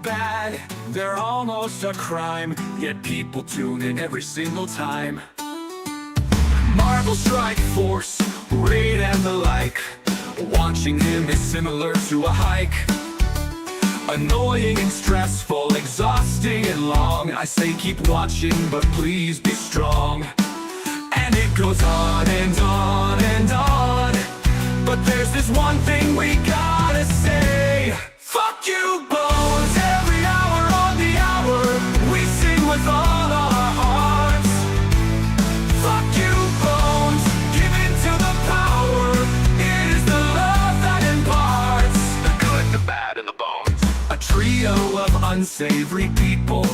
bad, they're almost a crime, yet people tune in every single time. Marvel Strike Force, Raid and the like. Watching him is similar to a hike. Annoying and stressful, exhausting and long. I say keep watching, but please be strong. And it goes on and on and on. But there's this one thing we gotta say. Fuck you, Bones. Every hour on the hour, we sing with all our hearts. Fuck you, Bones. Give in to the power. It is the love that imparts the good, the bad, and the bones. A trio of unsavory people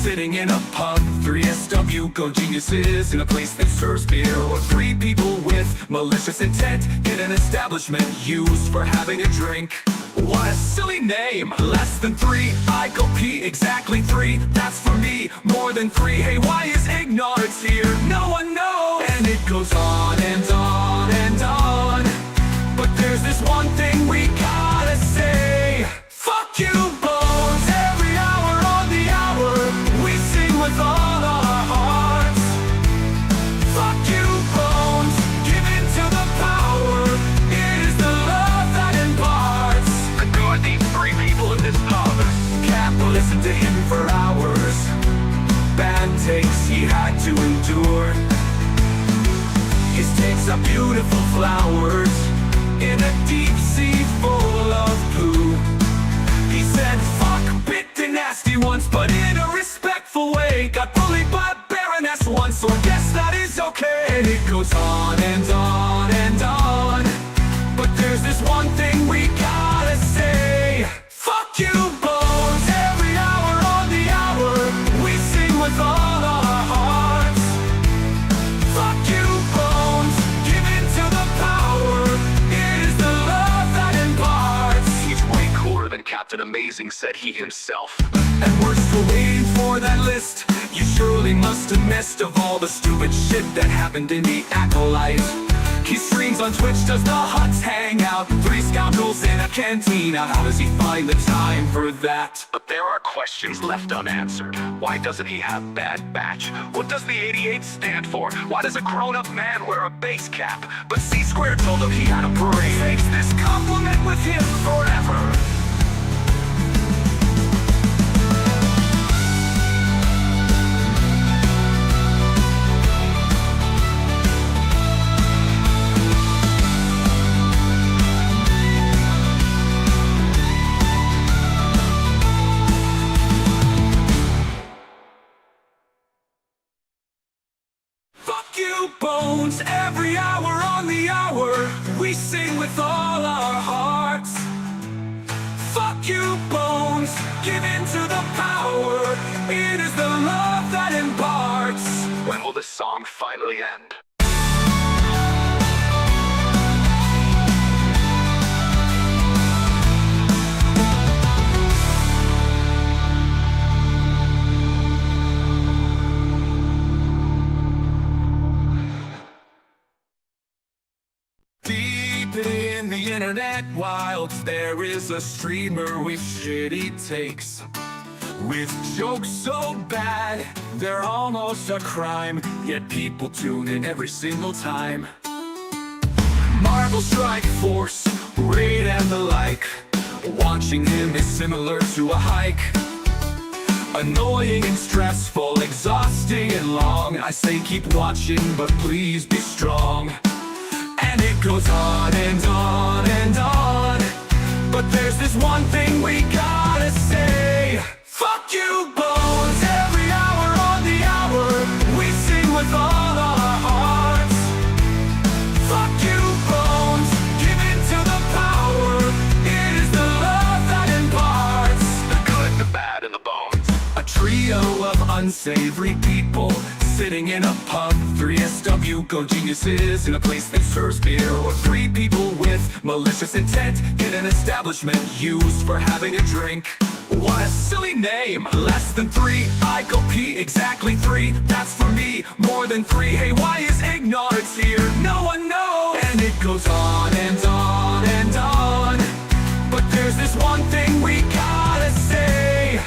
sitting in a pub. 3 SW go geniuses in a place that serves beer. Or 3 people with malicious intent in an establishment used for having a drink. What a silly name. Less than 3, I go pee. Exactly 3, that's for me. More than 3, hey, why is ignorance here? No one knows. And it goes on and on and on. But there's this one thing we gotta say. Fuck you, Bones. Every hour on the hour, we sing with all our hearts. Fuck you, Bones. Give in to the power. It is the love that imparts the good. These 3 people in this pub can't listen to him for hours. Bad takes he had to endure. His takes are beautiful flowers in a deep sea full of poo. He said fuck, bit nasty once, but in a respectful way. Got bullied by Baroness once, so I guess that is okay. And it goes on and on and on. But there's this one thing we gotta say. Fuck you, Bones. Every hour on the hour, we sing with all our hearts. Fuck you, Bones. Give in to the power. It is the love that imparts. He's way cooler than Captain Amazing, said he himself. And we're still waiting for that list. You surely must have missed of all the stupid shit that happened in the Acolyte. He streams on Twitch, does the huts hang out? 3 scoundrels in a cantina. How does he find the time for that? But there are questions left unanswered. Why doesn't he have bad batch? What does the 88 stand for? Why does a grown-up man wear a base cap? But C-Squared told him he had a brain. Takes this compliment with him forever. Bones, every hour on the hour, we sing with all our hearts. Fuck you, Bones, give in to the power. It is the love that imparts. When will this song finally end? In the internet wilds, there is a streamer with shitty takes, with jokes so bad, they're almost a crime, yet people tune in every single time. Marvel Strike Force, Raid and the like. Watching him is similar to a hike. Annoying and stressful, exhausting and long. I say keep watching, but please be strong. And it goes on and on and on. But there's this one thing we gotta say. Fuck you, Bones. Every hour on the hour, we sing with all our hearts. Fuck you, Bones. Give in to the power. It is the love that imparts the good, the bad, and the bones. A trio of unsavory people sitting in a pub. 3 SW go geniuses in a place that serves beer. Or 3 people with malicious intent in an establishment used for having a drink. What a silly name. Less than 3, I go pee. Exactly 3, that's for me. More than 3, hey, why is ignorance here? No one knows. And it goes on and on and on. But there's this one thing we gotta say.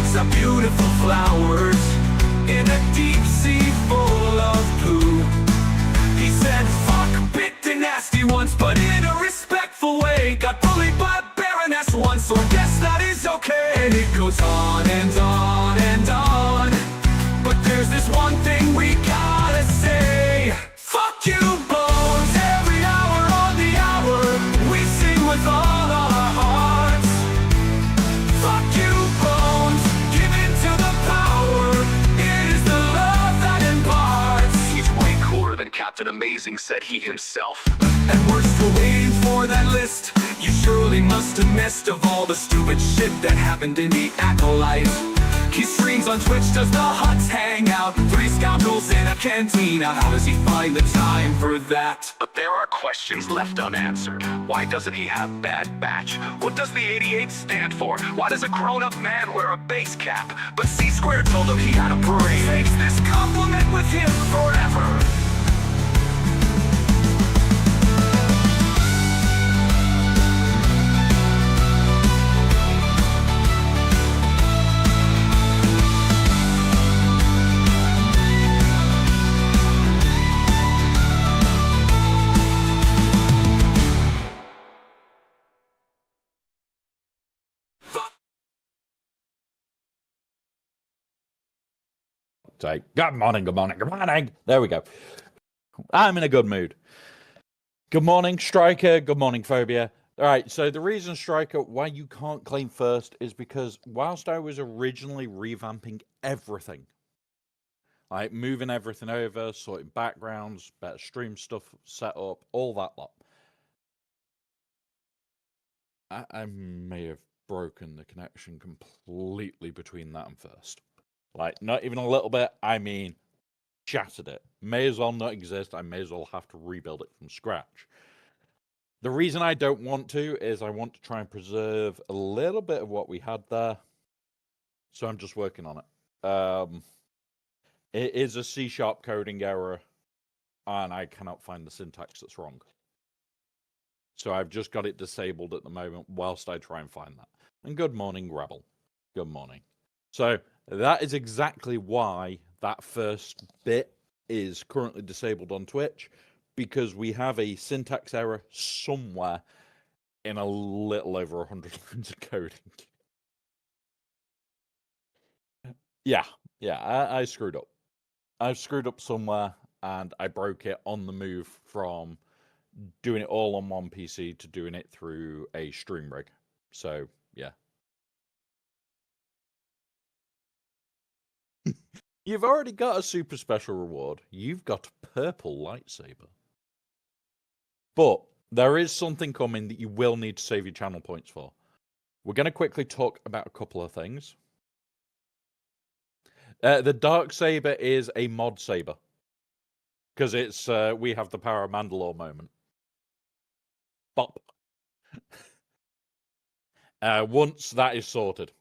leaves are beautiful flowers in a deep sea full of poo. He said, fuck, bit the nasty once, but in a respectful way. Got bullied by a baroness once, so I guess that is okay. And it goes on and on and on, but there's this one thing we gotta say. Fuck you, Bones. Every hour on the hour, we sing with all our hearts. Fuck you, Bones. Give in to the power. It is the love that imparts. He's way cooler than Captain Amazing, said he himself. And we're still waiting for that list. You surely must have missed of all the stupid shit that happened in the Acolyte. He streams on Twitch, does the Huts hang out? 3 scoundrels in a cantina. How does he find the time for that? But there are questions left unanswered. Why doesn't he have Bad Batch? What does the 88 stand for? Why does a grown-up man wear a base cap? But C-Squared told him he had a parade. Takes this compliment with him forever. Say, good morning, good morning, good morning. There we go. I'm in a good mood. Good morning, Striker. Good morning, Phobia. All right, so the reason, Striker, why you can't claim first is because whilst I was originally revamping everything, like moving everything over, sorting backgrounds, better stream stuff set up, all that lot, I may have broken the connection completely between that and first. Like, not even a little bit, I mean, shattered it. May as well not exist, I may as well have to rebuild it from scratch. The reason I don't want to is I want to try and preserve a little bit of what we had there. So I'm just working on it. It is a C# coding error, and I cannot find the syntax that's wrong. So I've just got it disabled at the moment whilst I try and find that. And good morning, Rebel. Good morning. So that is exactly why that first bit is currently disabled on Twitch, because we have a syntax error somewhere in a little over 100 lines of coding. Yeah, I screwed up. I've screwed up somewhere, and I broke it on the move from doing it all on one PC to doing it through a stream rig. So, yeah. You've already got a super special reward. You've got a purple lightsaber. But there is something coming that you will need to save your channel points for. We're going to quickly talk about a couple of things. The dark saber is a mod saber, because it's we have the power of Mandalore moment. Bop. Once that is sorted,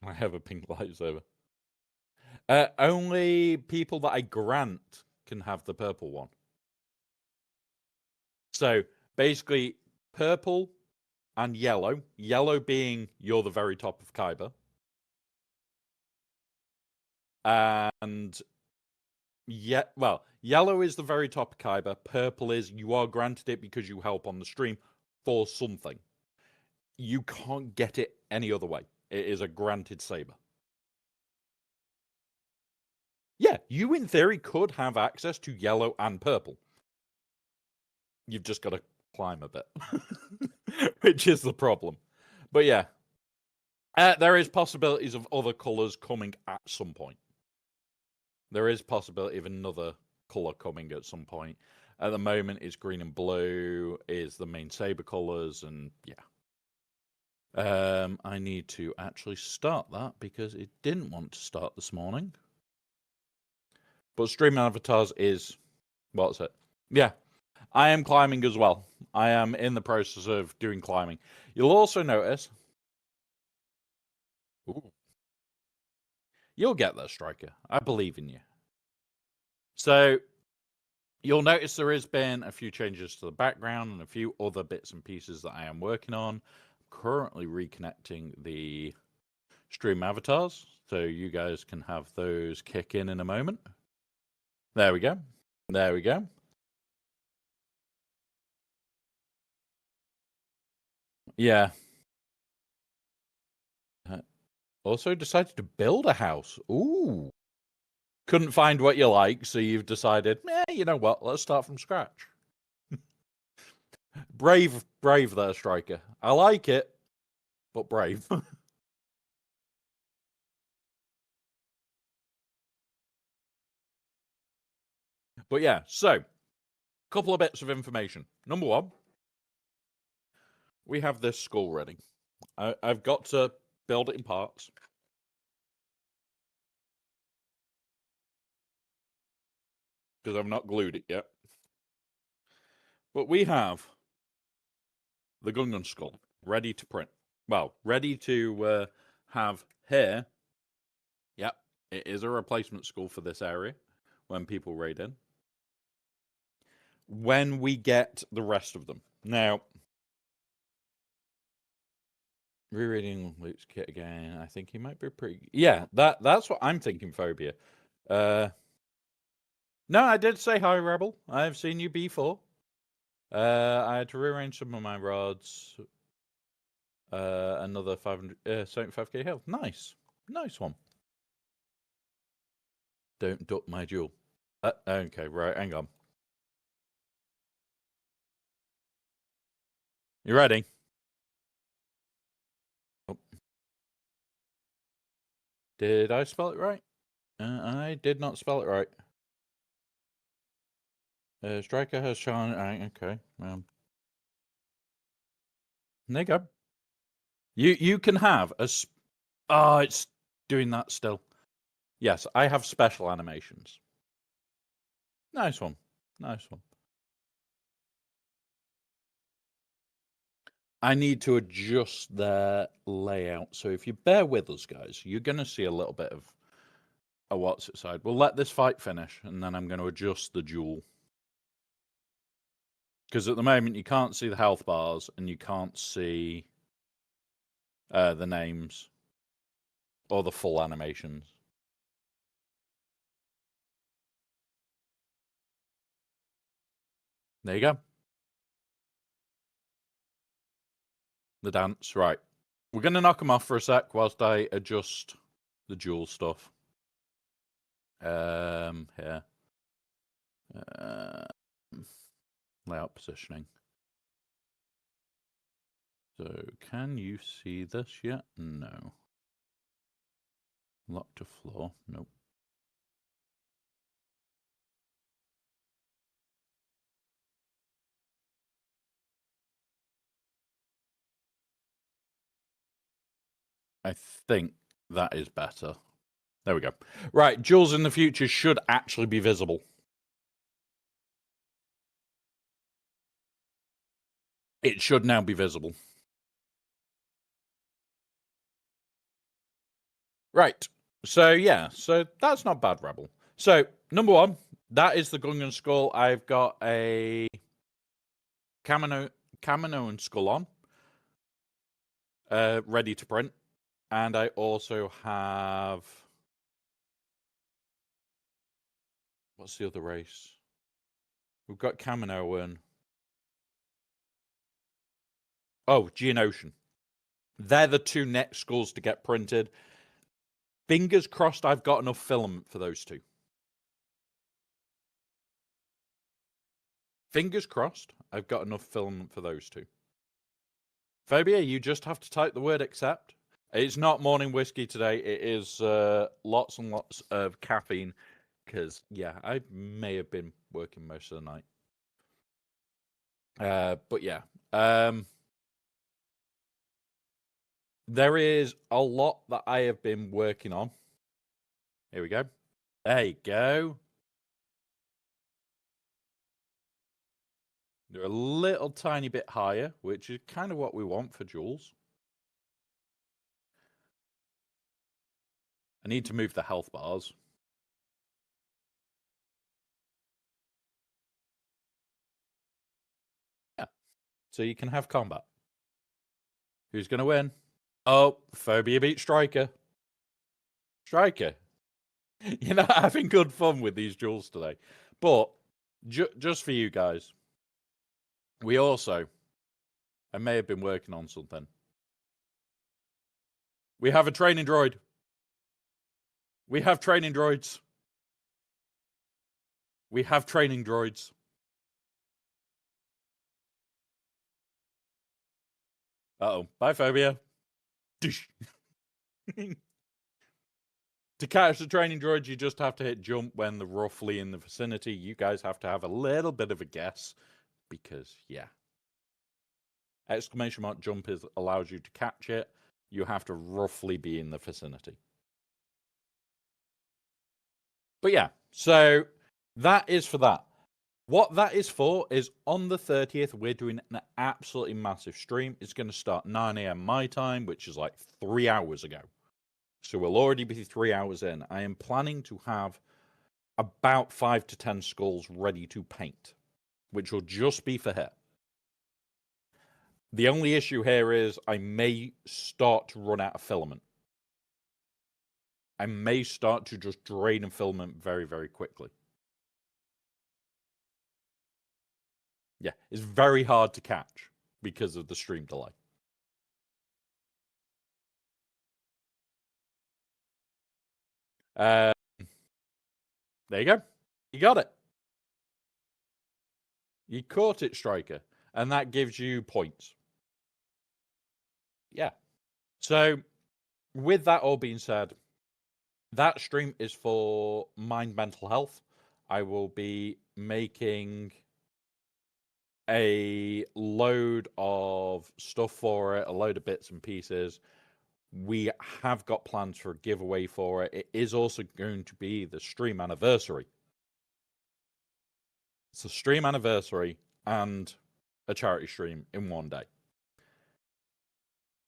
I have a pink lightsaber. Only people that I grant can have the purple one. So basically, purple and yellow. Yellow being you're the very top of Kyber. And yellow is the very top of Kyber. Purple is you are granted it because you help on the stream for something. You can't get it any other way. It is a granted saber. Yeah, you in theory could have access to yellow and purple. You've just got to climb a bit, which is the problem. But yeah, there is possibilities of other colors coming at some point. There is possibility of another color coming at some point. At the moment, it's green and blue is the main saber colors, and yeah. I need to actually start that because it didn't want to start this morning. But streaming avatars is, what's it? Yeah, I am climbing as well. I am in the process of doing climbing. You'll also notice, you'll get there, Striker. I believe in you. So you'll notice there has been a few changes to the background and a few other bits and pieces that I am working on. I'm currently reconnecting the stream avatars, so you guys can have those kick in a moment. There we go. There we go. Yeah. Also decided to build a house. Ooh. Couldn't find what you like, so you've decided, you know what? Let's start from scratch. Brave there, Striker. I like it, but brave. But yeah, so couple of bits of information. Number one, we have this skull ready. I've got to build it in parts. Because I've not glued it yet. But we have the Gungan skull ready to print. Well, ready to have here. Yep, it is a replacement skull for this area when people raid in. When we get the rest of them. Now, rereading Luke's kit again, I think he might be pretty... Yeah, that's what I'm thinking, Phobia. No, I did say hi, Rebel. I've seen you before. I had to rearrange some of my rods. Another 75k health. Nice. Nice one. Don't duck my jewel. Okay, right, hang on. You ready? Oh. Did I spell it right? I did not spell it right. Striker has shown... okay. There you go. You can have a... Oh, it's doing that still. Yes, I have special animations. Nice one. Nice one. I need to adjust their layout. So if you bear with us, guys, you're going to see a little bit of a what's it side. We'll let this fight finish, and then I'm going to adjust the duel. Because at the moment, you can't see the health bars, and you can't see the names or the full animations. There you go. The dance, right. We're going to knock them off for a sec whilst I adjust the duel stuff. Here. Layout positioning. So, can you see this yet? No. Lock to floor. Nope. I think that is better. There we go. Right, jewels in the future should actually be visible. It should now be visible. Right. So, yeah. So, that's not bad, Rebel. So, number one, that is the Gungan skull. I've got a Kamino skull on. Ready to print. And I also have... What's the other race? We've got Kaminoan. Oh, Geonosian. They're the two next skulls to get printed. Fingers crossed I've got enough filament for those two. Fingers crossed I've got enough filament for those two. Phobia, you just have to type the word accept. It's not morning whiskey today. It is lots and lots of caffeine. Because, yeah, I may have been working most of the night. But, yeah. There is a lot that I have been working on. Here we go. There you go. They're a little tiny bit higher, which is kind of what we want for jewels. I need to move the health bars. Yeah. So you can have combat. Who's going to win? Oh, Phobia beat Striker. Striker. You're not having good fun with these duels today. But just for you guys, we also, I may have been working on something. We have a training droid. We have training droids. We have training droids. Uh-oh. Bye, Phobia. To catch the training droids, you just have to hit jump when they're roughly in the vicinity. You guys have to have a little bit of a guess because, yeah. Exclamation mark jump allows you to catch it. You have to roughly be in the vicinity. But yeah, so that is for that. What that is for is on the 30th, we're doing an absolutely massive stream. It's going to start 9 a.m. my time, which is like 3 hours ago. So we'll already be 3 hours in. I am planning to have about 5 to 10 skulls ready to paint, which will just be for her. The only issue here is I may start to run out of filament. I may start to just drain a filament very, very quickly. Yeah, it's very hard to catch because of the stream delay. There you go. You got it. You caught it, Striker. And that gives you points. Yeah. So, with that all being said, that stream is for mind mental health. I will be making a load of stuff for it, a load of bits and pieces. We have got plans for a giveaway for it. It is also going to be the stream anniversary. It's a stream anniversary and a charity stream in one day,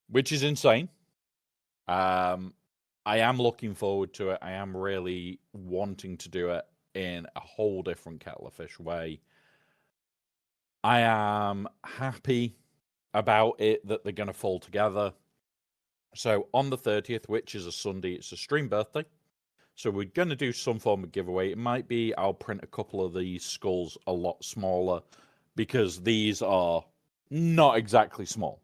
which is insane. I am looking forward to it. I am really wanting to do it in a whole different kettle of fish way. I am happy about it that they're going to fall together. So on the 30th, which is a Sunday, it's a stream birthday. So we're going to do some form of giveaway. It might be I'll print a couple of these skulls a lot smaller because these are not exactly small.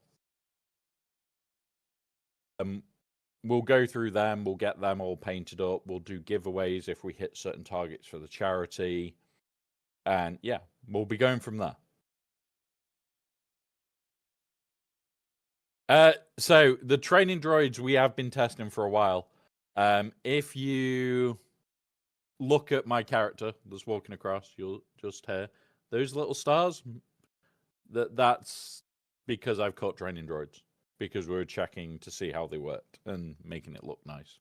We'll go through them. We'll get them all painted up. We'll do giveaways if we hit certain targets for the charity. And yeah, we'll be going from there. So the training droids we have been testing for a while. If you look at my character that's walking across, you'll just hear those little stars. That's because I've caught training droids because we were checking to see how they worked and making it look nice.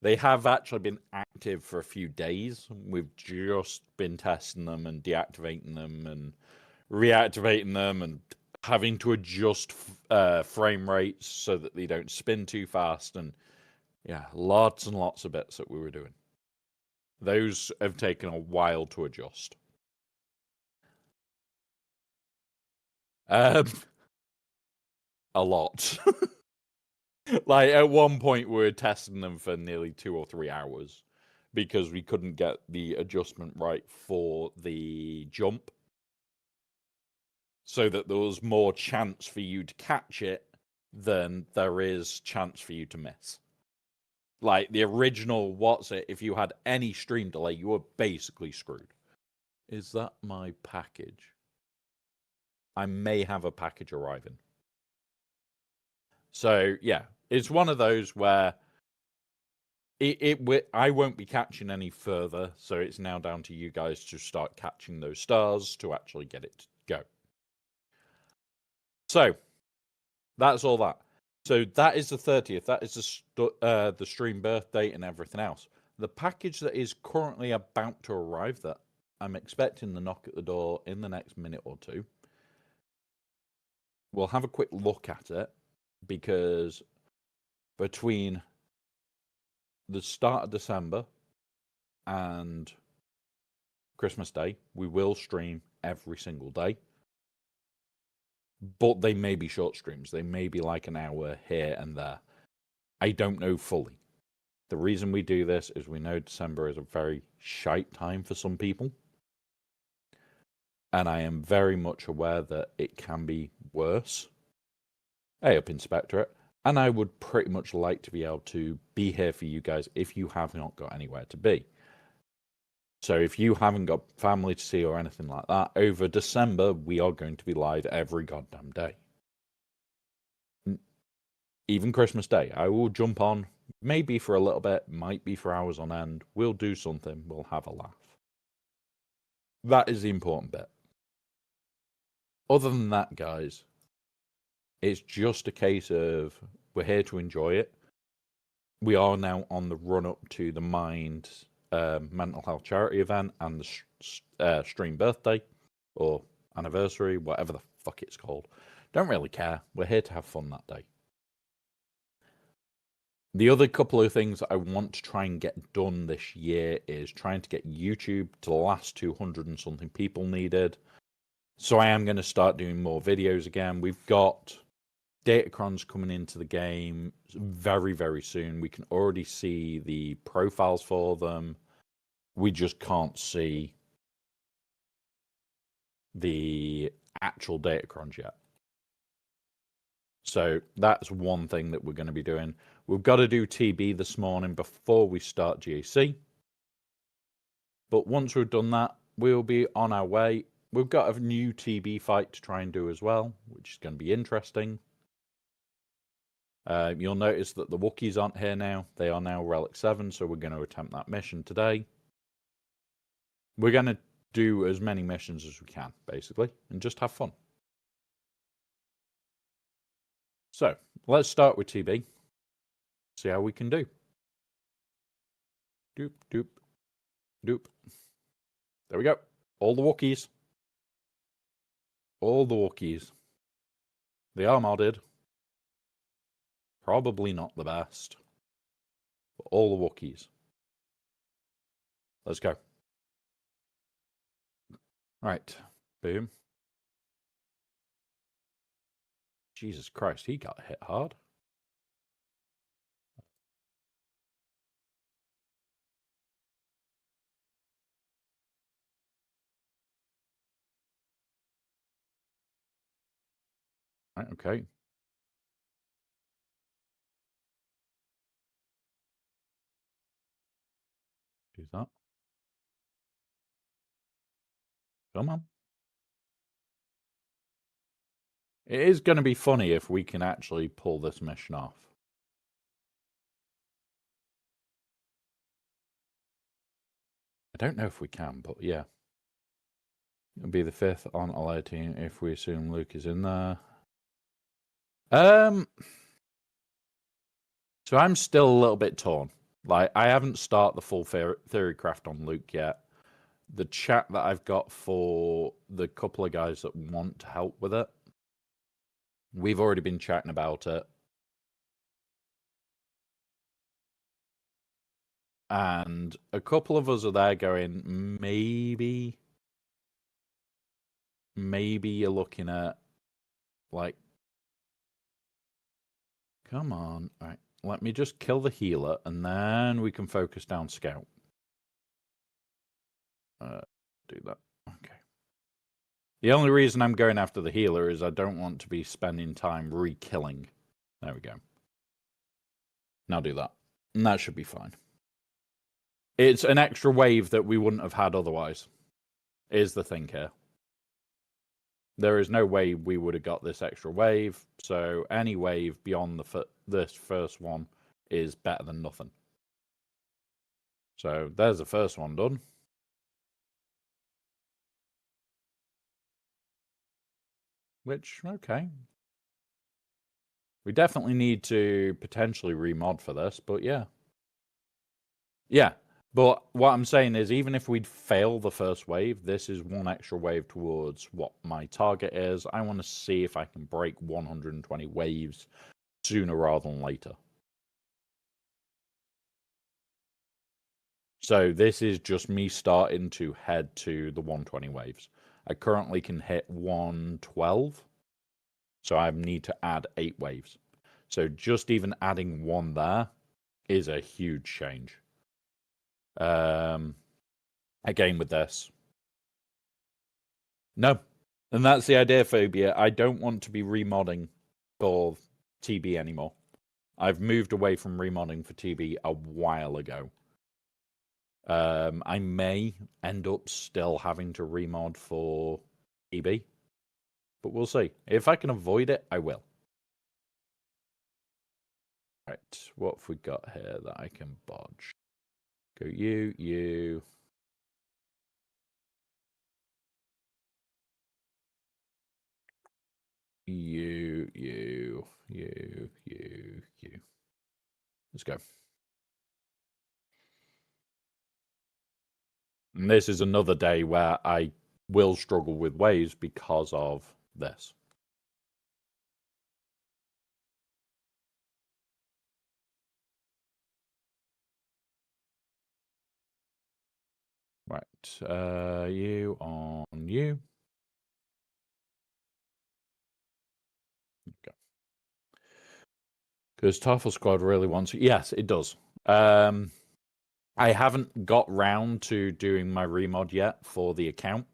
They have actually been active for a few days. We've just been testing them and deactivating them and reactivating them and having to adjust frame rates so that they don't spin too fast. And yeah, lots and lots of bits that we were doing. Those have taken a while to adjust. A lot. Like at one point we were testing them for nearly 2 or 3 hours because we couldn't get the adjustment right for the jump so that there was more chance for you to catch it than there is chance for you to miss. Like the original if you had any stream delay, you were basically screwed. Is that my package? I may have a package arriving. So yeah, it's one of those where I won't be catching any further, so it's now down to you guys to start catching those stars to actually get it to go. So that's all that. So that is the 30th. That is the stream birthday and everything else. The package that is currently about to arrive that I'm expecting the knock at the door in the next minute or two. We'll have a quick look at it because between the start of December and Christmas Day, we will stream every single day. but they may be short streams. They may be like an hour here and there. I don't know fully. The reason we do this is we know December is a very shite time for some people. And I am very much aware that it can be worse. Hey up, Inspectorate. And I would pretty much like to be able to be here for you guys if you have not got anywhere to be. So if you haven't got family to see or anything like that, over December, we are going to be live every goddamn day. Even Christmas Day, I will jump on, maybe for a little bit, might be for hours on end. We'll do something, we'll have a laugh. That is the important bit. Other than that, guys, it's just a case of we're here to enjoy it. We are now on the run up to the Mind mental health charity event and the stream birthday or anniversary, whatever the fuck it's called. Don't really care. We're here to have fun that day. The other couple of things I want to try and get done this year is trying to get YouTube to the last 200 and something people needed. So I am going to start doing more videos again. We've got Datacrons coming into the game very, very soon. We can already see the profiles for them. We just can't see the actual Datacrons yet. So that's one thing that we're going to be doing. We've got to do TB this morning before we start GAC. But once we've done that, we'll be on our way. We've got a new TB fight to try and do as well, which is going to be interesting. You'll notice that the Wookiees aren't here now. They are now Relic 7, so we're going to attempt that mission today. We're going to do as many missions as we can, basically, and just have fun. So, let's start with TB. See how we can do. Doop, doop, doop. There we go. All the Wookiees. All the Wookiees. They are modded. Probably not the best. But all the Wookiees. Let's go. Right. Boom. Jesus Christ, he got hit hard. Right, okay. Do that. Come on. It is going to be funny if we can actually pull this mission off. I don't know if we can, but yeah. It'll be the 5th on Allied team if we assume Luke is in there. So I'm still a little bit torn. Like, I haven't started the full theory craft on Luke yet. The chat that I've got for the couple of guys that want to help with it, we've already been chatting about it. And a couple of us are there going, maybe you're looking at, like, come on. All right, let me just kill the healer, and then we can focus down Scout. Do that. Okay. The only reason I'm going after the healer is I don't want to be spending time re-killing. There we go. Now do that. And that should be fine. It's an extra wave that we wouldn't have had otherwise, is the thing here. There is no way we would have got this extra wave, so any wave beyond this first one is better than nothing. So there's the first one done. Which, okay. We definitely need to potentially remod for this, but yeah. Yeah, but what I'm saying is even if we'd fail the first wave, this is one extra wave towards what my target is. I want to see if I can break 120 waves sooner rather than later. So this is just me starting to head to the 120 waves. I currently can hit 112. So I need to add 8 waves. So just even adding 1 there is a huge change. Again with this. No. And that's the idea, Phobia. I don't want to be remodding for TB anymore. I've moved away from remodding for TB a while ago. I may end up still having to remod for TB, but we'll see. If I can avoid it, I will. Right, what have we got here that I can bodge? Go you, you. You. Let's go. And this is another day where I will struggle with waves because of this. Right, you on you. Okay. Because Tarful Squad really wants it. Yes, it does. I haven't got round to doing my remod yet for the account.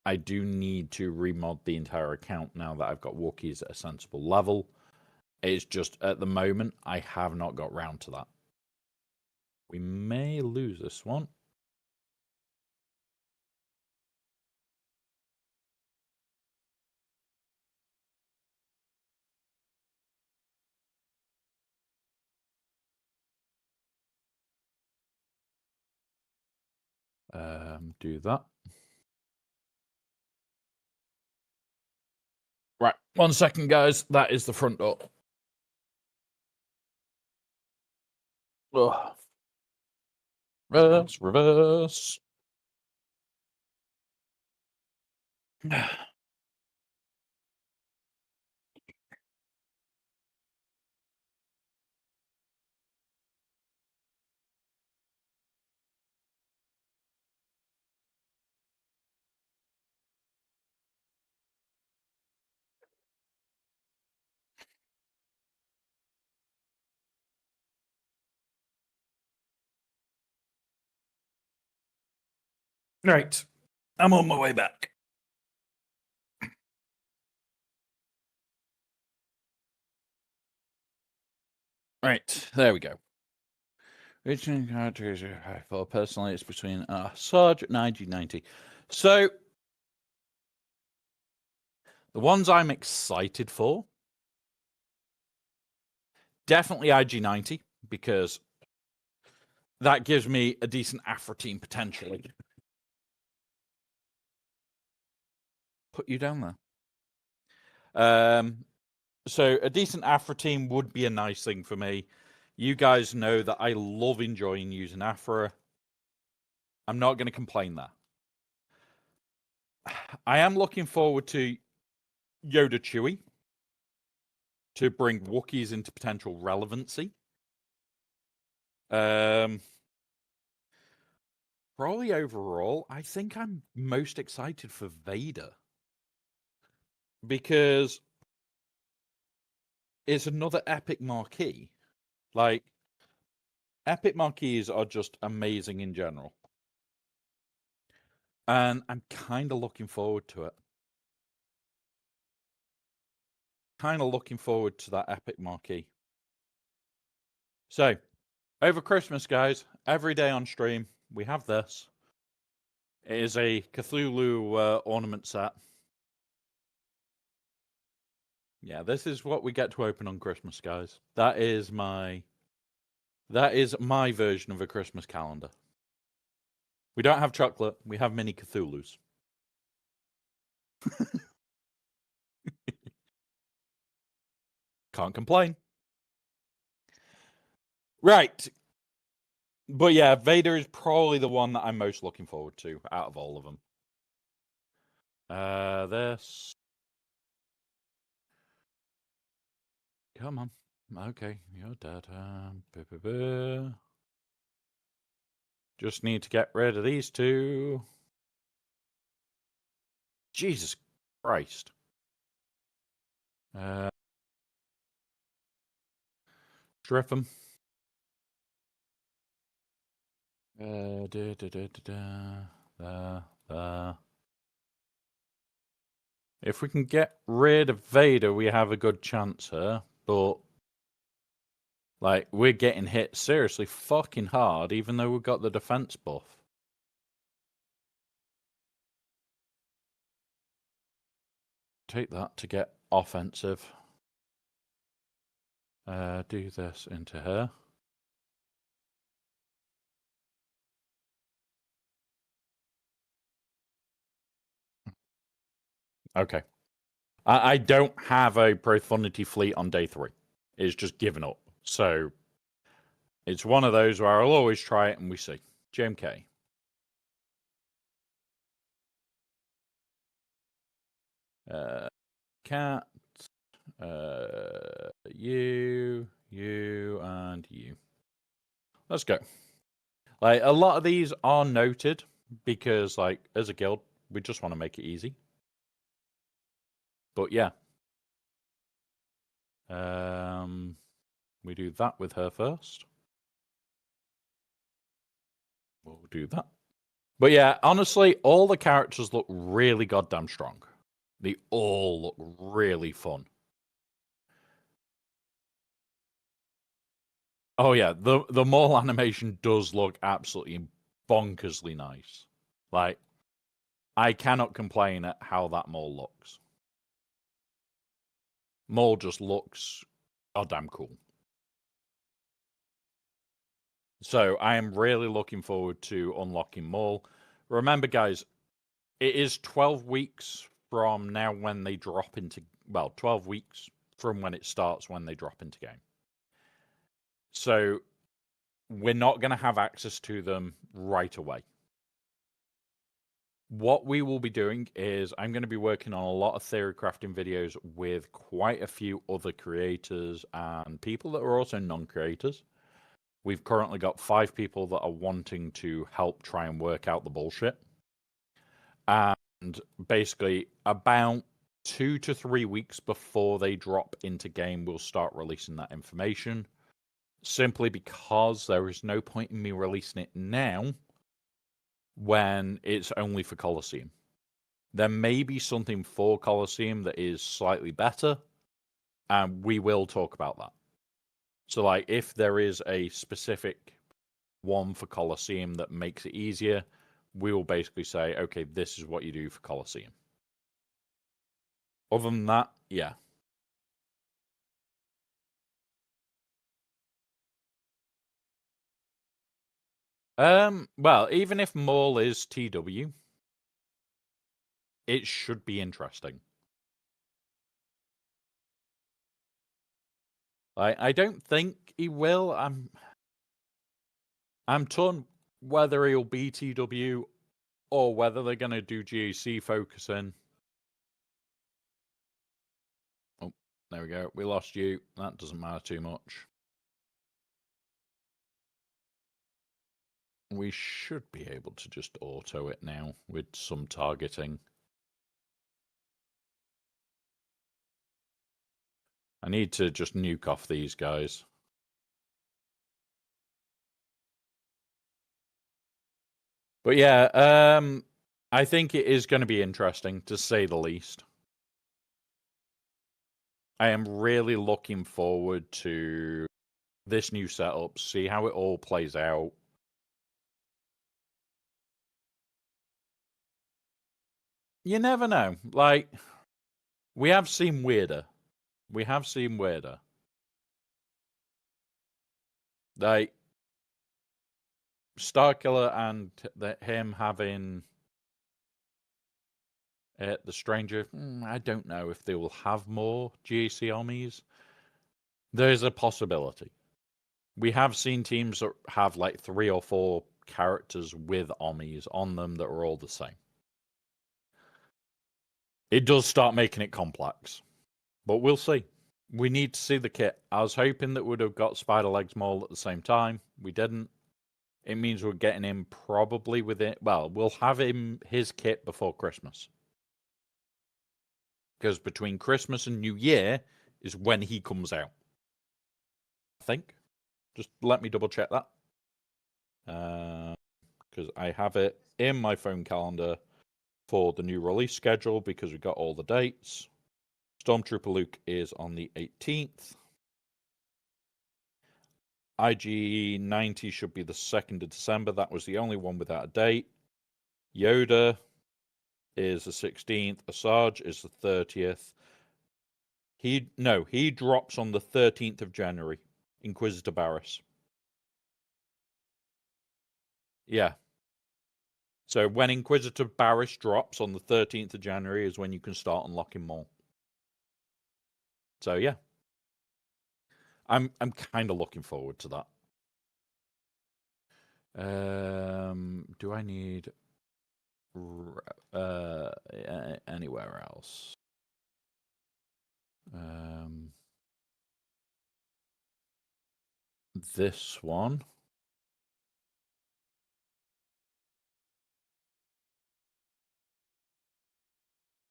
I do need to remod the entire account now that I've got Wookiees at a sensible level. It's just, at the moment, I have not got round to that. We may lose this one. Do that. Right, 1 second, guys. That is the front door. Ugh. Reverse. Right, I'm on my way back. Right, there we go. Which characters are high for? Personally, it's between Sarge and IG90. So, the ones I'm excited for, definitely IG90, because that gives me a decent Afro team potentially. Put you down there. So a decent Afro team would be a nice thing for me. You guys know that I love enjoying using Afro. I'm not going to complain there. I am looking forward to Yoda Chewie to bring Wookiees into potential relevancy. Probably overall, I think I'm most excited for Vader because it's another epic marquee. Like, epic marquees are just amazing in general. And I'm kind of looking forward to it. Kind of looking forward to that epic marquee. So, over Christmas, guys, every day on stream, we have this. It is a Cthulhu ornament set. Yeah, this is what we get to open on Christmas, guys. That is my version of a Christmas calendar. We don't have chocolate. We have mini Cthulhus. Can't complain. Right. But yeah, Vader is probably the one that I'm most looking forward to out of all of them. This. Come on. Okay, you're dead. Just need to get rid of these two. Jesus Christ. Strip them. There. If we can get rid of Vader, we have a good chance here. But, like, we're getting hit seriously fucking hard, even though we've got the defense buff. Take that to get offensive. Do this into her. Okay. I don't have a profundity fleet on day 3. It's just given up. So it's one of those where I'll always try it and we see. JMK. Cat. You, and you. Let's go. Like, a lot of these are noted because, like, as a guild, we just want to make it easy. But yeah. We do that with her first. We'll do that. But yeah, honestly, all the characters look really goddamn strong. They all look really fun. Oh yeah, the Maul animation does look absolutely bonkersly nice. Like, I cannot complain at how that Maul looks. Maul just looks goddamn cool. So I am really looking forward to unlocking Maul. Remember, guys, it is 12 weeks from now when they drop into... Well, 12 weeks from when it starts when they drop into game. So we're not going to have access to them right away. What we will be doing is I'm going to be working on a lot of theory crafting videos with quite a few other creators and people that are also non-creators. We've currently got 5 people that are wanting to help try and work out the bullshit. And basically, about 2 to 3 weeks before they drop into game, we'll start releasing that information. Simply because there is no point in me releasing it now when it's only for Colosseum. There may be something for Colosseum that is slightly better, and we will talk about that. So, like, if there is a specific one for Colosseum that makes it easier, we will basically say, okay, this is what you do for Colosseum. Other than that, yeah. Well, even if Maul is TW, it should be interesting. I don't think he will. I'm torn whether he'll be TW or whether they're going to do GAC focusing. Oh, there we go. We lost you. That doesn't matter too much. We should be able to just auto it now with some targeting. I need to just nuke off these guys. But yeah, I think it is going to be interesting, to say the least. I am really looking forward to this new setup, see how it all plays out. You never know. Like, we have seen weirder. We have seen weirder. Like, Starkiller and him having the Stranger, I don't know if they will have more GAC armies. There's a possibility. We have seen teams that have like 3 or 4 characters with armies on them that are all the same. It does start making it complex, but we'll see. We need to see the kit. I was hoping that we'd have got Spider Legs Maul at the same time. We didn't. It means we're getting him probably within... Well, we'll have his kit before Christmas. Because between Christmas and New Year is when he comes out. I think. Just let me double check that. Because I have it in my phone calendar for the new release schedule because we got all the dates. Stormtrooper Luke is on the 18th. IG-90 should be the 2nd of December. That was the only one without a date. Yoda is the 16th. Asajj is the 30th. He drops on the 13th of January. Inquisitor Barriss. Yeah. So when Inquisitor Barriss drops on the 13th of January is when you can start unlocking more. So yeah. I'm kind of looking forward to that. Do I need anywhere else? This one.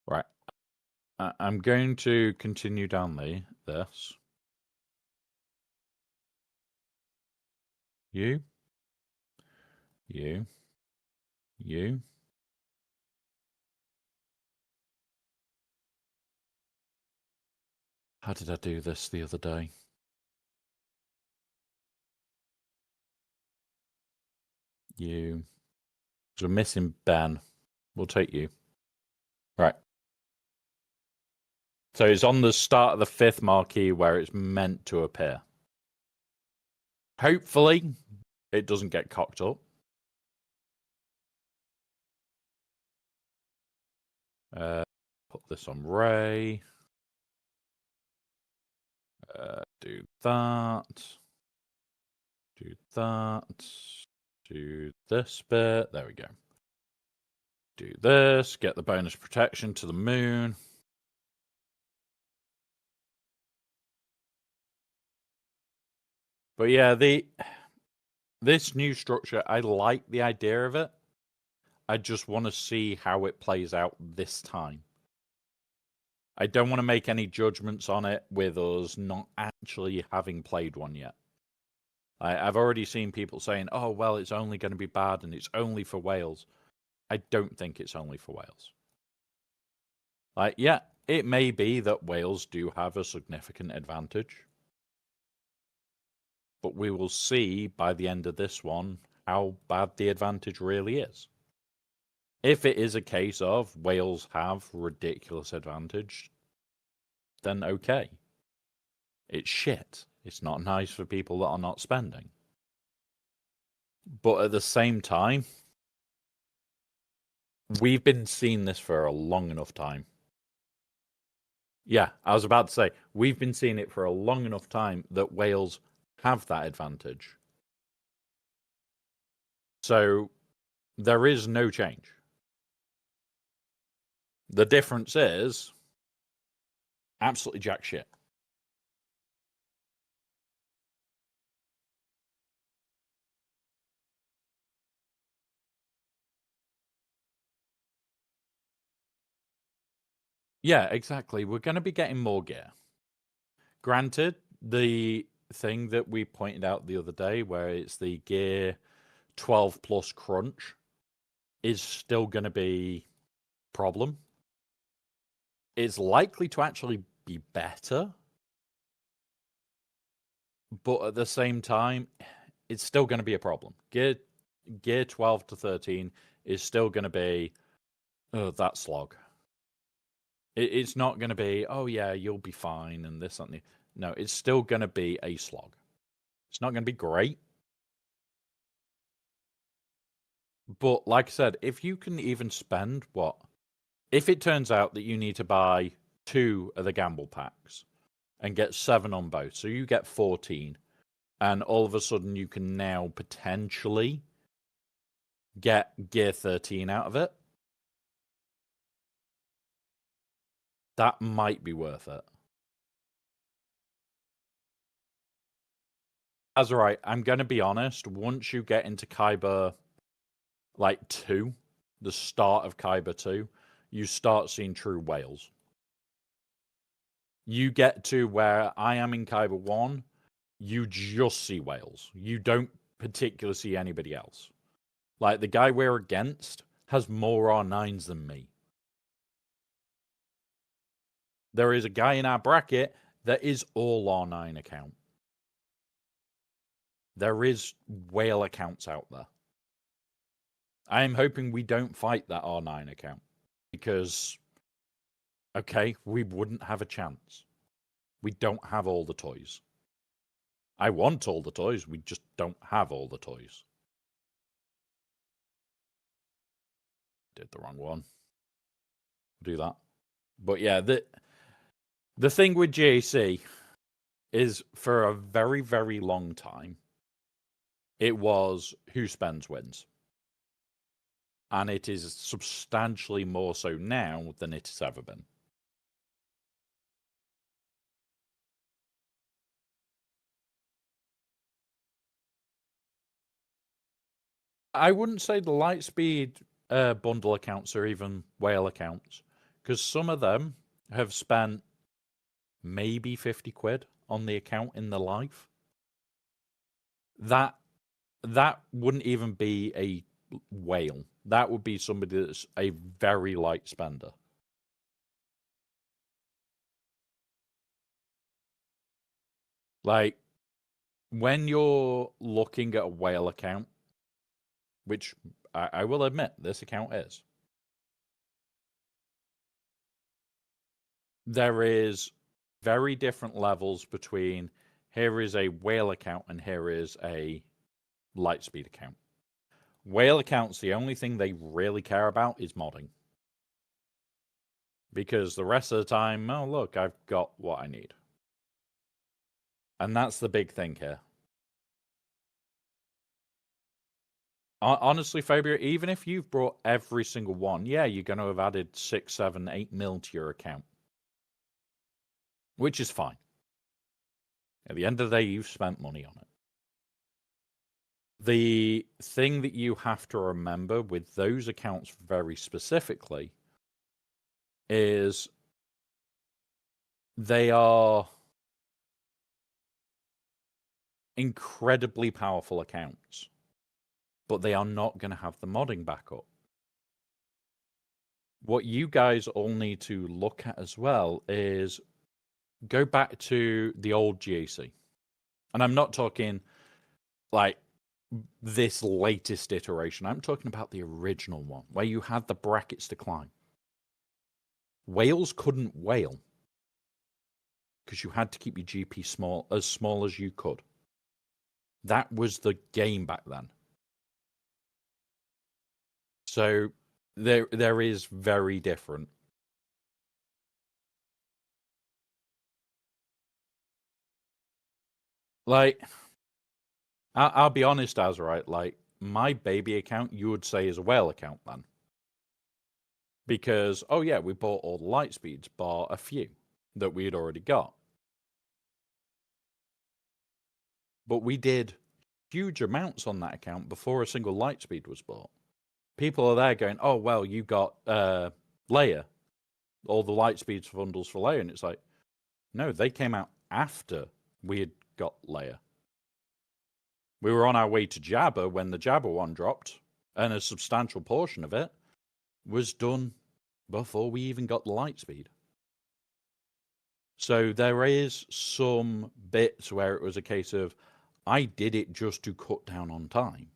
Right. I'm going to continue down this. You. How did I do this the other day? You. So we're missing Ben. We'll take you. Right. So it's on the start of the 5th marquee where it's meant to appear. Hopefully, it doesn't get cocked up. Put this on Ray. Do that. Do that. Do this bit. There we go. Do this. Get the bonus protection to the moon. But yeah, this new structure, I like the idea of it. I just want to see how it plays out this time. I don't want to make any judgments on it with us not actually having played one yet. I've already seen people saying, oh, well, it's only going to be bad and it's only for Wales. I don't think it's only for Wales. Yeah, it may be that Wales do have a significant advantage. But we will see by the end of this one how bad the advantage really is. If it is a case of Wales have ridiculous advantage, then okay. It's shit. It's not nice for people that are not spending. But at the same time, we've been seeing this for a long enough time. Yeah, I was about to say, we've been seeing it for a long enough time that Wales have that advantage. So there is no change. The difference is absolutely jack shit. Yeah, exactly. We're going to be getting more gear. Granted, the thing that we pointed out the other day, where it's the gear 12 plus crunch, is still going to be a problem. It's likely to actually be better, but at the same time, it's still going to be a problem. Gear 12 to 13 is still going to be that slog. It's not going to be, oh yeah, you'll be fine and this and that. No, it's still going to be a slog. It's not going to be great. But like I said, if you can even spend what? If it turns out that you need to buy 2 of the gamble packs and get 7 on both, so you get 14, and all of a sudden you can now potentially get gear 13 out of it, that might be worth it. That's right. I'm going to be honest. Once you get into Kyber, 2, the start of Kyber 2, you start seeing true Wales. You get to where I am in Kyber 1, you just see whales. You don't particularly see anybody else. Like, the guy we're against has more R9s than me. There is a guy in our bracket that is all R9 account. There is whale accounts out there. I am hoping we don't fight that R9 account because, okay, we wouldn't have a chance. We don't have all the toys. I want all the toys, we just don't have all the toys. Did the wrong one. Do that. But yeah, the thing with GAC is for a very, very long time, it was who spends wins. And it is substantially more so now than it has ever been. I wouldn't say the Lightspeed bundle accounts are even whale accounts, because some of them have spent maybe 50 quid on the account in their life. That wouldn't even be a whale. That would be somebody that's a very light spender. Like, when you're looking at a whale account, which I will admit this account is, there is very different levels between here is a whale account and here is a Lightspeed account. Whale accounts, the only thing they really care about is modding. Because the rest of the time, oh look, I've got what I need. And that's the big thing here. Honestly, Fabio, even if you've brought every single one, yeah, you're going to have added 6, 7, 8 mil to your account. Which is fine. At the end of the day, you've spent money on it. The thing that you have to remember with those accounts very specifically is they are incredibly powerful accounts, but they are not going to have the modding backup. What you guys all need to look at as well is go back to the old GAC. And I'm not talking like this latest iteration. I'm talking about the original one where you had the brackets to climb. Whales couldn't whale because you had to keep your GP small as you could. That was the game back then. So there is very different. Like, I'll be honest, Azurite, like, my baby account, you would say, is a whale account then. Because, oh yeah, we bought all the light speeds, bar a few that we had already got. But we did huge amounts on that account before a single light speed was bought. People are there going, oh, well, you got Leia, all the light speeds bundles for Leia. And it's like, no, they came out after we had got Leia. We were on our way to Jabba when the Jabba one dropped, and a substantial portion of it was done before we even got the light speed. So there is some bits where it was a case of, I did it just to cut down on time.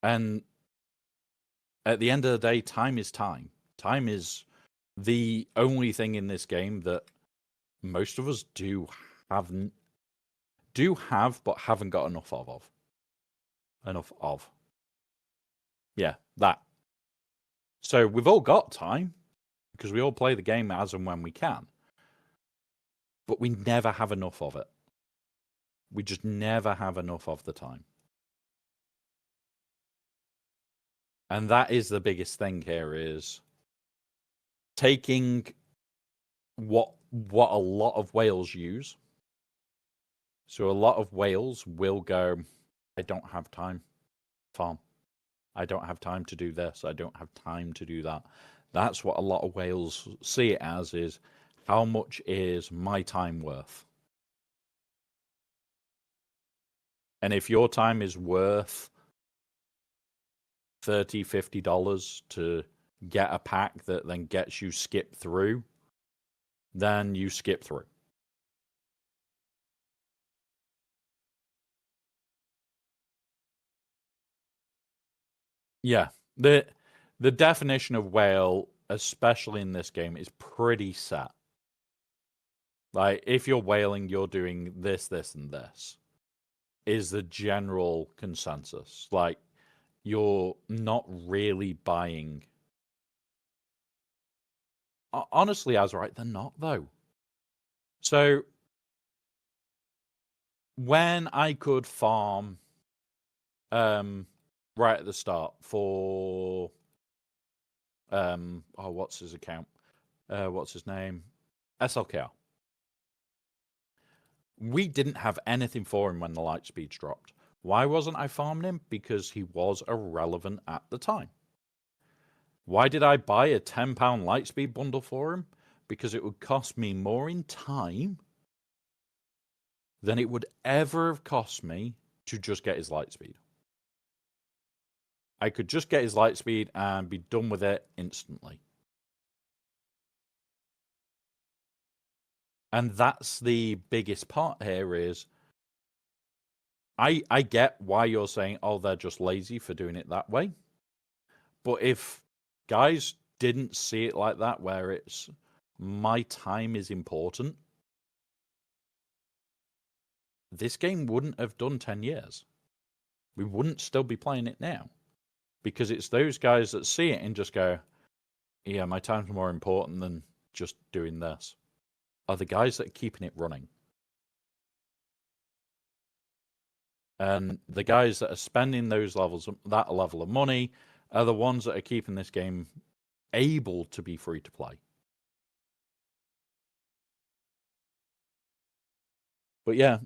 And at the end of the day, time is time. Time is the only thing in this game that most of us do have, but haven't got enough of. Yeah, that. So we've all got time because we all play the game as and when we can. But we never have enough of it. We just never have enough of the time. And that is the biggest thing here, is taking what a lot of whales use. So a lot of whales will go, I don't have time, farm. I don't have time to do this. I don't have time to do that. That's what a lot of whales see it as, is how much is my time worth? And if your time is worth $30, $50 to get a pack that then gets you skip through, then you skip through. Yeah. The definition of whale, especially in this game, is pretty set. Like, if you're whaling, you're doing this, this, and this, is the general consensus. Like, you're not really buying. Honestly, Azurite, they're not, though. So, when I could farm right at the start for what's his account? What's his name? SLKR. We didn't have anything for him when the light speeds dropped. Why wasn't I farming him? Because he was irrelevant at the time. Why did I buy a £10 lightspeed bundle for him? Because it would cost me more in time than it would ever have cost me to just get his lightspeed. I could just get his lightspeed and be done with it instantly. And that's the biggest part here is I get why you're saying, oh, they're just lazy for doing it that way. But if guys didn't see it like that, where it's my time is important, this game wouldn't have done 10 years. We wouldn't still be playing it now. Because it's those guys that see it and just go, yeah, my time's more important than just doing this, are the guys that are keeping it running. And the guys that are spending that level of money are the ones that are keeping this game able to be free to play. But yeah.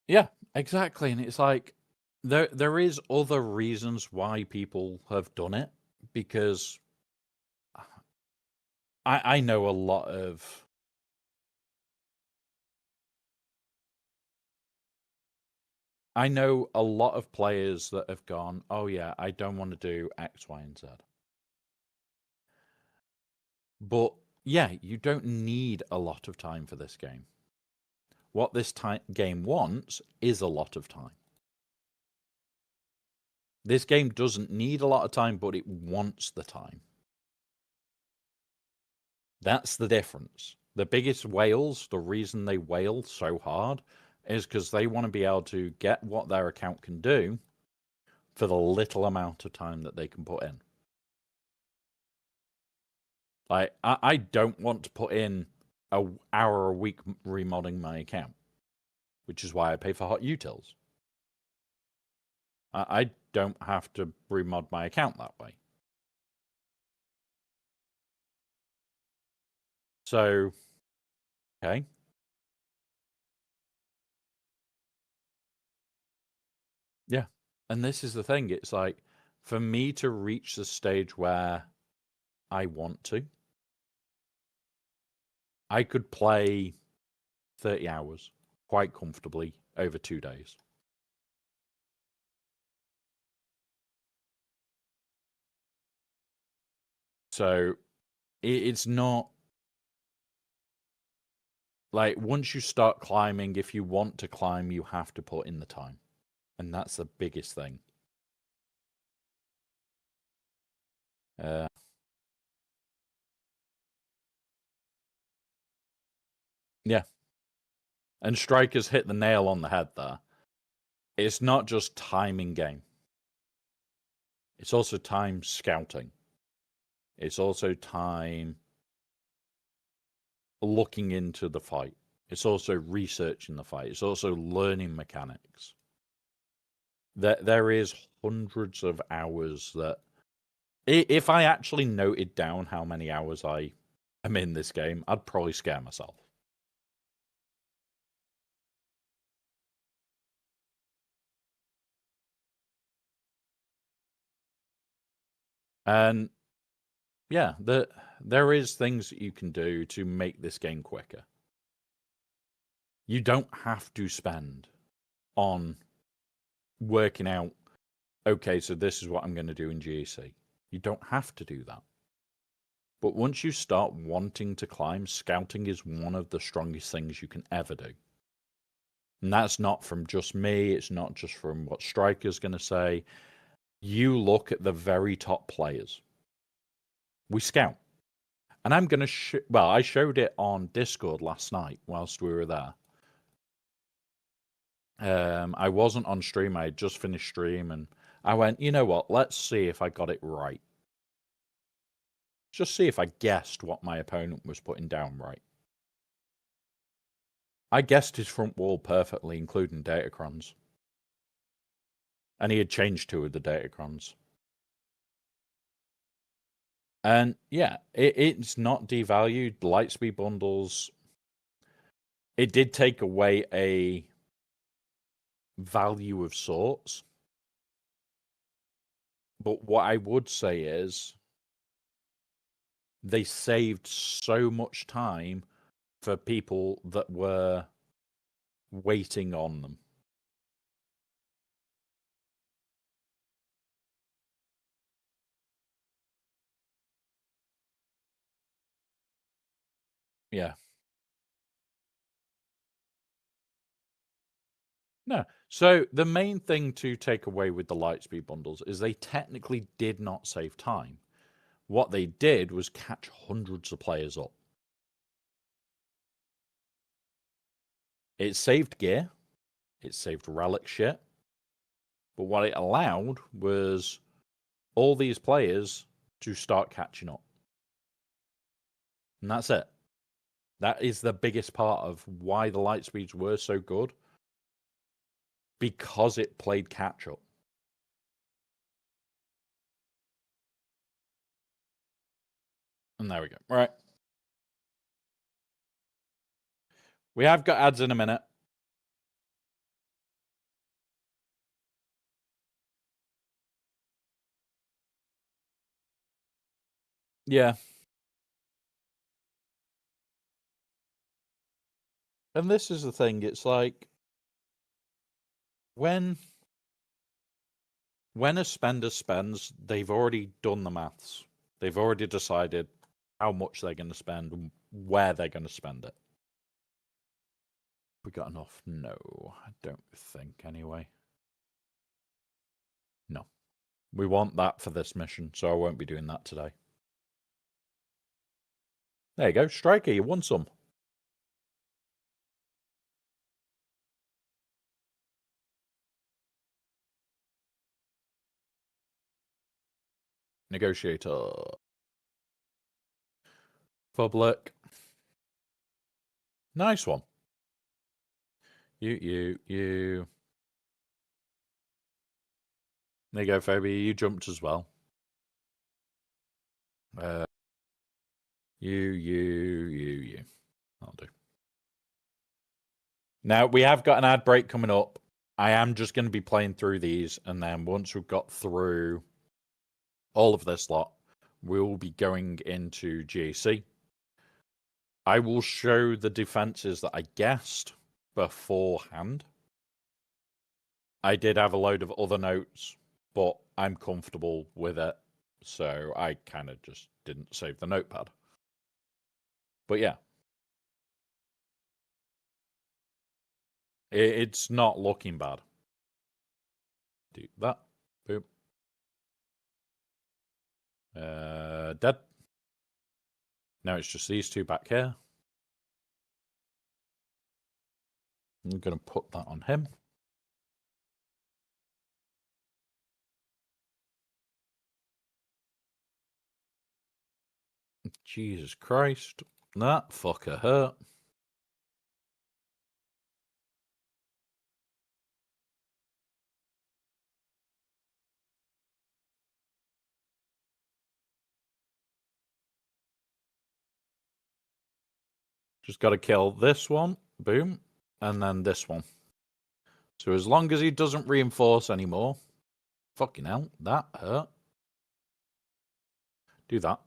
Yeah, exactly. And it's like there is other reasons why people have done it, because I know a lot of players that have gone, oh yeah, I don't want to do X, Y, and Z. But yeah, you don't need a lot of time for this game. What this game wants is a lot of time. This game doesn't need a lot of time, but it wants the time. That's the difference. The biggest whales, the reason they whale so hard is because they want to be able to get what their account can do for the little amount of time that they can put in. Like, I don't want to put in an hour a week remodding my account, which is why I pay for hot utils. I don't have to remod my account that way. So, okay. Yeah. And this is the thing. It's like, for me to reach the stage where I want to, I could play 30 hours quite comfortably over 2 days. So it's not like, once you start climbing, if you want to climb, you have to put in the time. And that's the biggest thing. Yeah. And Striker's hit the nail on the head there. It's not just timing game. It's also time scouting. It's also time looking into the fight. It's also researching the fight. It's also learning mechanics. There is hundreds of hours that, if I actually noted down how many hours I am in this game, I'd probably scare myself. And yeah, there is things that you can do to make this game quicker. You don't have to spend on working out, okay, so this is what I'm going to do in GAC. You don't have to do that. But once you start wanting to climb, scouting is one of the strongest things you can ever do. And that's not from just me, it's not just from what Striker's going to say. You look at the very top players. We scout. And I'm going to, I showed it on Discord last night whilst we were there. I wasn't on stream, I had just finished stream, and I went, you know what, let's see if I got it right. Just see if I guessed what my opponent was putting down right. I guessed his front wall perfectly, including Datacrons. And he had changed 2 of the Datacrons. And yeah, it's not devalued. Lightspeed bundles, it did take away a value of sorts. But what I would say is they saved so much time for people that were waiting on them. Yeah. No. So the main thing to take away with the Lightspeed bundles is they technically did not save time. What they did was catch hundreds of players up. It saved gear. It saved relic shit. But what it allowed was all these players to start catching up. And that's it. That is the biggest part of why the light speeds were so good. Because it played catch up. And there we go. Right. We have got ads in a minute. Yeah. And this is the thing, it's like when a spender spends, they've already done the maths. They've already decided how much they're going to spend and where they're going to spend it. We got enough? No, I don't think anyway. No. We want that for this mission, so I won't be doing that today. There you go. Striker, you won some. Negotiator. Public. Nice one. You. There you go, Phoebe. You jumped as well. You. I'll do. Now, we have got an ad break coming up. I am just going to be playing through these, and then once we've got through all of this lot, we'll be going into GAC. I will show the defenses that I guessed beforehand. I did have a load of other notes, but I'm comfortable with it, so I kind of just didn't save the notepad. But yeah. It's not looking bad. Do that. Boom. Dead. Now it's just these 2 back here. I'm going to put that on him. Jesus Christ. That fucker hurt. Just got to kill this one. Boom. And then this one. So as long as he doesn't reinforce anymore. Fucking hell. That hurt. Do that.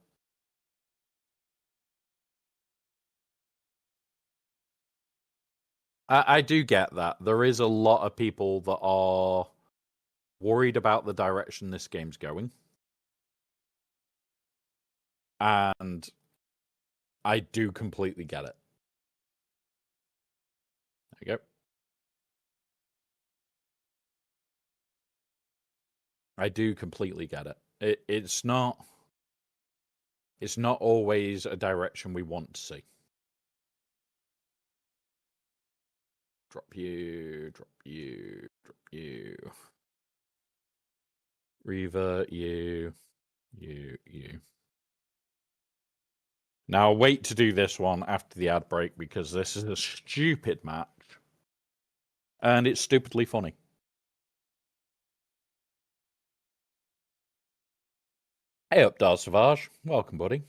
I do get that. There is a lot of people that are worried about the direction this game's going. And I do completely get it. There you go. I do completely get it. It's not always a direction we want to see. Drop you, drop you, drop you. Revert you. Now I'll wait to do this one after the ad break because this is a stupid match. And it's stupidly funny. Hey up, Dar Savage. Welcome, buddy.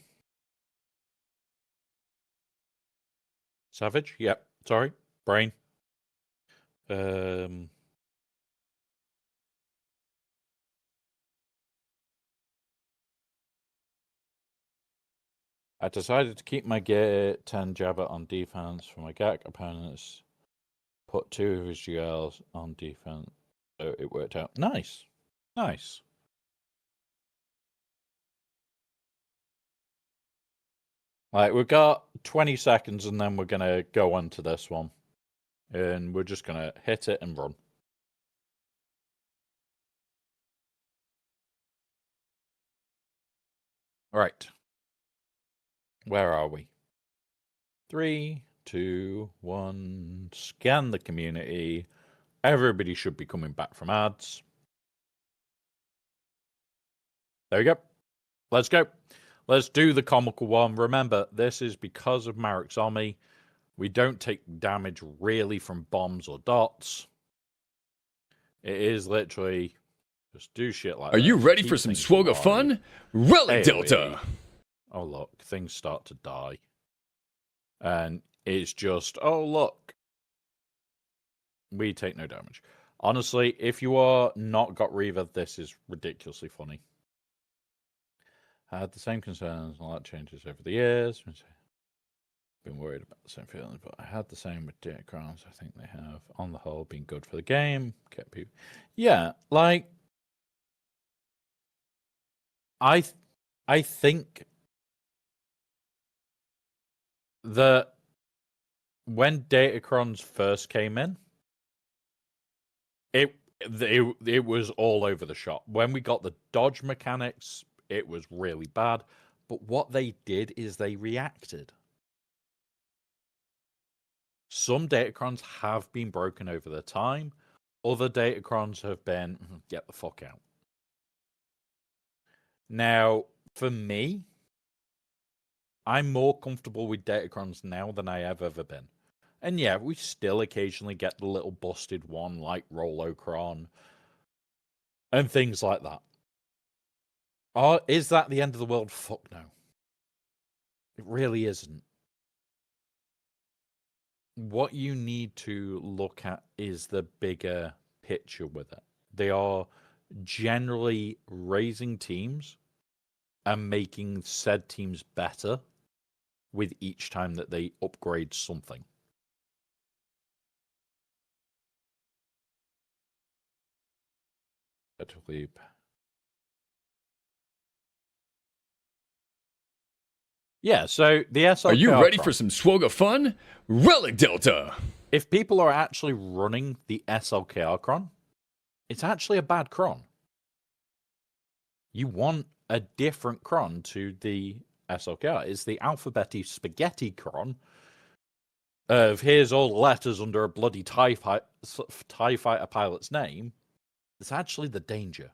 Savage? Yep. Sorry. Brain. I decided to keep my Gear 10 Jabber on defense for my GAC opponents. Put 2 of his GLs on defense. So it worked out. Nice. Nice. Right, we've got 20 seconds and then we're going to go on to this one. And we're just going to hit it and run. Right. Where are we? 3, 2, 1. Scan the community. Everybody should be coming back from ads. There we go. Let's go. Let's do the comical one. Remember, this is because of Marek's army. We don't take damage really from bombs or dots. It is literally just do shit like that. Are you ready for some swogger fun? Relic Delta! Oh, look. Things start to die. And it's just, oh, look. We take no damage. Honestly, if you are not got Reaver, this is ridiculously funny. I had the same concerns, a lot changes over the years. Been worried about the same feelings, but I had the same with Data Crowns. I think they have, on the whole, been good for the game. Kept people. Yeah, like I think that when Datacrons first came in, it was all over the shop. When we got the dodge mechanics, it was really bad. But what they did is they reacted. Some Datacrons have been broken over the time. Other Datacrons have been, get the fuck out. Now, for me, I'm more comfortable with Datacrons now than I have ever been. And yeah, we still occasionally get the little busted one like Rolocron and things like that. Oh, is that the end of the world? Fuck no. It really isn't. What you need to look at is the bigger picture with it. They are generally raising teams and making said teams better with each time that they upgrade something. Yeah, so the SLK. Are you ready for some swogger fun? Relic Delta! If people are actually running the SLKR cron, it's actually a bad cron. You want a different cron to the SLKR. It's the alphabety spaghetti cron of here's all the letters under a bloody TIE fighter pilot's name. It's actually the danger.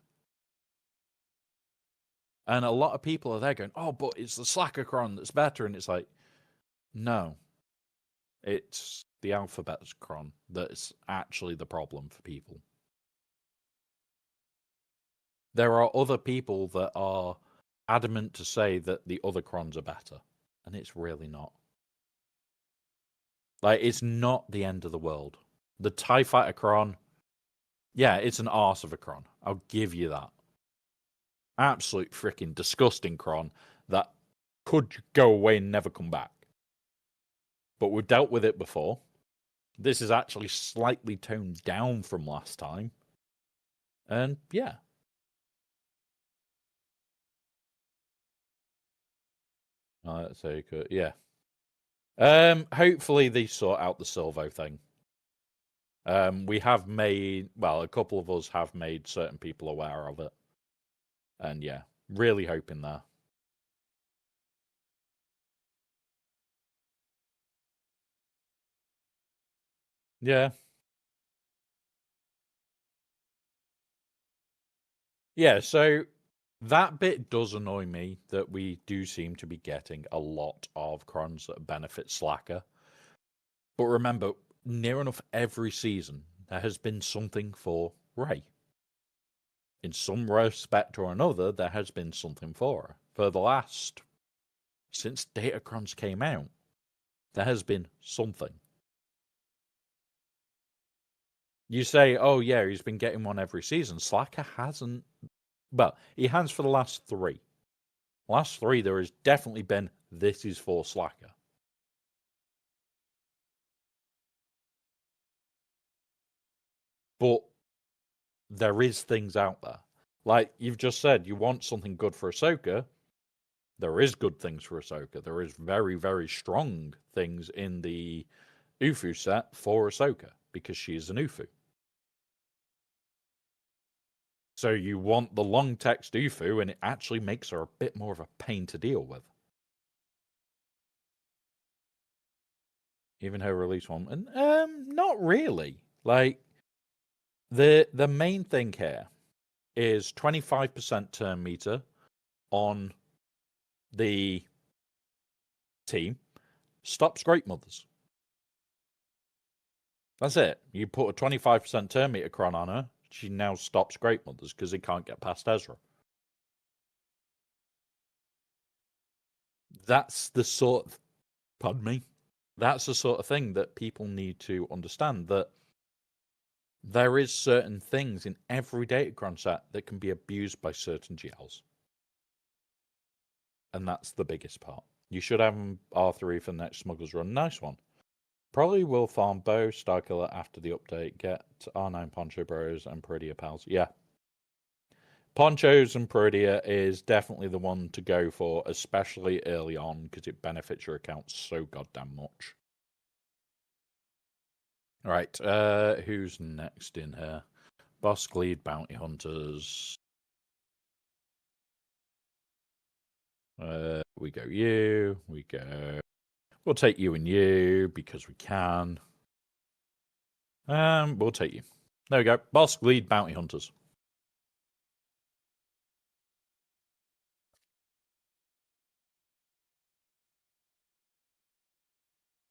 And a lot of people are there going, oh, but it's the Slacker cron that's better. And it's like, no. It's the alphabet cron that's actually the problem for people. There are other people that are adamant to say that the other crons are better. And it's really not. Like, it's not the end of the world. The TIE Fighter cron, yeah, it's an arse of a cron. I'll give you that. absolute freaking disgusting cron that could go away and never come back. But we've dealt with it before. This is actually slightly toned down from last time. And yeah. Let's say, yeah. Hopefully they sort out the Silvo thing. We have made, well, a couple of us have made certain people aware of it. And yeah, really hoping there. Yeah. Yeah, so that bit does annoy me that we do seem to be getting a lot of crons that benefit Slacker. But remember, near enough every season, there has been something for Ray. In some respect or another, there has been something for her. For the last, since Datacrons came out, there has been something. You say, oh yeah, he's been getting one every season. Slacker hasn't. Well, he has for the last 3. Last 3, there has definitely been, this is for Slacker. But there is things out there. Like you've just said, you want something good for Ahsoka. There is good things for Ahsoka. There is very, very strong things in the Ufu set for Ahsoka because she is an Ufu. So you want the long text Ufu, and it actually makes her a bit more of a pain to deal with. Even her release one, and not really. Like the main thing here is 25% turn meter on the team. Stops Great Mothers. That's it. You put a 25% turn meter cron on her, she now stops Great Mothers because he can't get past Ezra. That's the sort of, pardon me, that's the sort of thing that people need to understand, that there is certain things in every Datacron set that can be abused by certain GLs. And that's the biggest part. You should have R3 for the next Smuggler's Run. Nice one. Probably will farm Bo, Starkiller after the update. Get R9 Poncho Bros and Peridia Pals. Yeah. Ponchos and Peridia is definitely the one to go for, especially early on, because it benefits your account so goddamn much. All right, who's next in here? Boss Lead Bounty Hunters. We go you. We go. We'll take you and you because we can. We'll take you. There we go. Boss Lead Bounty Hunters.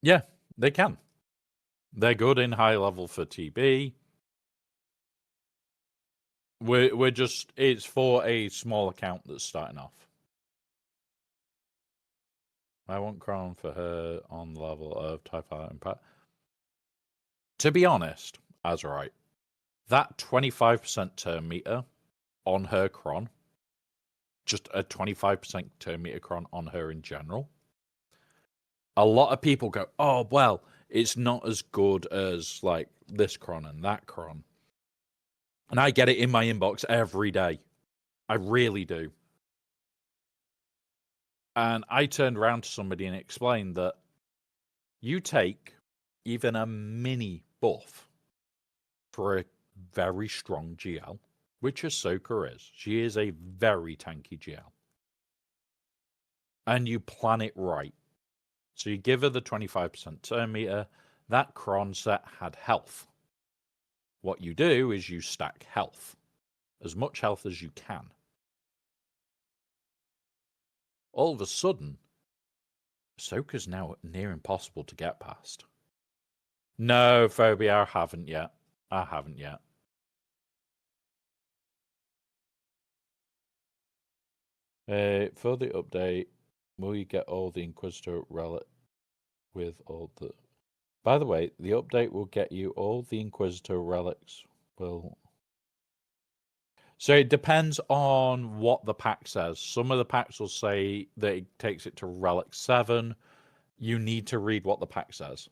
Yeah, they can. They're good in high level for TB. We're just, it's for a small account that's starting off. I want Crown for her on the level of TIE Fighter Impact. To be honest, as right, that 25% turn meter on her Cron, just a 25% turn meter Cron on her in general, a lot of people go, oh, well, it's not as good as like this Cron and that Cron. And I get it in my inbox every day. I really do. And I turned around to somebody and explained that you take even a mini buff for a very strong GL, which Ahsoka is. She is a very tanky GL. And you plan it right. So you give her the 25% turn meter. That Cron set had health. What you do is you stack health. As much health as you can. All of a sudden, Ahsoka's now near impossible to get past. No, Phobia, I haven't yet. For the update, will you get all the Inquisitor relic with all the... By the way, the update will get you all the Inquisitor relics. Will... So it depends on what the pack says. Some of the packs will say that it takes it to Relic 7. You need to read what the pack says.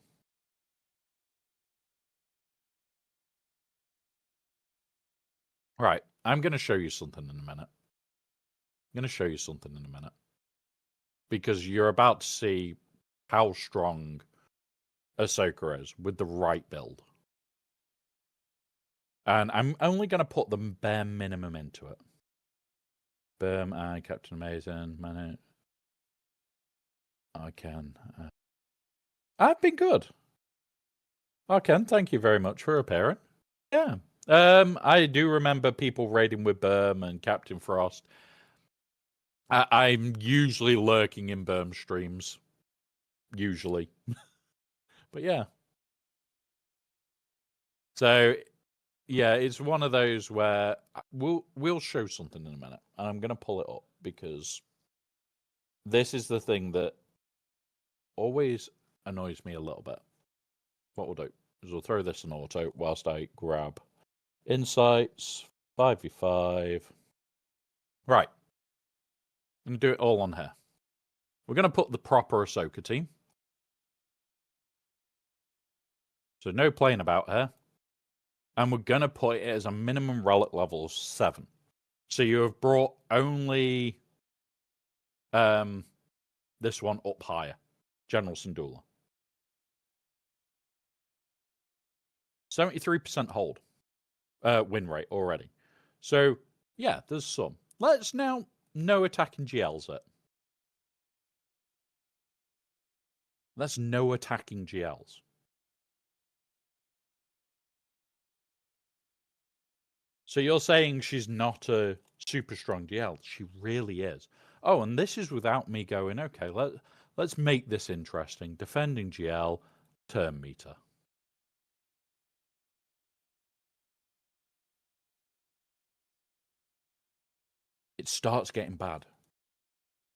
Right, I'm going to show you something in a minute. Because you're about to see how strong Ahsoka is with the right build. And I'm only going to put the bare minimum into it. Boom, and Captain Amazing. Man, I can. I've been good. Ken, thank you very much for appearing. Yeah. I do remember people raiding with Burm and Captain Frost. I'm usually lurking in Burm streams. Usually. But yeah. So yeah, it's one of those where we'll show something in a minute. And I'm gonna pull it up because this is the thing that always annoys me a little bit. What we'll do is we'll throw this in auto whilst I grab insights, 5v5. Right. I'm going to do it all on here. We're going to put the proper Ahsoka team. So no playing about here. And we're going to put it as a minimum relic level of 7. So you have brought only this one up higher. General Syndulla. 73% hold. Win rate already. So, yeah, there's some. Let's now no attacking GLs it. Let's no attacking GLs. So you're saying she's not a super strong GL. She really is. Oh, and this is without me going, okay, let's make this interesting. Defending GL, turn meter. It starts getting bad.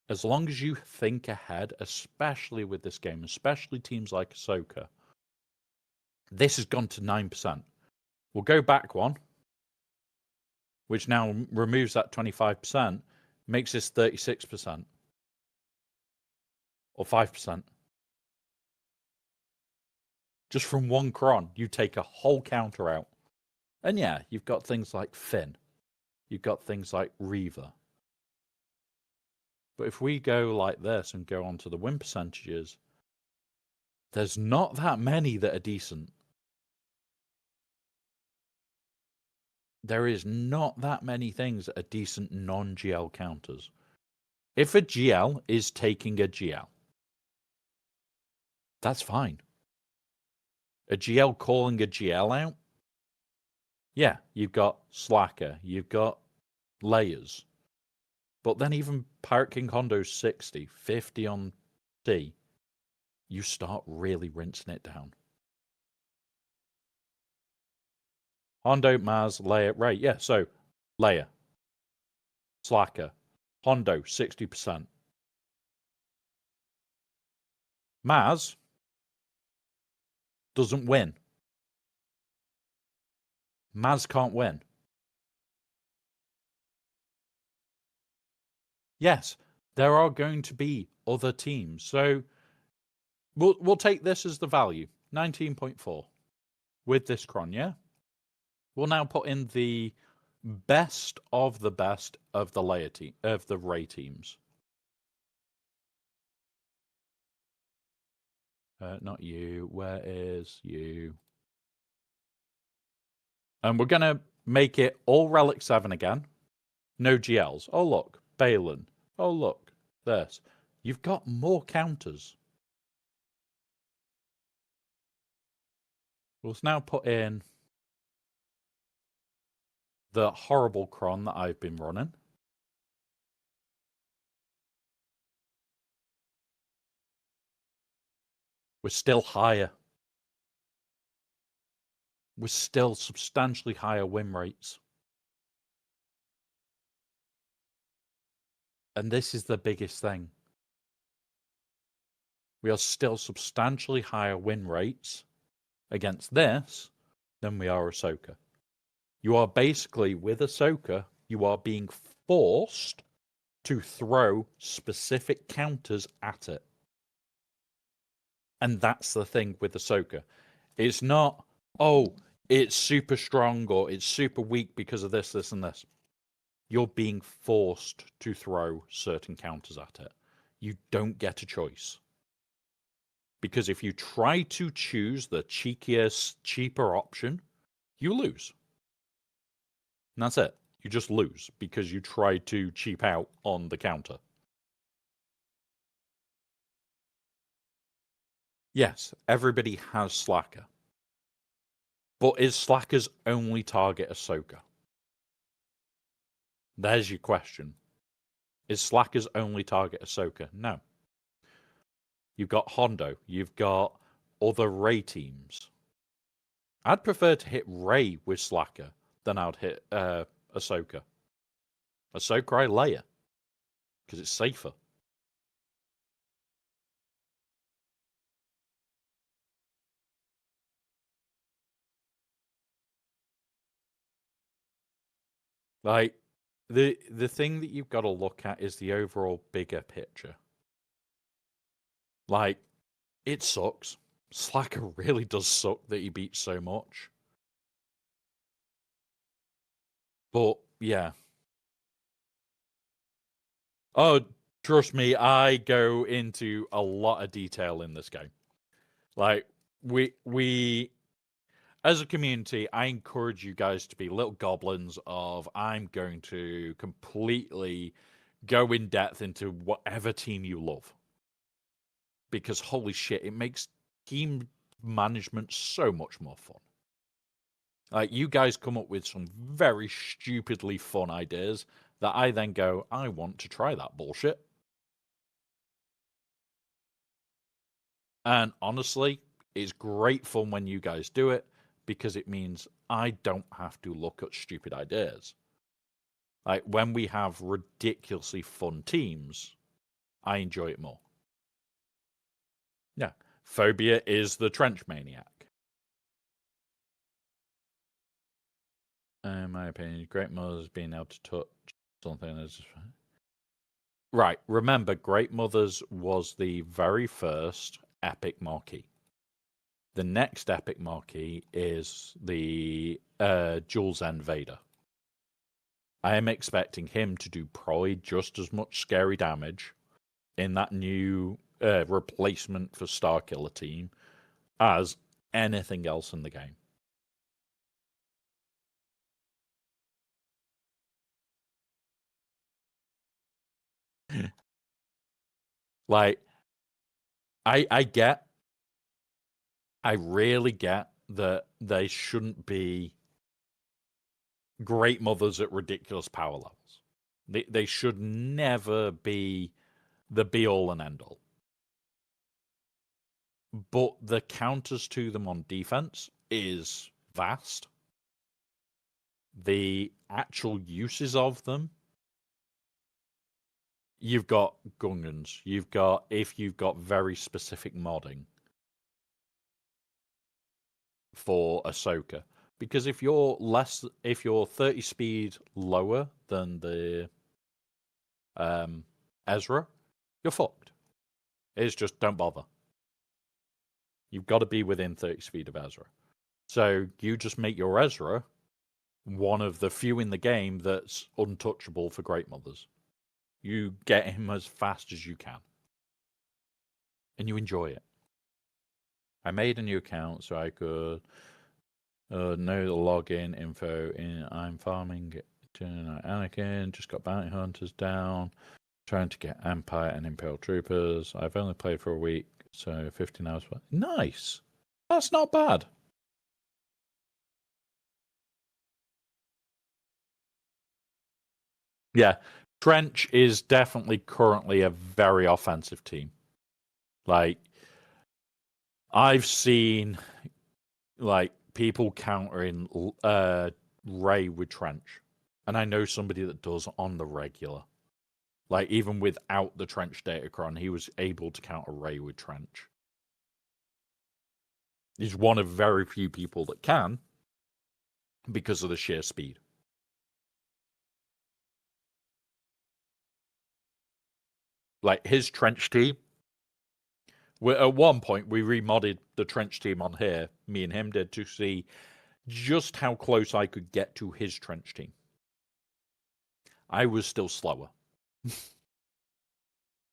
As long as you think ahead, especially with this game, especially teams like Ahsoka, this has gone to 9%. We'll go back one, which now removes that 25%, makes this 36%. Or 5%. Just from one cron, you take a whole counter out. And yeah, you've got things like Finn. You've got things like Reaver. But if we go like this and go on to the win percentages, there's not that many that are decent. There is not that many things that are decent non-GL counters. If a GL is taking a GL, that's fine. A GL calling a GL out, yeah, you've got Slacker, you've got Layers. But then even Pirate King Hondo's 60, 50 on C, you start really rinsing it down. Hondo, Maz, Leia, right, yeah, so Leia, Slacker, Hondo, 60%. Maz doesn't win. Maz can't win. Yes, there are going to be other teams. So we'll take this as the value, 19.4 with this cron, yeah? We'll now put in the best of the Leia team, of the Rey teams. Not you. Where is you? And we're going to make it all Relic 7 again. No GLs. Oh, look. Balin. Oh, look. This. You've got more counters. We'll now put in the horrible cron that I've been running. We're still higher. We're still substantially higher win rates. And this is the biggest thing. We are still substantially higher win rates against this than we are Ahsoka. You are basically, with Ahsoka, You are being forced to throw specific counters at it. And that's the thing with Ahsoka. It's not, oh, it's super strong or it's super weak because of this, this, and this. You're being forced to throw certain counters at it. You don't get a choice. Because if you try to choose the cheekiest, cheaper option, you lose. And that's it. You just lose because you tried to cheap out on the counter. Yes, everybody has Slacker. But is Slacker's only target Ahsoka? There's your question. Is Slacker's only target Ahsoka? No. You've got Hondo. You've got other Rey teams. I'd prefer to hit Rey with Slacker than I'd hit Ahsoka. Ahsoka, I Leia. Because it's safer. Like, the thing that you've got to look at is the overall bigger picture. Like, it sucks. Slacker really does suck that he beats so much. But, yeah. Oh, trust me, I go into a lot of detail in this game. Like, we as a community, I encourage you guys to be little goblins of I'm going to completely go in depth into whatever team you love. Because holy shit, it makes team management so much more fun. Like, you guys come up with some very stupidly fun ideas that I then go, I want to try that bullshit. And honestly, it's great fun when you guys do it because it means I don't have to look at stupid ideas. Like, when we have ridiculously fun teams, I enjoy it more. Yeah. Phobia is the trench maniac. In my opinion, Great Mother's being able to touch something is right. Remember, Great Mothers was the very first epic marquee. The next epic marquee is the Jules End Vader. I am expecting him to do probably just as much scary damage in that new replacement for Starkiller team as anything else in the game. Like, I really get that they shouldn't be great mothers at ridiculous power levels. They should never be the be all and end all. But the counters to them on defense is vast. The actual uses of them, you've got Gungans, if you've got very specific modding for Ahsoka. Because if you're 30 speed lower than the Ezra, you're fucked. It's just don't bother. You've got to be within 30 speed of Ezra. So you just make your Ezra one of the few in the game that's untouchable for Great Mothers. You get him as fast as you can. And you enjoy it. I made a new account so I could know the login info. I'm farming Anakin, just got bounty hunters down, trying to get Empire and Imperial Troopers. I've only played for a week, so 15 hours. Nice. That's not bad. Yeah, Trench is definitely currently a very offensive team. Like, I've seen like people countering Rey with Trench, and I know somebody that does on the regular. Like, even without the Trench Datacron, he was able to counter Rey with Trench. He's one of very few people that can because of the sheer speed. Like his trench team. At one point, we remodded the trench team on here. Me and him did, to see just how close I could get to his trench team. I was still slower.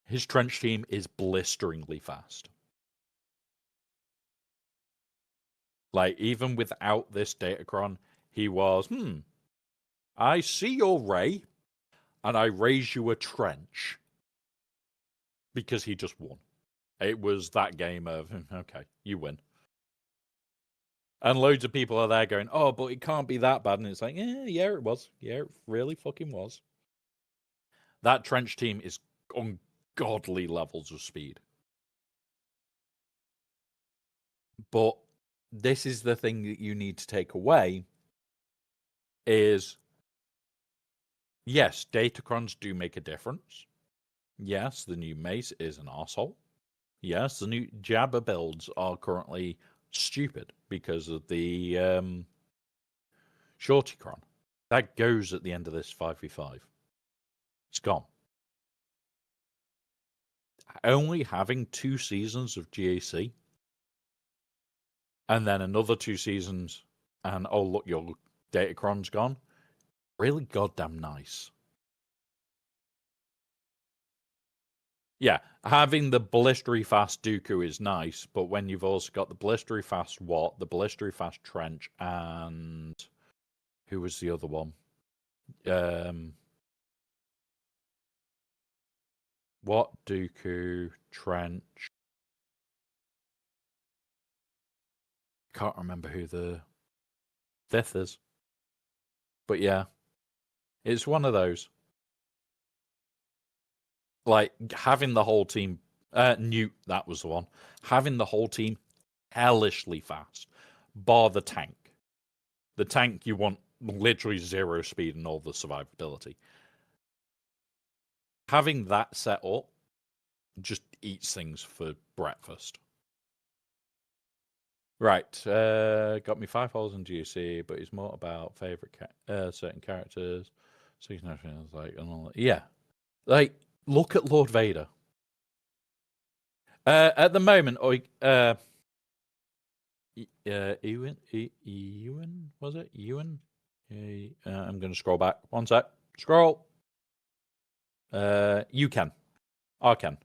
His trench team is blisteringly fast. Like, even without this datacron, he was, I see your ray, and I raise you a trench. Because he just won. It was that game of, okay, you win. And loads of people are there going, oh, but it can't be that bad. And it's like, yeah, it was. Yeah, it really fucking was. That trench team is ungodly levels of speed. But this is the thing that you need to take away is, yes, datacrons do make a difference. Yes, the new mace is an arsehole. Yes, the new Jabba builds are currently stupid because of the Shortycron. That goes at the end of this 5v5. It's gone. Only having 2 seasons of GAC and then another 2 seasons and, oh, look, your datacron's gone. Really goddamn nice. Yeah, having the blistery fast Dooku is nice, but when you've also got the blistery fast the blistery fast Trench, and who was the other one? What Dooku Trench? Can't remember who the 5th is, but yeah, it's one of those. Like having the whole team, Newt, that was the one. Having the whole team hellishly fast, bar the tank. The tank, you want literally 0 speed and all the survivability. Having that set up just eats things for breakfast. Right, got me 5 holes in GC, but it's more about favorite certain characters. So you know, like, and all that. Yeah, like look at Lord Vader. At the moment, Ewan, was it? Ewan? I'm going to scroll back. One sec. Scroll. You can. I can.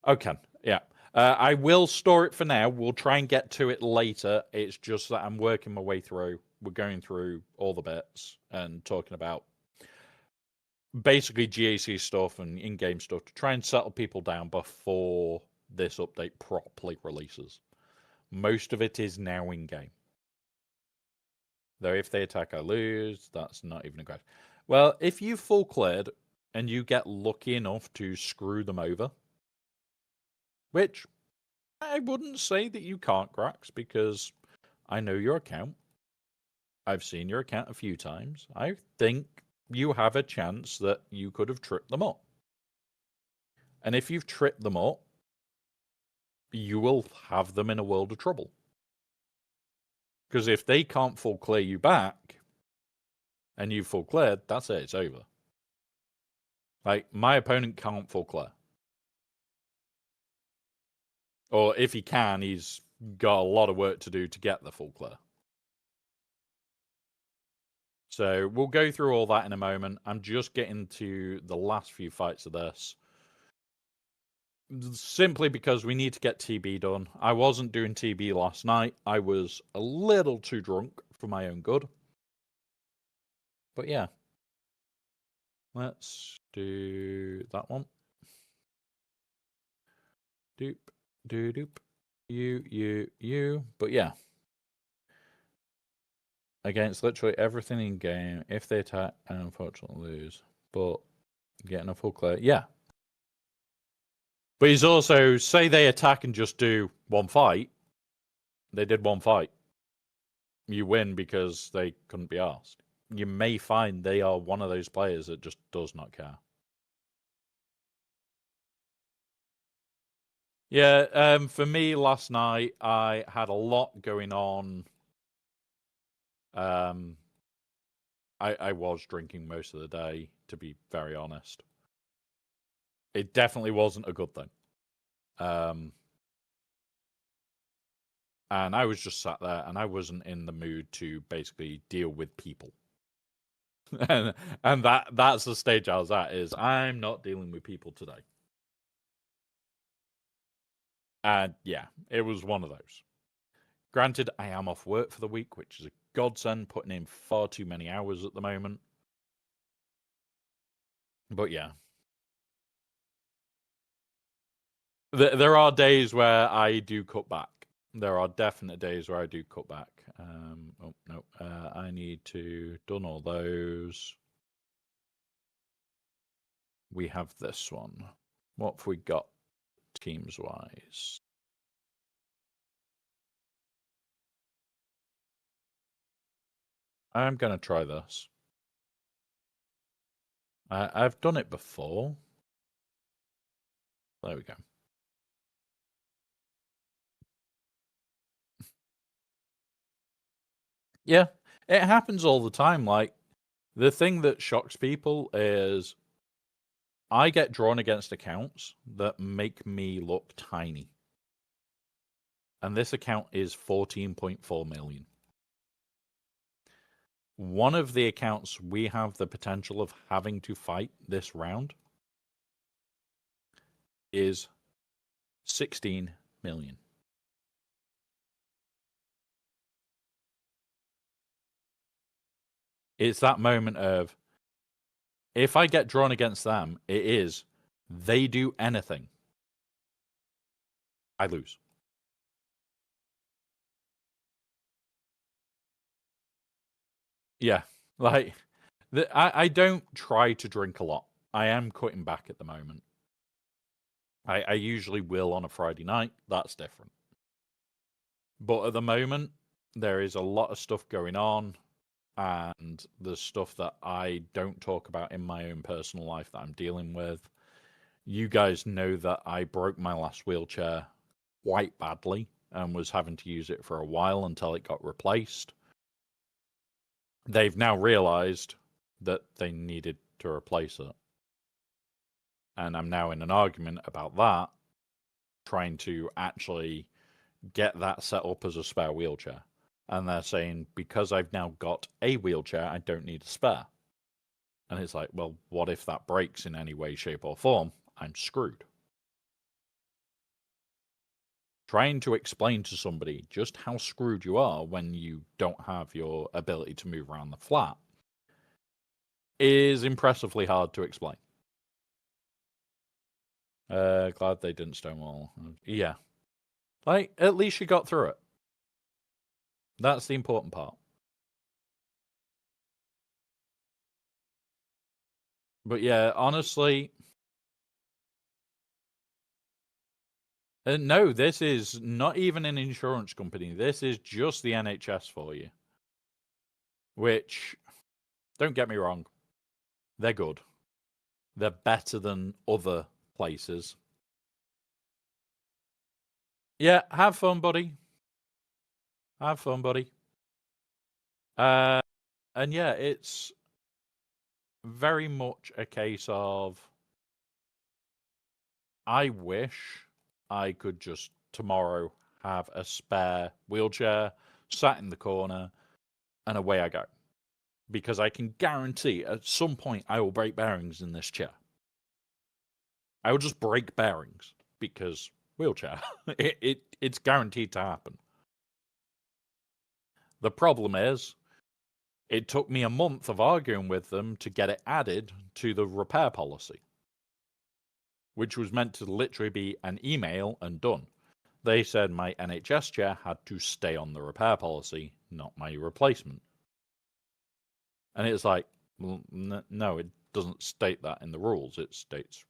Okay. Yeah. I will store it for now. We'll try and get to it later. It's just that I'm working my way through. We're going through all the bits and talking about basically GAC stuff and in-game stuff to try and settle people down before this update properly releases. Most of it is now in-game. Though if they attack, I lose. That's not even a question. Well, if you full cleared and you get lucky enough to screw them over, which I wouldn't say that you can't, Grax, because I know your account. I've seen your account a few times. I think you have a chance that you could have tripped them up. And if you've tripped them up, you will have them in a world of trouble. Because if they can't full clear you back, and you full cleared, that's it, it's over. Like, my opponent can't full clear. Or if he can, he's got a lot of work to do to get the full clear. So we'll go through all that in a moment. I'm just getting to the last few fights of this. Simply because we need to get TB done. I wasn't doing TB last night. I was a little too drunk for my own good. But yeah. Let's do that one. Doop, doop. You. But yeah. Against literally everything in game. If they attack, I unfortunately lose. But getting a full clear. Yeah. But he's also, say they attack and just do one fight. They did one fight. You win because they couldn't be asked. You may find they are one of those players that just does not care. Yeah, for me last night, I had a lot going on. I was drinking most of the day, to be very honest. It definitely wasn't a good thing. And I was just sat there, and I wasn't in the mood to basically deal with people. and that's the stage I was at. Is I'm not dealing with people today. And yeah, it was one of those. Granted, I am off work for the week, which is a godsend, putting in far too many hours at the moment. But yeah. There are days where I do cut back. There are definite days where I do cut back. Oh, no. I need to done all those. We have this one. What have we got teams-wise? I'm going to try this. I've done it before. There we go. Yeah, it happens all the time. Like, the thing that shocks people is I get drawn against accounts that make me look tiny. And this account is 14.4 million. One of the accounts we have the potential of having to fight this round is 16 million. It's that moment of, if I get drawn against them, it is, they do anything, I lose. Yeah, like, I don't try to drink a lot. I am cutting back at the moment. I usually will on a Friday night. That's different. But at the moment, there is a lot of stuff going on, and there's stuff that I don't talk about in my own personal life that I'm dealing with. You guys know that I broke my last wheelchair quite badly and was having to use it for a while until it got replaced. They've now realized that they needed to replace it. And I'm now in an argument about that, trying to actually get that set up as a spare wheelchair. And they're saying, because I've now got a wheelchair, I don't need a spare. And it's like, well, what if that breaks in any way, shape, or form? I'm screwed. Trying to explain to somebody just how screwed you are when you don't have your ability to move around the flat is impressively hard to explain. Glad they didn't stonewall. Yeah. Like, at least you got through it. That's the important part. But yeah, honestly, no, this is not even an insurance company. This is just the NHS for you. Which, don't get me wrong, they're good. They're better than other places. Yeah, have fun, buddy. Have fun, buddy. And yeah, it's very much a case of, I wish I could just tomorrow have a spare wheelchair sat in the corner and away I go. Because I can guarantee at some point I will break bearings in this chair. I will just break bearings because wheelchair. It's guaranteed to happen. The problem is, it took me a month of arguing with them to get it added to the repair policy, which was meant to literally be an email and done. They said my NHS chair had to stay on the repair policy, not my replacement. And it's like, well, no, it doesn't state that in the rules. It states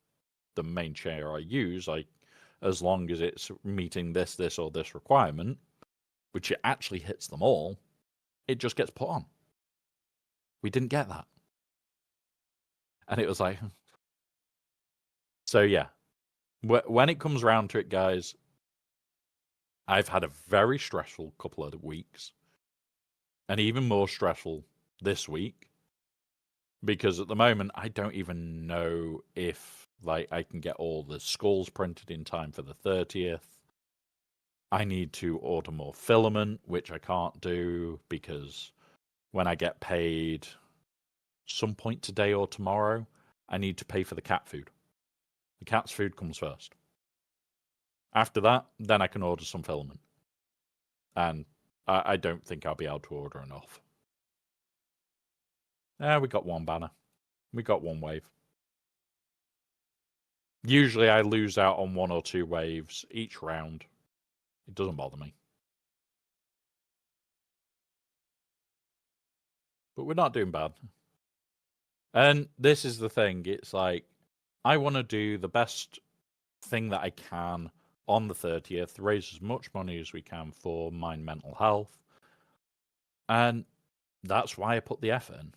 the main chair I use, as long as it's meeting this, or this requirement, which it actually hits them all, it just gets put on. We didn't get that. And it was like, so yeah, when it comes around to it, guys, I've had a very stressful couple of weeks, and even more stressful this week, because at the moment, I don't even know if Like, I can get all the skulls printed in time for the 30th. I need to order more filament, which I can't do because when I get paid some point today or tomorrow, I need to pay for the cat food. The cat's food comes first. After that, then I can order some filament. And I don't think I'll be able to order enough. We got one banner. We got one wave. Usually I lose out on 1 or 2 waves each round. It doesn't bother me. But we're not doing bad. And this is the thing. It's like, I want to do the best thing that I can on the 30th, raise as much money as we can for my mental health. And that's why I put the effort in.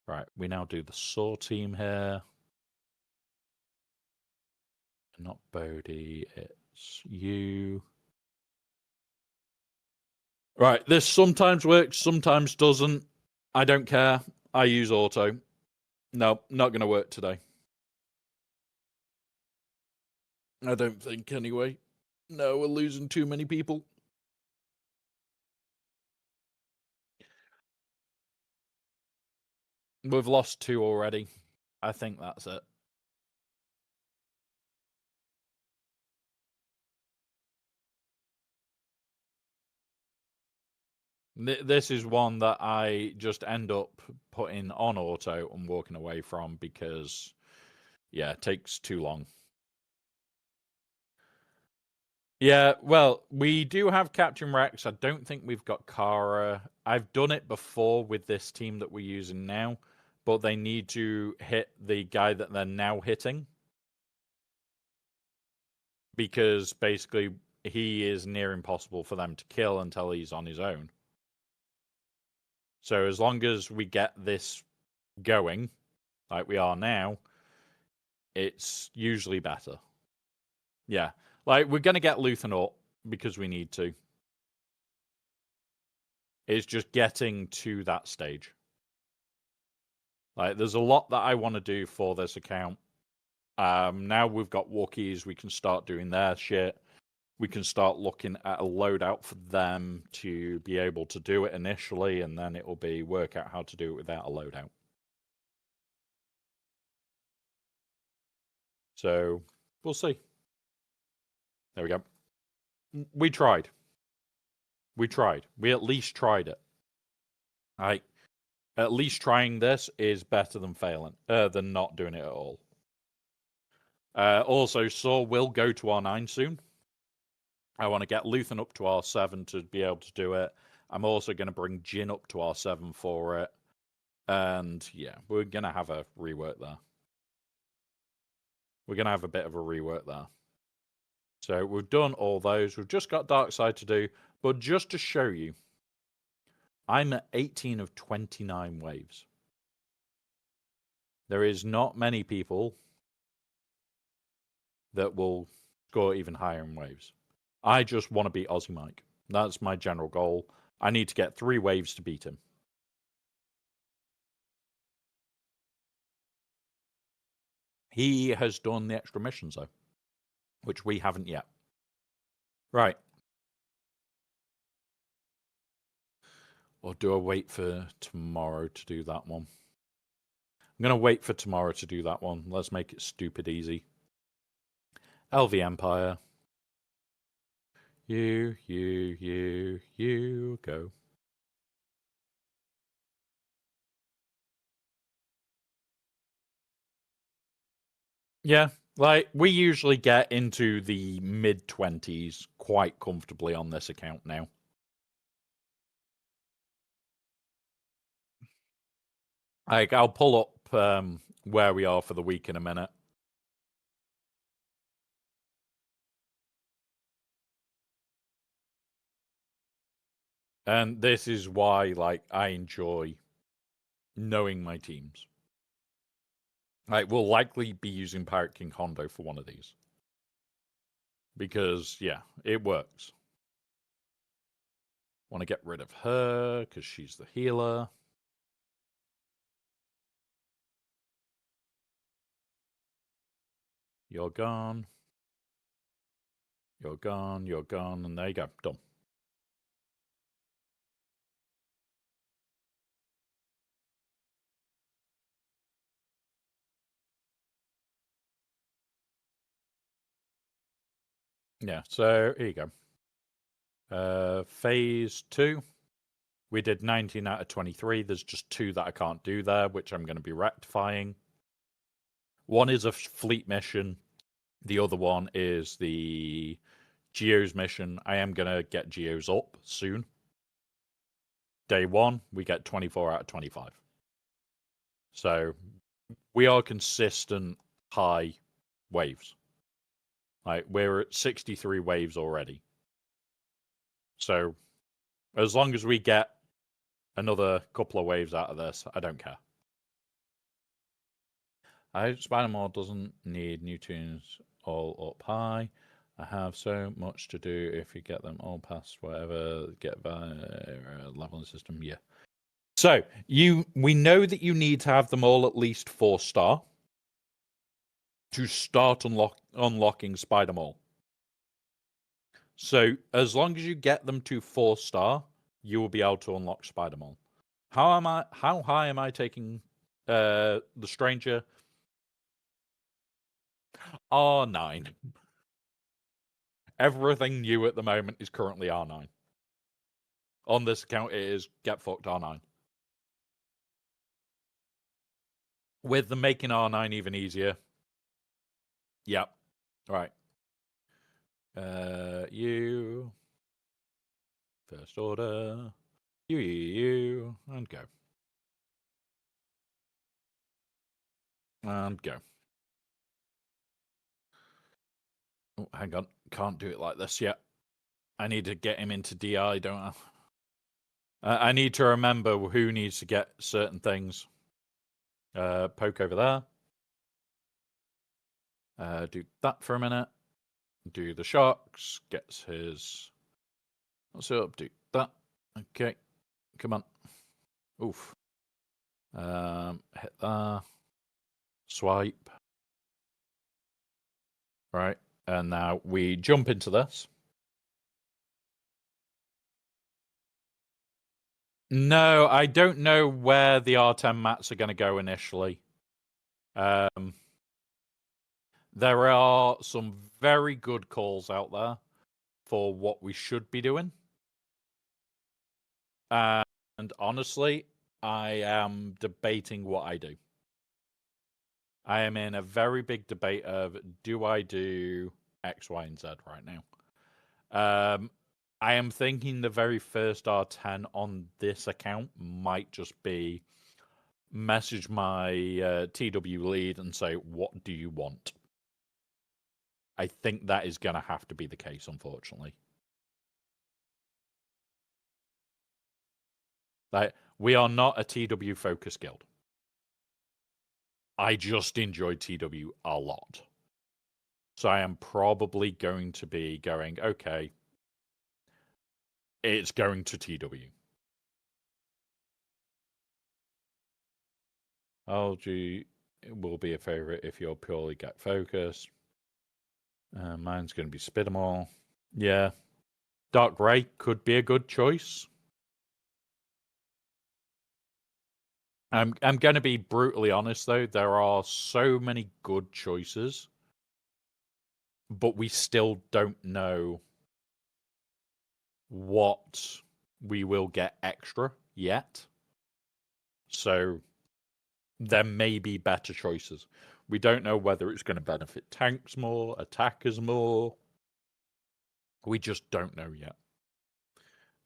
Right, we now do the Saw team here. Not Bodhi, it's you. Right, this sometimes works, sometimes doesn't. I don't care. I use auto. No, not going to work today. I don't think, anyway. No, we're losing too many people. We've lost 2 already. I think that's it. This is one that I just end up putting on auto and walking away from because, yeah, it takes too long. Yeah, well, we do have Captain Rex. I don't think we've got Kara. I've done it before with this team that we're using now, but they need to hit the guy that they're now hitting. Because basically he is near impossible for them to kill until he's on his own. So as long as we get this going, like we are now, it's usually better. Yeah. Like, we're going to get Luthen up because we need to. It's just getting to that stage. Like, there's a lot that I want to do for this account. Now we've got Wookiees, we can start doing their shit. We can start looking at a loadout for them to be able to do it initially, and then it will be work out how to do it without a loadout. So we'll see. There we go. We tried. We tried. We at least tried it. Right. At least trying this is better than failing, than not doing it at all. Also, Saw will go to R9 soon. I want to get Luthen up to R7 to be able to do it. I'm also going to bring Jin up to R7 for it. And yeah, we're going to have a rework there. We're going to have a bit of a rework there. So we've done all those. We've just got Dark Side to do. But just to show you, I'm at 18 of 29 waves. There is not many people that will score even higher in waves. I just want to beat Aussie Mike. That's my general goal. I need to get 3 waves to beat him. He has done the extra missions, though, which we haven't yet. Right. Or do I wait for tomorrow to do that one? I'm going to wait for tomorrow to do that one. Let's make it stupid easy. LV Empire. You go. Yeah, like, we usually get into the mid-20s quite comfortably on this account now. Like, I'll pull up where we are for the week in a minute. And this is why, like, I enjoy knowing my teams. Like, we'll likely be using Pirate King Hondo for one of these. Because, yeah, it works. Want to get rid of her, because she's the healer. You're gone. You're gone. You're gone. And there you go. Done. Yeah, so here you go. Phase 2. We did 19 out of 23. There's just 2 that I can't do there, which I'm going to be rectifying. One is a fleet mission. The other one is the Geos mission. I am going to get Geos up soon. Day 1, we get 24 out of 25. So we are consistent high waves. Like, we're at 63 waves already. So as long as we get another couple of waves out of this, I don't care. I hope Spider-Man doesn't need new tunes all up high. I have so much to do if you get them all past whatever, get by leveling system. Yeah. So we know that you need to have them all at least 4-star to start unlocking Spider-Man. So as long as you get them to 4-star, you will be able to unlock Spider-Man. How high am I taking the Stranger? R9. Everything new at the moment is currently R9. On this account, it is get fucked R9. With them making R9 even easier. Yep. Right. You. First order. You. And go. And go. Oh, hang on. Can't do it like this yet. I need to get him into DI, don't I? I need to remember who needs to get certain things. Poke over there. Do that for a minute. Do the sharks. Gets his... What's it up? Do that. Okay. Come on. Oof. Hit there. Swipe. Right. And now we jump into this. No, I don't know where the R10 mats are going to go initially. There are some very good calls out there for what we should be doing. And honestly, I am debating what I do. I am in a very big debate of, do I do X, Y, and Z right now? I am thinking the very first R10 on this account might just be message my TW lead and say, what do you want? I think that is going to have to be the case, unfortunately. Like, we are not a TW focus guild. I just enjoy TW a lot. So I am probably going to be going, okay, it's going to TW. LG will be a favorite if you're purely GAC focused. Mine's going to be Spitamol. Yeah. Dark Grey could be a good choice. I'm going to be brutally honest, though. There are so many good choices, but we still don't know what we will get extra yet. So there may be better choices. We don't know whether it's going to benefit tanks more, attackers more. We just don't know yet.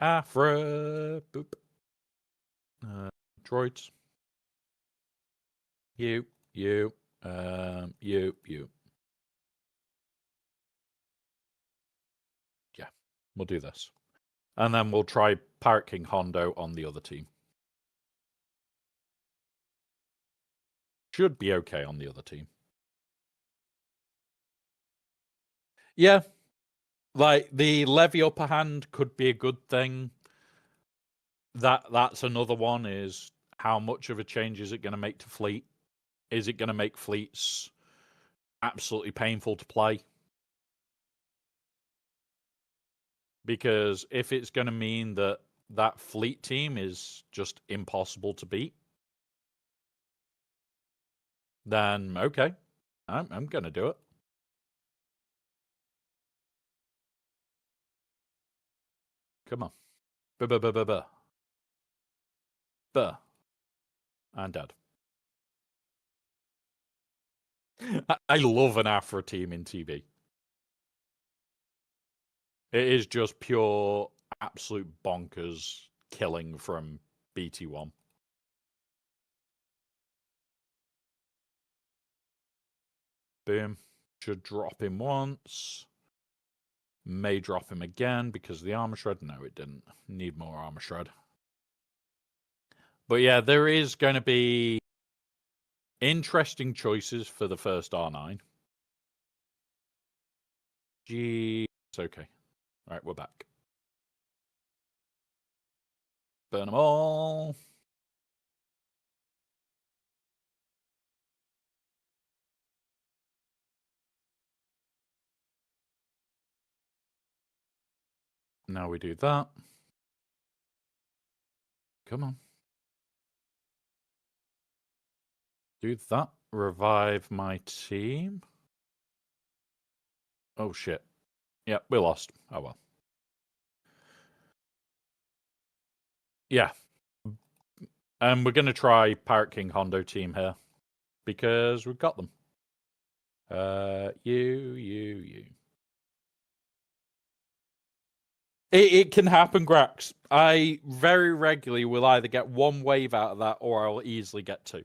Afra, boop. Droids. You. You. Yeah, we'll do this. And then we'll try Pirate King Hondo on the other team. Should be okay on the other team. Yeah. Like, the Levy upper hand could be a good thing. That's another one, is how much of a change is it going to make to fleet? Is it going to make fleets absolutely painful to play. Because if it's going to mean that that fleet team is just impossible to beat, then okay, I'm going to do it. Come on. Buh. I'm dead. I love an Afra team in TV. It is just pure, absolute bonkers killing from BT1. Boom. Should drop him once. May drop him again because of the armor shred. No, it didn't. Need more armor shred. But yeah, there is going to be interesting choices for the first R9. Gee, it's okay. All right, we're back. Burn them all. Now we do that. Come on. Do that. Revive my team. Oh, shit. Yep, we lost. Oh, well. Yeah. And we're going to try Pirate King Hondo team here. Because we've got them. You. It can happen, Grax. I very regularly will either get one wave out of that or I'll easily get two.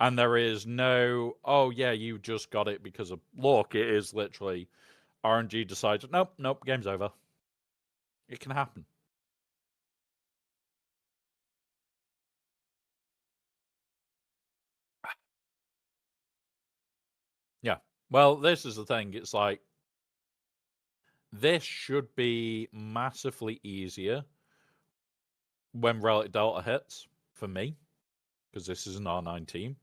And there is no, oh yeah, you just got it because of luck. It is literally RNG decides, nope, game's over. It can happen. Yeah. Well, this is the thing. It's like, this should be massively easier when Relic Delta hits for me, because this is an R9 team.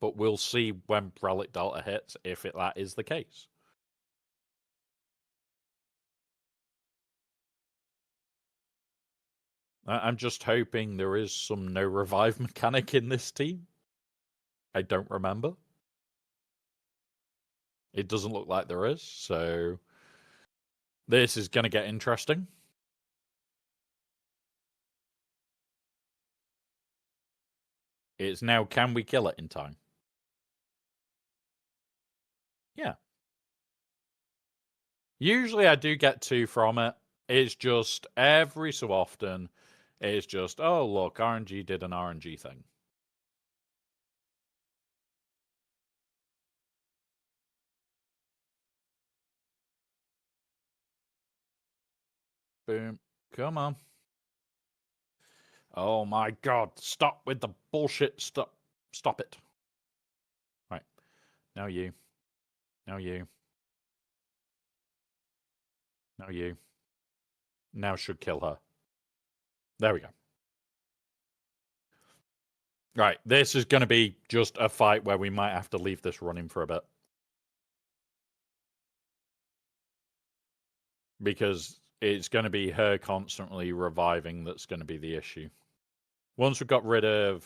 But we'll see when Relic Delta hits if that is the case. I'm just hoping there is some no revive mechanic in this team. I don't remember. It doesn't look like there is, so this is going to get interesting. It's now, can we kill it in time? Yeah. Usually I do get two from it. It's just every so often, it's just, oh, look, RNG did an RNG thing. Boom. Come on. Oh my god. Stop with the bullshit. Stop it. Right. Now you. Now you. Now you. Now should kill her. There we go. Right. This is going to be just a fight where we might have to leave this running for a bit. Because it's going to be her constantly reviving that's going to be the issue. Once we've got rid of...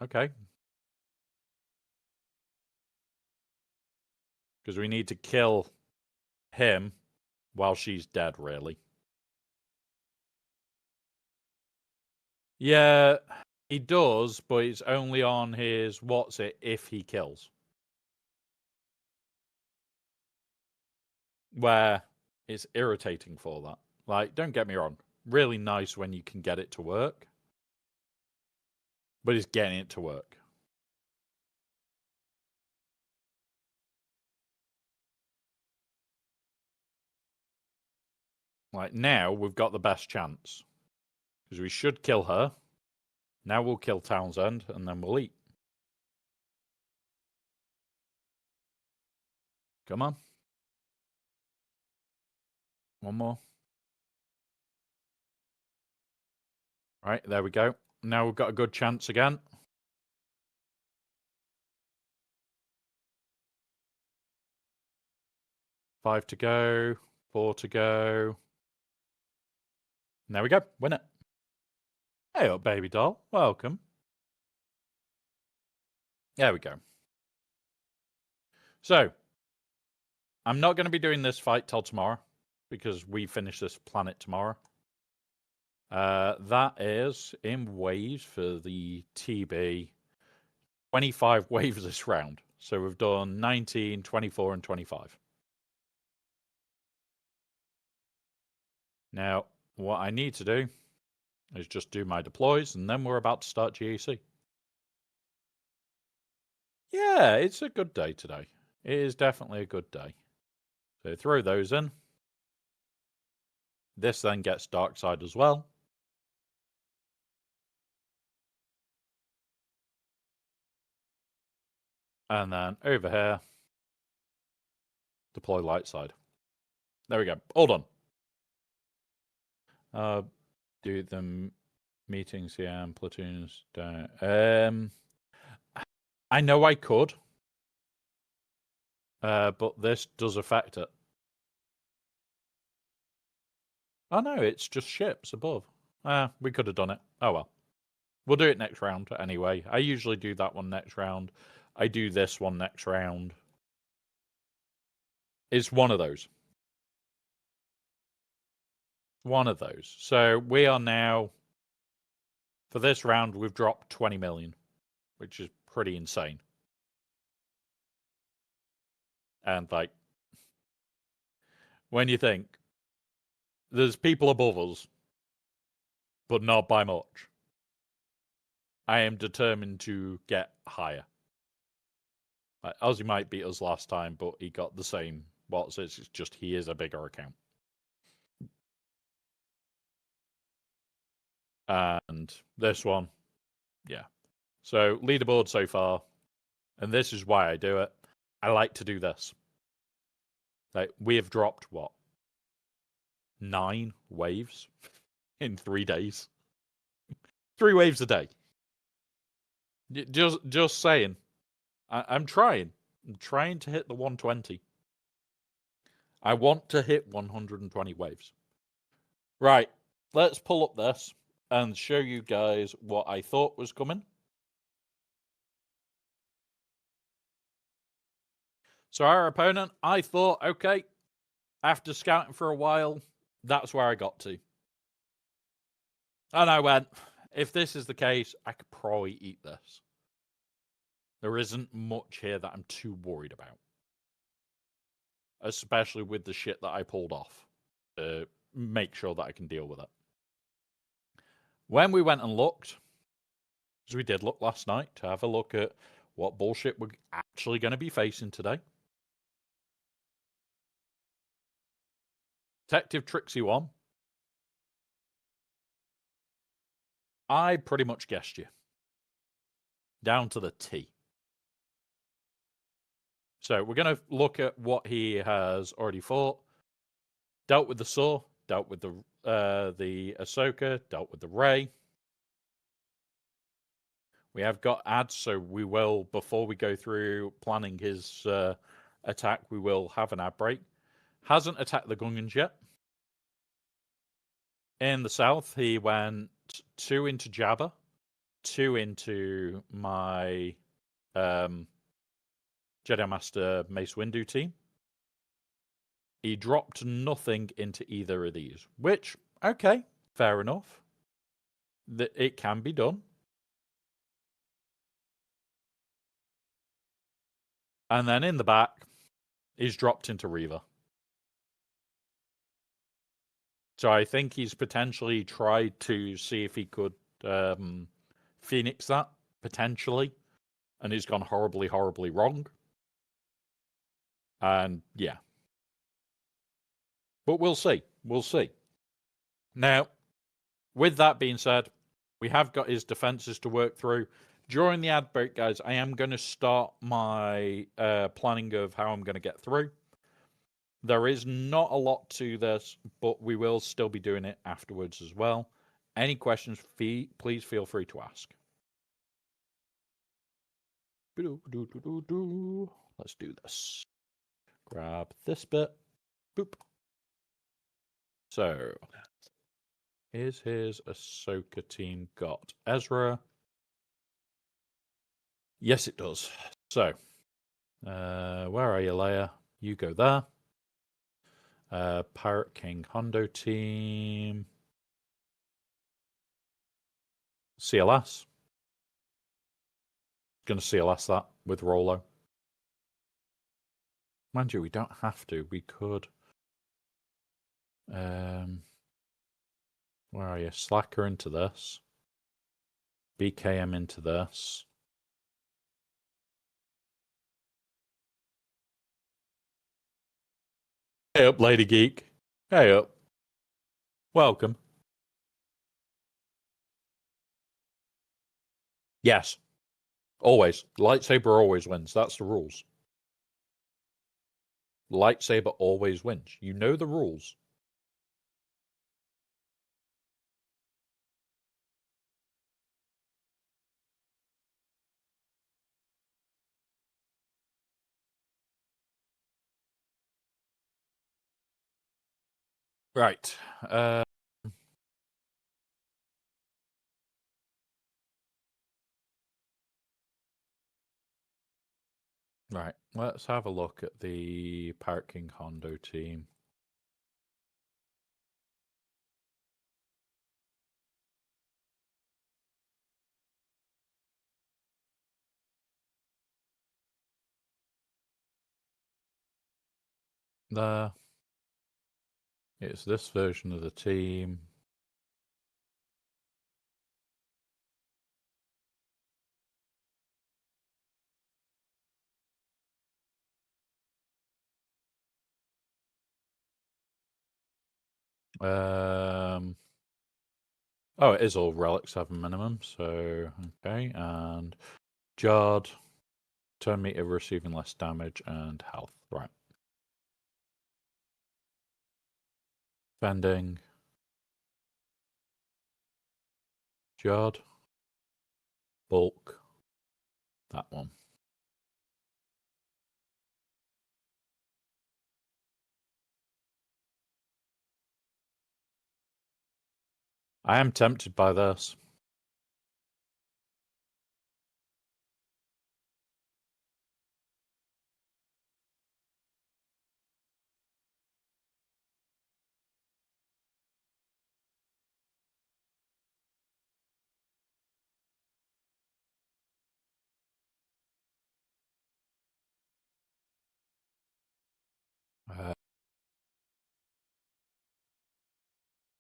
Okay. Because we need to kill him while she's dead, really. Yeah, he does, but it's only on his what's it if he kills. Where it's irritating for that. Like, don't get me wrong. Really nice when you can get it to work. But it's getting it to work. Like, now we've got the best chance. Because we should kill her. Now we'll kill Townsend, and then we'll eat. Come on. One more. Right, there we go. Now we've got a good chance again. 5 to go. 4 to go. And there we go. Win it. Hey up, baby doll. Welcome. There we go. So, I'm not going to be doing this fight till tomorrow because we finish this planet tomorrow. That is in waves for the TB. 25 waves this round. So we've done 19, 24, and 25. Now, what I need to do is just do my deploys, and then we're about to start GAC. Yeah, it's a good day today. It is definitely a good day. So throw those in. This then gets dark side as well. And then over here, deploy light side. There we go. All done. Do the meetings here and platoons down. I know I could. But this does affect it. Oh no, it's just ships above. We could have done it. Oh well. We'll do it next round anyway. I usually do that one next round. I do this one next round. It's one of those. One of those. So we are now, for this round, we've dropped 20 million, which is pretty insane. And like, when you think, there's people above us, but not by much. I am determined to get higher. Ozzy might beat us last time, but he got the same. What's it? It's just he is a bigger account. And this one, yeah. So leaderboard so far, and this is why I do it. I like to do this. Like we have dropped what? 9 waves in 3 days. 3 waves a day. Just saying. I'm trying. I'm trying to hit the 120. I want to hit 120 waves. Right. Let's pull up this and show you guys what I thought was coming. So our opponent, I thought, okay, after scouting for a while, that's where I got to. And I went, if this is the case, I could probably eat this. There isn't much here that I'm too worried about. Especially with the shit that I pulled off. To make sure that I can deal with it. When we went and looked, because we did look last night to have a look at what bullshit we're actually going to be facing today. Detective Trixie 1. I pretty much guessed you. Down to the T. So we're going to look at what he has already fought. Dealt with the Saw. Dealt with the Ahsoka. Dealt with the Rey. We have got ads, so we will, before we go through planning his attack, we will have an ad break. Hasn't attacked the Gungans yet. In the south, he went 2 into Jabba, 2 into my Jedi Master Mace Windu team. He dropped nothing into either of these, which, okay, fair enough. It can be done. And then in the back, he's dropped into Reva. So I think he's potentially tried to see if he could Phoenix that, potentially. And he's gone horribly, horribly wrong. And yeah. But we'll see. We'll see. Now, with that being said, we have got his defenses to work through. During the ad break, guys, I am going to start my planning of how I'm going to get through. There is not a lot to this, but we will still be doing it afterwards as well. Any questions, please feel free to ask. Let's do this. Grab this bit. Boop. So, is his Ahsoka team got Ezra? Yes, it does. So, where are you, Leia? You go there. Pirate King Hondo team. CLS. Going to CLS that with Rolo. Mind you, we don't have to. We could. Where are you? Slacker into this. BKM into this. Hey up, Lady Geek. Hey up. Welcome. Yes. Always. Lightsaber always wins. That's the rules. Lightsaber always wins. You know the rules. Right. Right. Let's have a look at the Pirate King Hondo team. There. It's this version of the team. Oh, it is all Relic 7 minimum, so okay. And Jarred, turn meter receiving less damage and health. Right. Bending. Jarred. Bulk. That one. I am tempted by this.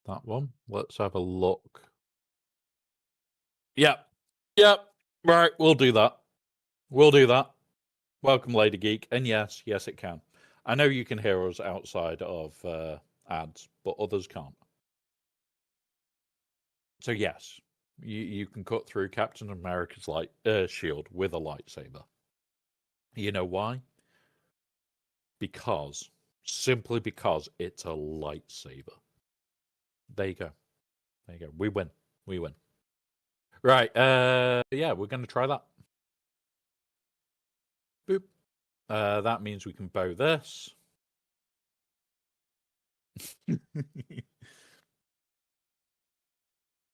That one. Let's have a look. Yep. Yep. Right. We'll do that. We'll do that. Welcome, Lady Geek. And yes, yes, it can. I know you can hear us outside of ads, but others can't. So yes, you can cut through Captain America's light shield with a lightsaber. You know why? Because simply because it's a lightsaber. There you go. There you go. We win. We win. Right. Yeah, we're going to try that. Boop. That means we can bow this.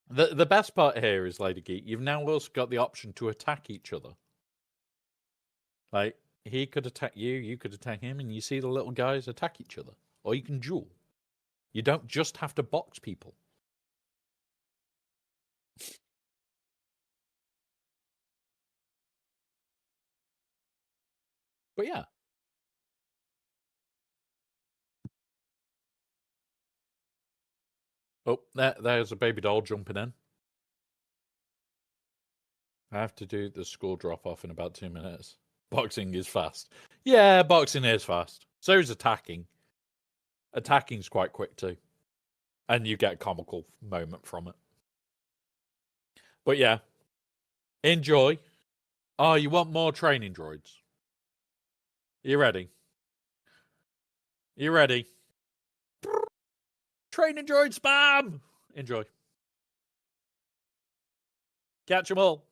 The best part here is, Lady Geek, you've now also got the option to attack each other. Like, he could attack you, you could attack him, and you see the little guys attack each other. Or you can duel. You don't just have to box people. But yeah. Oh, there's a baby doll jumping in. I have to do the school drop off in about 2 minutes. Boxing is fast. Yeah, boxing is fast. So is attacking. Attacking's quite quick too. And you get a comical moment from it. But yeah. Enjoy. Oh, you want more training droids? You ready? You ready? Training droid spam! Enjoy. Catch them all.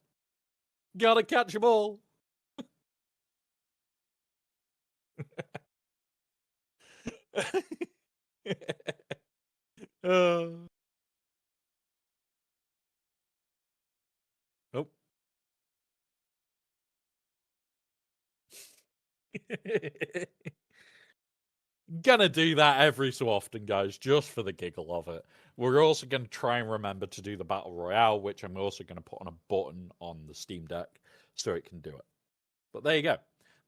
Gotta catch them all. Gonna do that every so often, guys, just for the giggle of it. We're also going to try and remember to do the Battle Royale, which I'm also going to put on a button on the Steam Deck so it can do it. But there you go.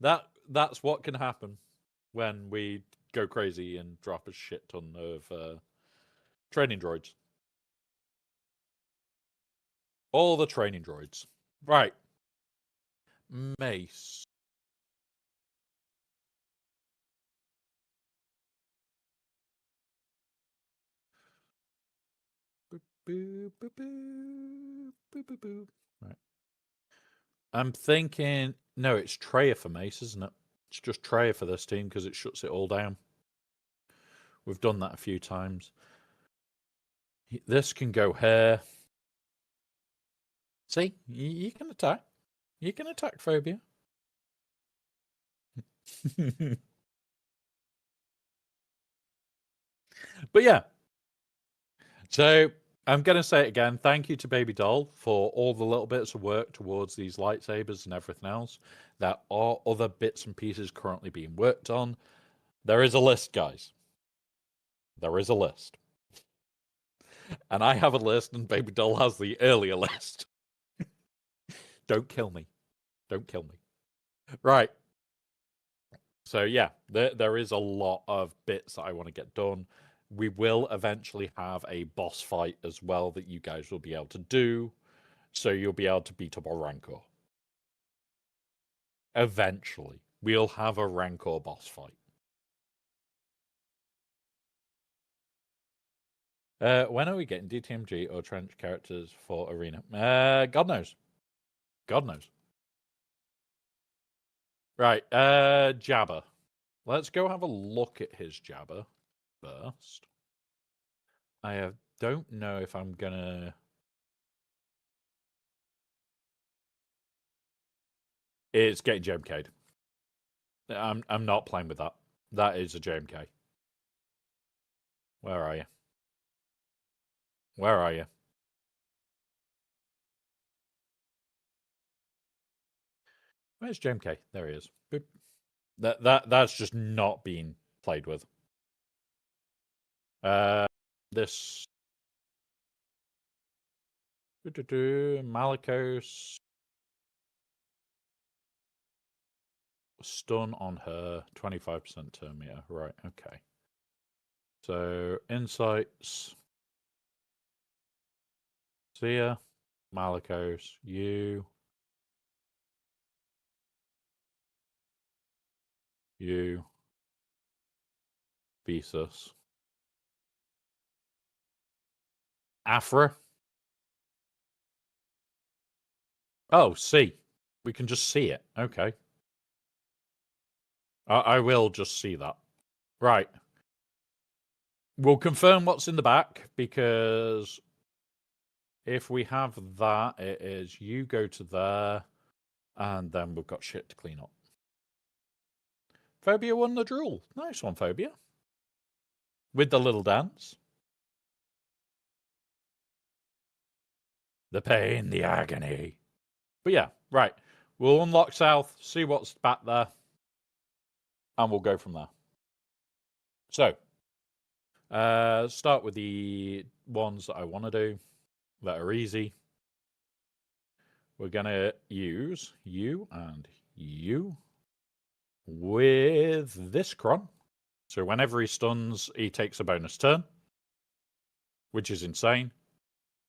That's what can happen when we go crazy and drop a shit ton of training droids. All the training droids. Right. Mace. Boop, boop, boop, boop, boop, boop, boop. Right. I'm thinking, no, it's Treya for Mace, isn't it? It's just Treya for this team because it shuts it all down. We've done that a few times. This can go here. See, you can attack. You can attack Phobia. But yeah. So I'm going to say it again. Thank you to Baby Doll for all the little bits of work towards these lightsabers and everything else. There are other bits and pieces currently being worked on. There is a list, guys. There is a list. And I have a list, and Baby Doll has the earlier list. Don't kill me. Don't kill me. Right. So yeah, there is a lot of bits that I want to get done. We will eventually have a boss fight as well that you guys will be able to do. So you'll be able to beat up a Rancor. Eventually. We'll have a Rancor boss fight. When are we getting DTMG or trench characters for Arena? God knows. God knows. Right, Jabba. Let's go have a look at his Jabba first. I don't know if I'm gonna... It's getting JMK'd. I'm not playing with that. That is a JMK. Where are you? Where are you? Where's JMK? There he is. Boop. That's just not being played with. This Malicos stun on her 25% turn meter. Right, okay. So insights. See ya. Malicos, you. Visas. Afra. Oh, see. We can just see it. Okay. I will just see that. Right. We'll confirm what's in the back because if we have that, it is you go to there and then we've got shit to clean up. Phobia won the duel. Nice one, Phobia. With the little dance. The pain, the agony. But yeah, right. We'll unlock South, see what's back there, and we'll go from there. So, start with the ones that I want to do that are easy. We're going to use you and you with this Kron. So whenever he stuns, he takes a bonus turn, which is insane.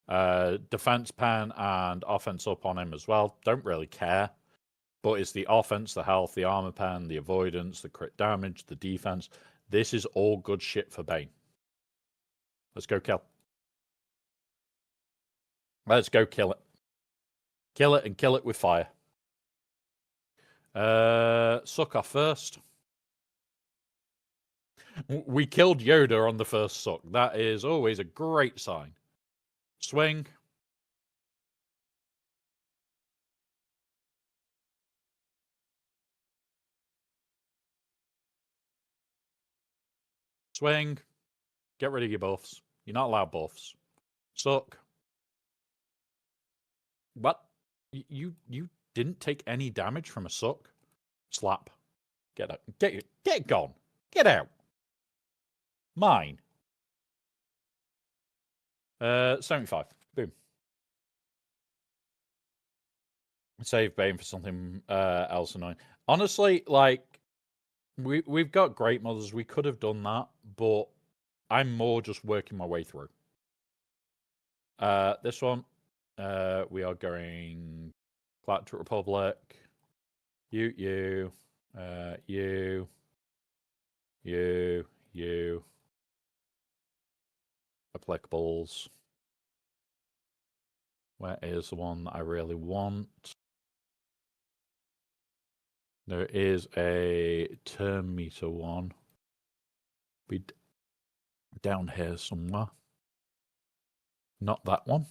Defense pen and offense up on him as well. Don't really care. But it's the offense, the health, the armor pen, the avoidance, the crit damage, the defense. This is all good shit for Bane. Let's go kill. Let's go kill it. Kill it and kill it with fire. Suck off first. We killed Yoda on the first suck. That is always a great sign. Swing. Swing. Get rid of your buffs. You're not allowed buffs. Suck. What? You didn't take any damage from a suck? Slap. Get out. Get gone. Get out. Mine. 75. Boom. Save Bane for something else annoying. Honestly, like we've got great mothers. We could have done that, but I'm more just working my way through. This one, we are going Galactic Republic. You. Applicables. Where is the one that I really want? There is a term meter one. Be down here somewhere. Not that one.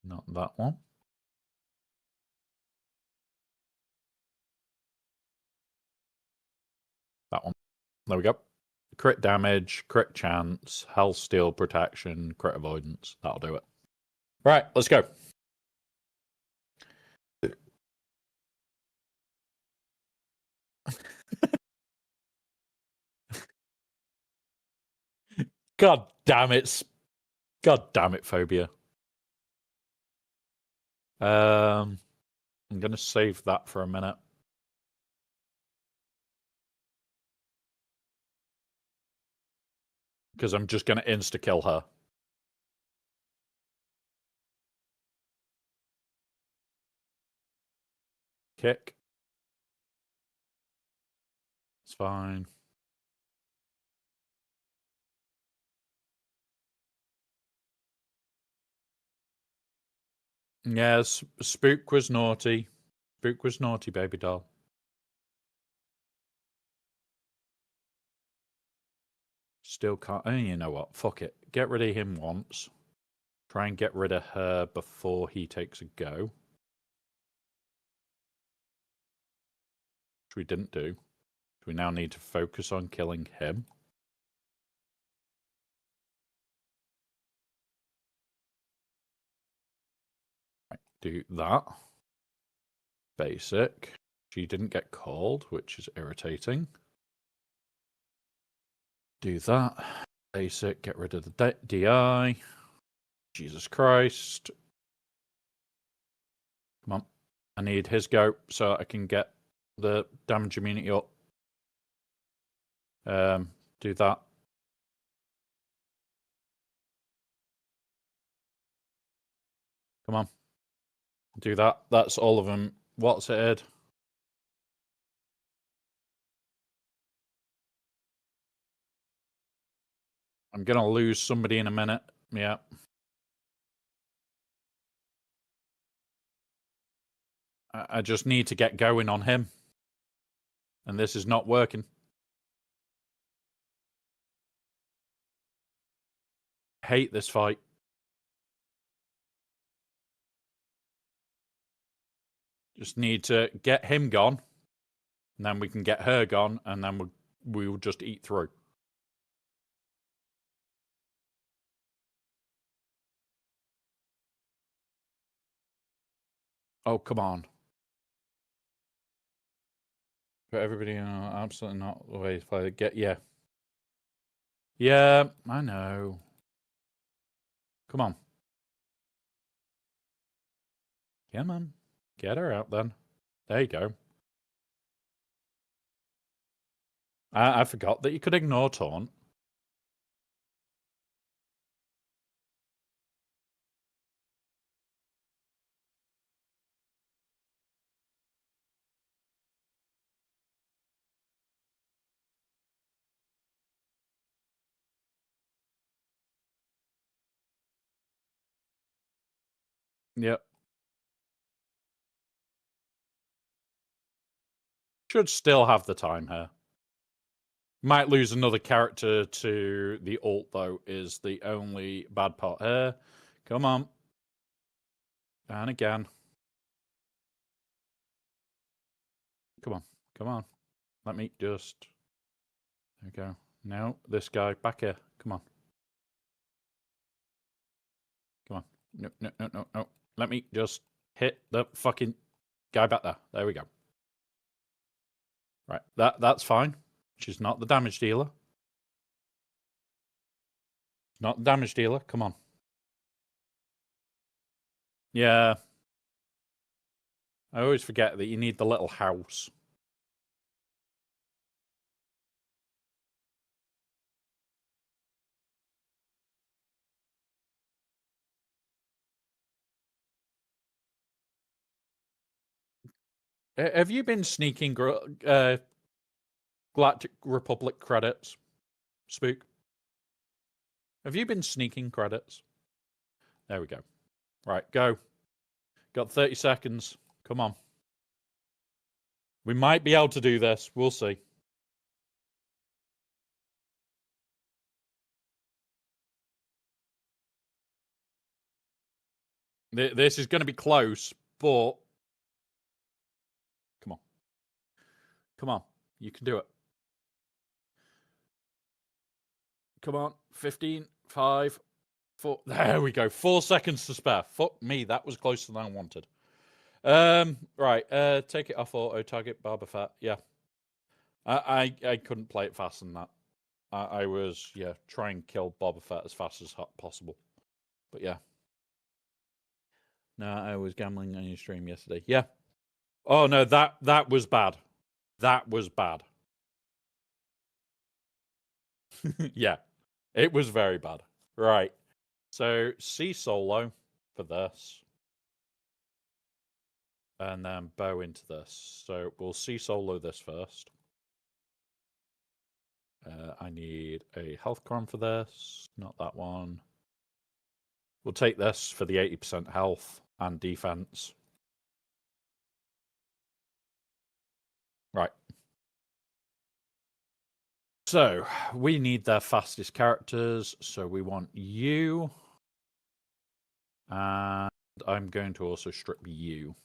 Not that one. That one. There we go. Crit damage, crit chance, health steal protection, crit avoidance. That'll do it. Right, let's go. God damn it. God damn it, Phobia. I'm going to save that for a minute. Because I'm just going to insta-kill her. Kick. It's fine. Yes, Spook was naughty. Spook was naughty, baby doll. Still can't. Oh, you know what? Fuck it. Get rid of him once. Try and get rid of her before he takes a go. Which we didn't do. We now need to focus on killing him. Right, do that. Basic. She didn't get called, which is irritating. Do that. Basic. Get rid of the DI. Jesus Christ. Come on. I need his go so I can get the damage immunity up. Do that. Come on. Do that. That's all of them. What's it, Ed? I'm going to lose somebody in a minute. Yeah. I just need to get going on him. And this is not working. I hate this fight. Just need to get him gone. And then we can get her gone. And then we'll just eat through. Oh, come on. But everybody, absolutely not the way to play. Yeah. Yeah, I know. Come on. Come on. Get her out then. There you go. I forgot that you could ignore taunt. Yep. Should still have the time here. Might lose another character to the ult, though, is the only bad part here. Come on. And again. Come on. Come on. Let me just... There we go. Now, this guy. Back here. Come on. Come on. No. Let me just hit the fucking Guy back there. There we go. Right, that's fine. She's not the damage dealer. Not the damage dealer. Come on. Yeah. I always forget that you need the little house. Have you been sneaking Galactic Republic credits, Spook? Have you been sneaking credits? There we go. Right, go. Got 30 seconds. Come on. We might be able to do this. We'll see. This is going to be close, but come on. Come on. You can do it. Come on. 15, 5, 4. There we go. 4 seconds to spare. Fuck me. That was closer than I wanted. Right. Take it off auto target Boba Fett. Yeah. I couldn't play it faster than that. I was, yeah, try and kill Boba Fett as fast as possible. But yeah. No, I was gambling on your stream yesterday. Yeah. Oh no, that was bad. That was bad. Yeah. It was very bad. Right. So C solo for this. And then bow into this. So we'll C solo this first. I need a health cron for this. Not that one. We'll take this for the 80% health and defense. Right. So we need their fastest characters. So we want you. And I'm going to also strip you.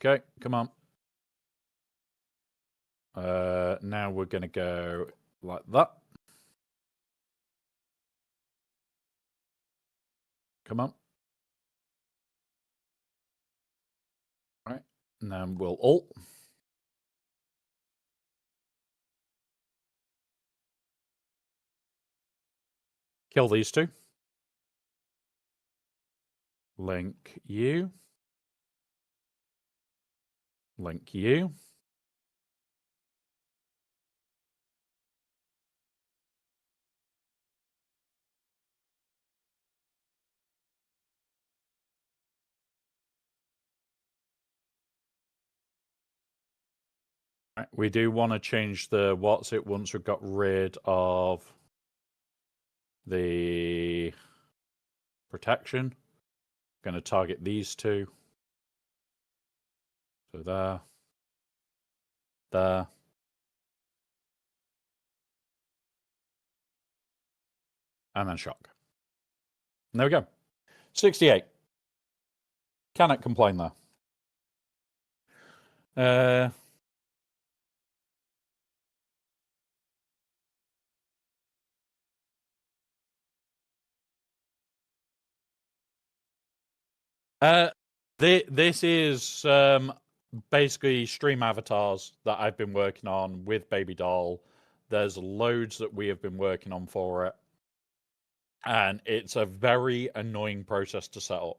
Okay, come on. Now we're going to go like that. Come on. All right. And then we'll ult. Kill these two. Link you. Link you. Right. We do want to change the what's it once we've got rid of the protection. Going to target these two. So there. There. And then shock. And there we go. 68. Cannot complain there. This is basically stream avatars that I've been working on with Baby Doll. There's loads that we have been working on for it. And it's a very annoying process to set up.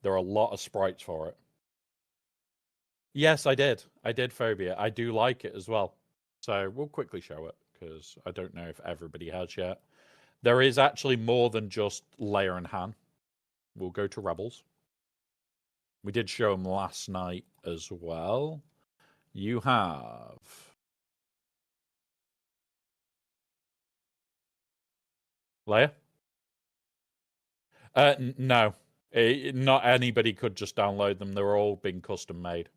There are a lot of sprites for it. Yes, I did. I did Phobia. I do like it as well. So we'll quickly show it because I don't know if everybody has yet. There is actually more than just Leia and Han. We'll go to Rebels. We did show them last night as well. You have Leia? No. Not anybody could just download them. They're all being custom made.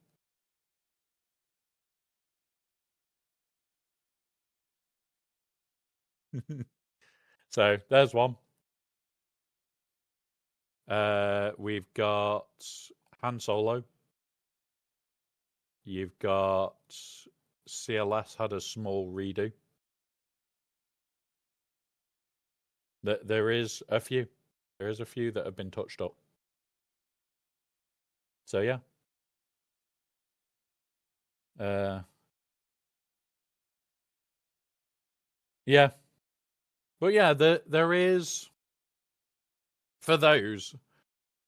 So there's one. We've got Han Solo. You've got CLS had a small redo. There is a few. There is a few that have been touched up. So yeah. Yeah. But yeah, there is, for those,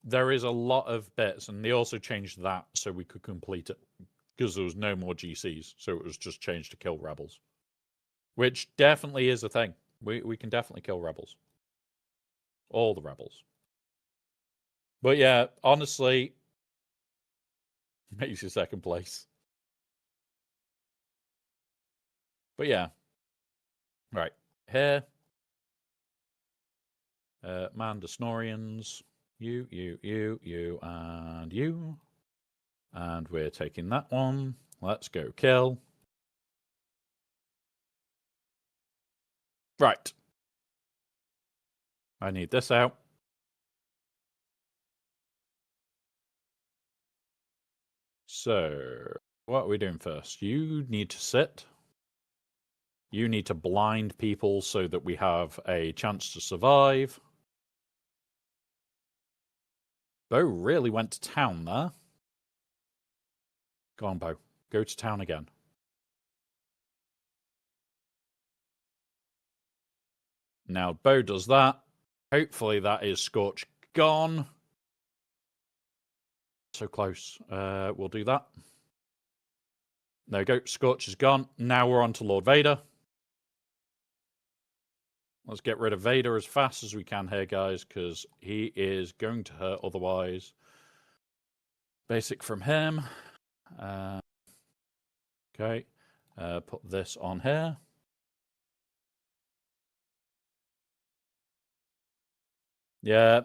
there is a lot of bits, and they also changed that so we could complete it because there was no more GCs, so it was just changed to kill rebels, which definitely is a thing. We can definitely kill rebels, all the rebels. But yeah, honestly, makes you second place. But yeah, right here, Manda Snorians, you, and you, and we're taking that one. Let's go kill. Right. I need this out. So, what are we doing first? You need to sit. You need to blind people so that we have a chance to survive. Bo really went to town there. Go on, Bo. Go to town again. Now, Bo does that. Hopefully that is Scorch gone. So close. We'll do that. There we go. Scorch is gone. Now we're on to Lord Vader. Let's get rid of Vader as fast as we can here, guys, because he is going to hurt otherwise. Basic from him. Okay. Put this on here. Yeah.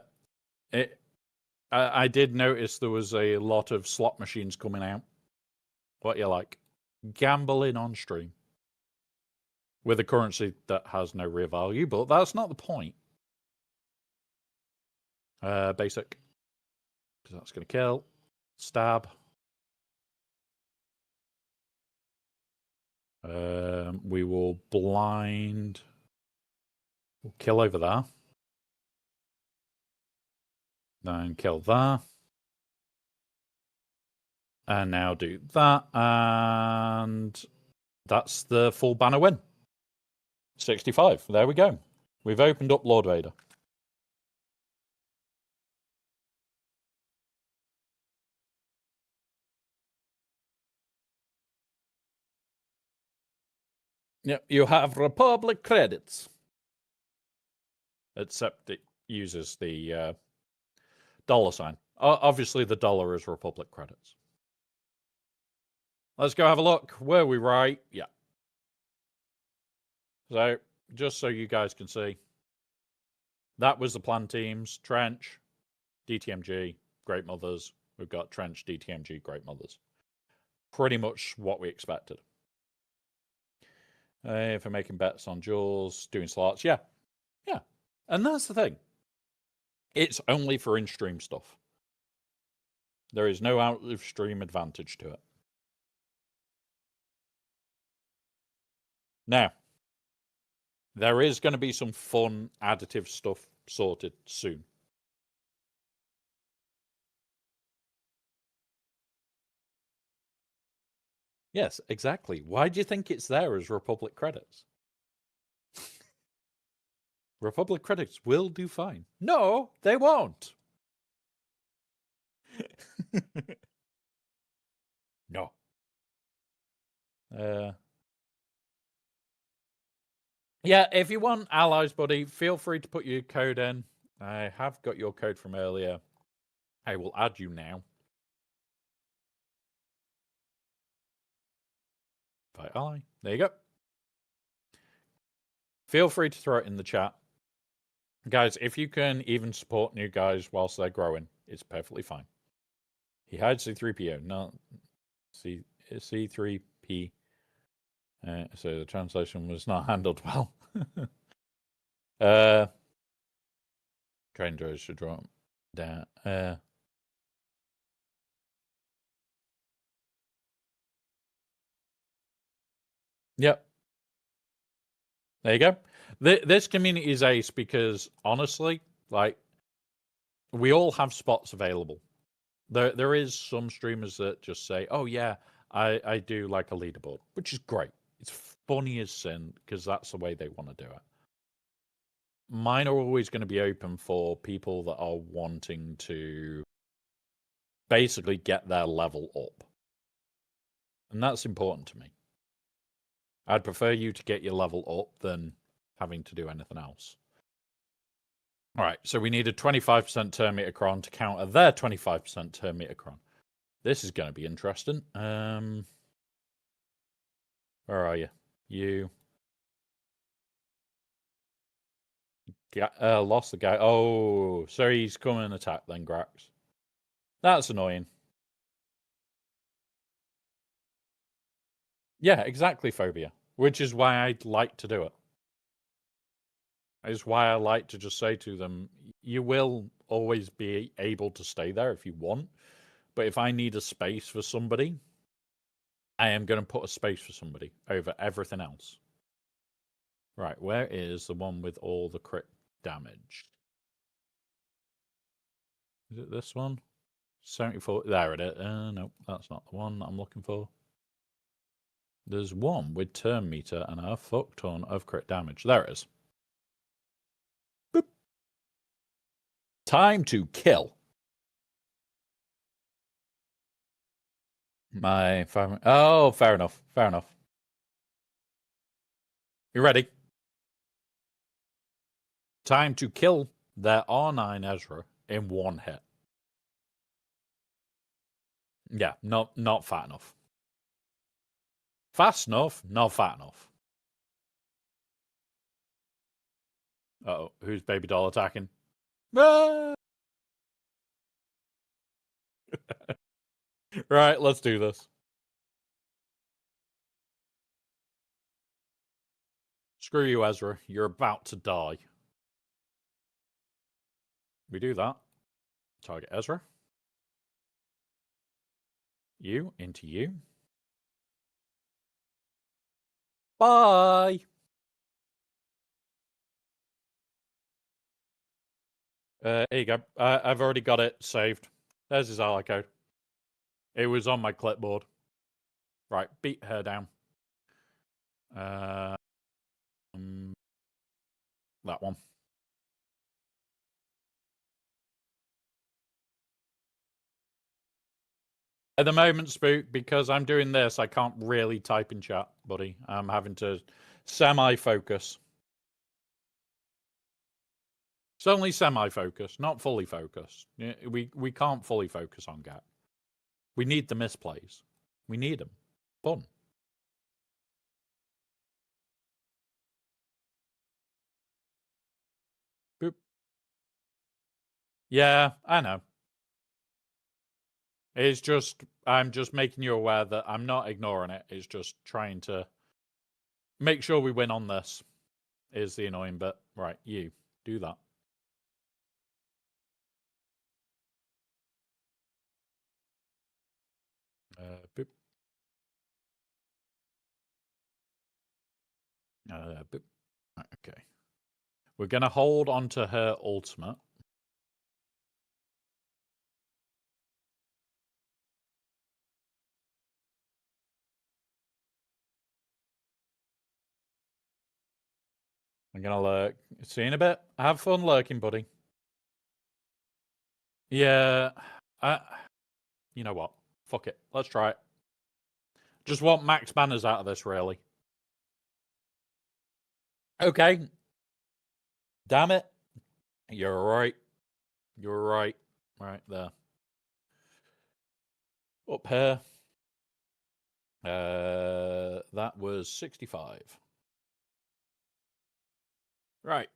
I did notice there was a lot of slot machines coming out. What you like? Gambling on stream. With a currency that has no real value, but that's not the point. Basic. Because that's going to kill. Stab. We will blind. We'll kill over there. Then kill there. And now do that. And that's the full banner win. 65. There we go. We've opened up Lord Vader. Yep, you have Republic credits. Except it uses the dollar sign. Obviously, the dollar is Republic credits. Let's go have a look. Were we right? Yeah. So, just so you guys can see, that was the plan teams. Trench, DTMG, Great Mothers. We've got Trench, DTMG, Great Mothers. Pretty much what we expected. For making bets on Jaws, doing slots. Yeah. Yeah. And that's the thing. It's only for in-stream stuff. There is no out-of-stream advantage to it. Now, there is going to be some fun additive stuff sorted soon. Yes, exactly. Why do you think it's there as Republic credits? Republic credits will do fine. No, they won't. No. Yeah, if you want allies, buddy, feel free to put your code in. I have got your code from earlier. I will add you now. Invite ally. There you go. Feel free to throw it in the chat. Guys, if you can even support new guys whilst they're growing, it's perfectly fine. He hides C3PO, not C3P. So the translation was not handled well. Train droids should drop down. Yep. There you go. This community is ace because honestly, like, we all have spots available. There is some streamers that just say, "Oh yeah, I do like a leaderboard," which is great. It's funny as sin because that's the way they want to do it. Mine are always going to be open for people that are wanting to basically get their level up. And that's important to me. I'd prefer you to get your level up than having to do anything else. All right, so we need a 25% turn meter cron to counter their 25% turn meter cron. This is going to be interesting. Where are you? You. Lost the guy. Oh, so he's coming and attack then, Grax. That's annoying. Yeah, exactly, Phobia. Which is why I like to do it. Is why I like to just say to them, you will always be able to stay there if you want. But if I need a space for somebody, I am going to put a space for somebody over everything else. Right, where is the one with all the crit damage? Is it this one? 74. There it is. No, that's not the one that I'm looking for. There's one with turn meter and a fuck ton of crit damage. There it is. Boop. Time to kill. My 5. Oh, fair enough. Fair enough. You ready? Time to kill their R9 Ezra in one hit. Yeah, not fat enough. Fast enough, not fat enough. Uh-oh, who's baby doll attacking? Ah! Right, let's do this. Screw you, Ezra. You're about to die. We do that. Target Ezra. You into you. Bye. Here you go. I've already got it saved. There's his ally code. It was on my clipboard. Right, beat her down. That one. At the moment, Spook, because I'm doing this, I can't really type in chat, buddy. I'm having to semi-focus. It's only semi-focus, not fully focused. We can't fully focus on GAC. We need the misplays. We need them. Fun. Boop. Yeah, I know. It's just, I'm just making you aware that I'm not ignoring it. It's just trying to make sure we win on this is the annoying bit. Right, you do that. Boop. Boop. Okay. We're going to hold on to her ultimate. I'm going to lurk. See you in a bit. Have fun lurking, buddy. Yeah. You know what? Fuck it. Let's try it. Just want max banners out of this, really. Okay. Damn it. You're right. You're right. Right there. Up here. That was 65. Right.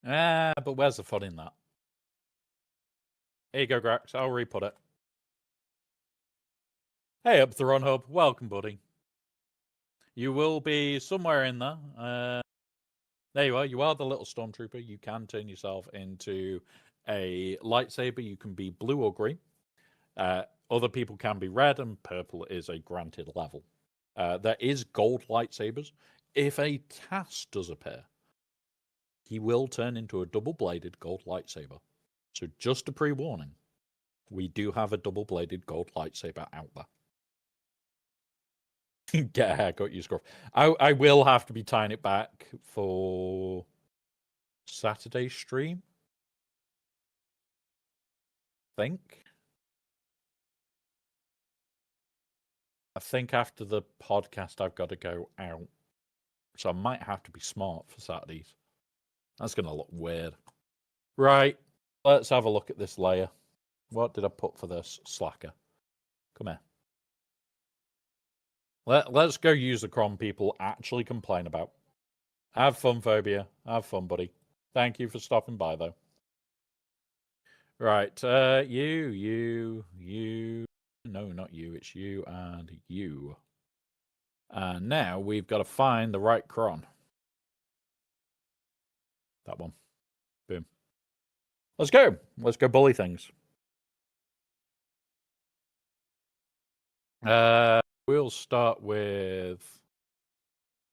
But where's the fun in that? Here you go, Grax. I'll re-put it. Hey up, Theron Hub. Welcome, buddy. You will be somewhere in there. There you are. You are the little stormtrooper. You can turn yourself into a lightsaber. You can be blue or green. Other people can be red, and purple is a granted level. There is gold lightsabers. If a task does appear, he will turn into a double-bladed gold lightsaber. So just a pre-warning, we do have a double-bladed gold lightsaber out there. Get a haircut, you scruff. I will have to be tying it back for Saturday stream. I think after the podcast I've got to go out. So I might have to be smart for Saturdays. That's going to look weird. Right. Let's have a look at this layer. What did I put for this slacker? Come here. Let's go use the cron people actually complain about. Have fun, Phobia. Have fun, buddy. Thank you for stopping by, though. Right. You. No, not you. It's you and you. And now we've got to find the right cron. That one. Boom. Let's go. Let's go bully things. We'll start with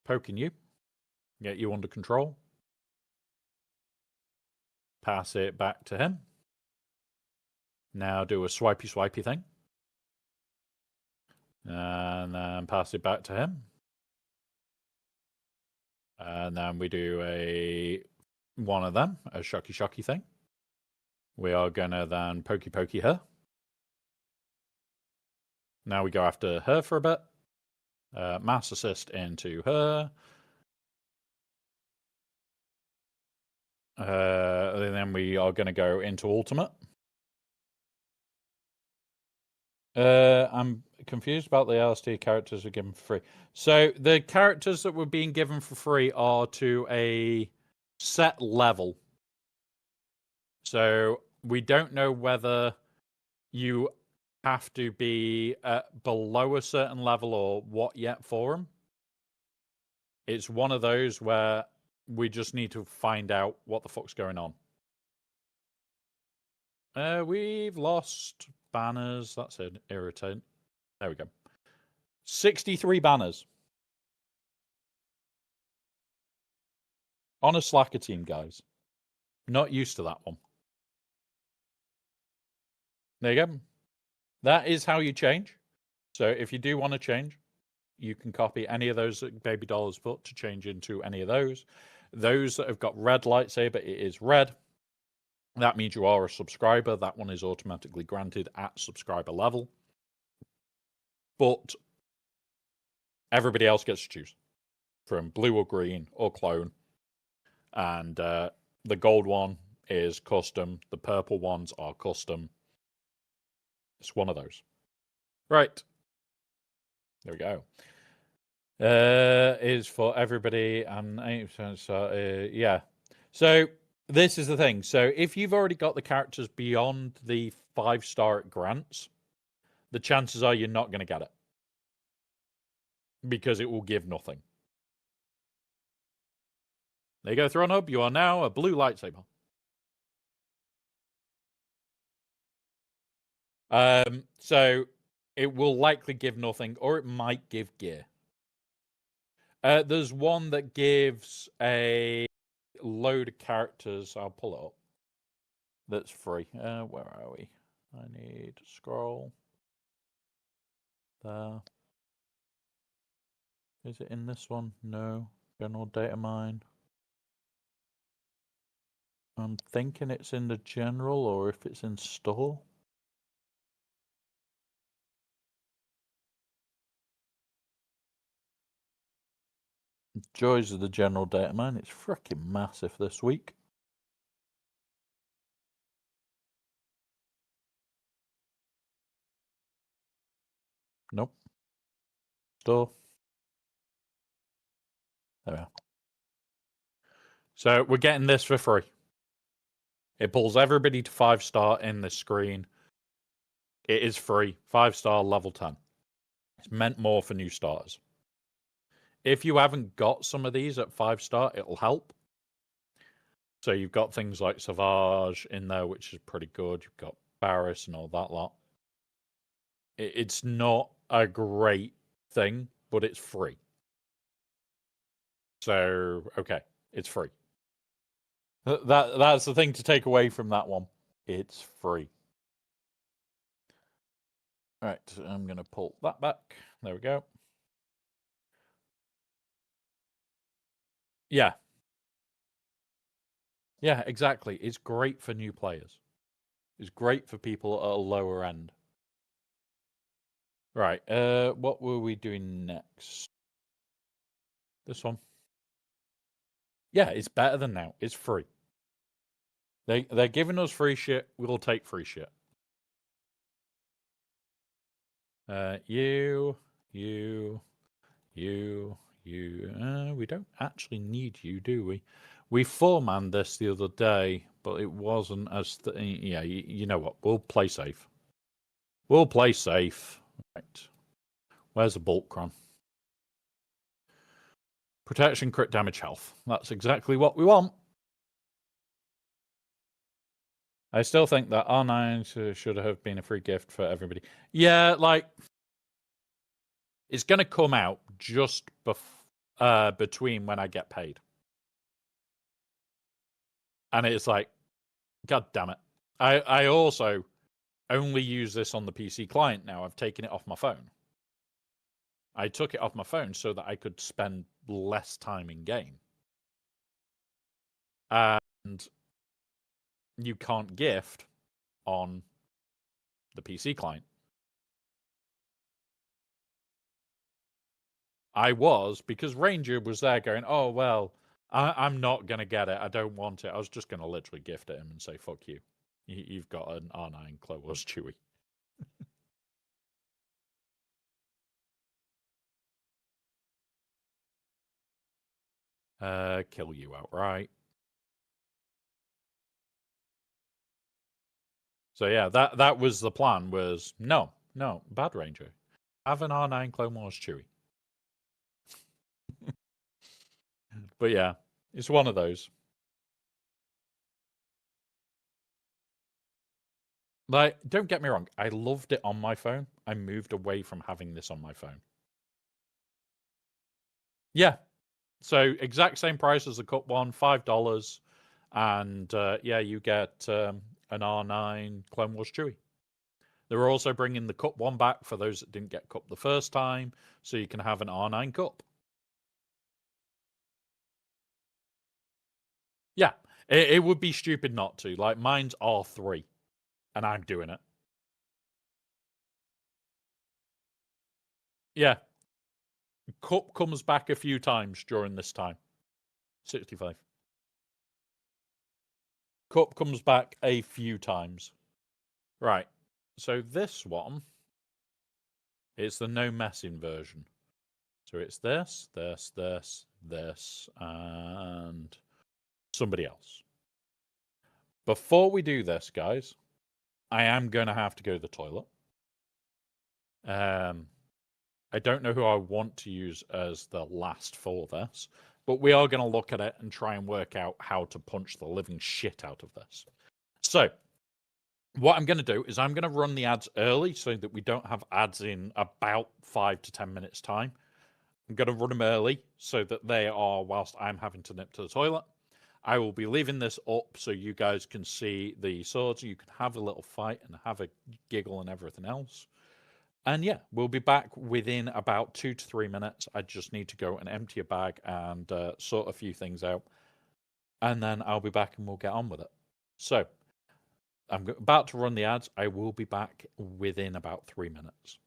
poking you. Get you under control. Pass it back to him. Now do a swipey thing. And then pass it back to him. And then we do one of them, a shocky thing. We are gonna then pokey her. Now we go after her for a bit. Mass assist into her. And then we are going to go into ultimate. I'm confused about the LSD characters we're given for free. So the characters that were being given for free are to a set level. So we don't know whether you have to be below a certain level or what yet for them. It's one of those where we just need to find out what the fuck's going on. We've lost banners. That's an irritant. There we go. 63 banners. On a slacker team, guys. Not used to that one. There you go. That is how you change. So if you do want to change, you can copy any of those that Baby Doll has put to change into any of those. Those that have got red lightsaber, it is red. That means you are a subscriber. That one is automatically granted at subscriber level. But everybody else gets to choose from blue or green or clone. And the gold one is custom. The purple ones are custom. It's one of those. Right. There we go. Is for everybody and 8%. Yeah. So this is the thing. So if you've already got the characters beyond the 5-star grants, the chances are you're not going to get it. Because it will give nothing. There you go, Throne Hub. You are now a blue lightsaber. So it will likely give nothing, or it might give gear. There's one that gives a load of characters. I'll pull it up. That's free. Where are we? I need to scroll. There. Is it in this one? No. General data mine. I'm thinking it's in the general, or if it's in store. Joys of the general data mine. It's freaking massive this week. Nope. Store. There we are. So we're getting this for free. It pulls everybody to 5-star in the screen. It is free. 5-star level 10. It's meant more for new starters. If you haven't got some of these at 5-star, it'll help. So you've got things like Savage in there, which is pretty good. You've got Barris and all that lot. It's not a great thing, but it's free. So, okay, it's free. That's the thing to take away from that one. It's free. All right, so I'm going to pull that back. There we go. Yeah. Yeah, exactly. It's great for new players. It's great for people at a lower end. Right, what were we doing next? This one. Yeah, it's better than now. It's free. They're giving us free shit. We'll take free shit. You. We don't actually need you, do we? We four-manned this the other day, but it wasn't as... yeah, you know what? We'll play safe. We'll play safe. Right. Where's the Bulkron? Protection, crit damage, health. That's exactly what we want. I still think that R9 should have been a free gift for everybody. Yeah, like... It's going to come out just between when I get paid. And it's like, God damn it. I also only use this on the PC client now. I've taken it off my phone. I took it off my phone so that I could spend less time in game. And you can't gift on the PC client. I was, because Ranger was there going, oh, well, I'm not going to get it. I don't want it. I was just going to literally gift it him and say, fuck you. You've got an R9 Clone Wars Chewie. Kill you outright. So yeah, that was the plan. Was no, bad Ranger. Have an R9 Clone Wars Chewie. But yeah, it's one of those. Like, don't get me wrong, I loved it on my phone. I moved away from having this on my phone. Yeah. So exact same price as the Cup one, $5. And yeah, you get an R9 Clone Wars Chewie. They're also bringing the Cup one back for those that didn't get Cup the first time, so you can have an R9 Cup. Yeah, it would be stupid not to. Like, mine's R3, and I'm doing it. Yeah. Cup comes back a few times during this time. 65. Cup comes back a few times. Right. So this one is the no messing version. So it's this, and somebody else. Before we do this, guys, I am going to have to go to the toilet. I don't know who I want to use as the last for this, but we are going to look at it and try and work out how to punch the living shit out of this. So, what I'm going to do is I'm going to run the ads early so that we don't have ads in about 5 to 10 minutes time. I'm going to run them early so that they are whilst I'm having to nip to the toilet. I will be leaving this up so you guys can see the swords. You can have a little fight and have a giggle and everything else. And yeah, we'll be back within about 2 to 3 minutes. I just need to go and empty a bag and sort a few things out. And then I'll be back and we'll get on with it. So, I'm about to run the ads. I will be back within about 3 minutes.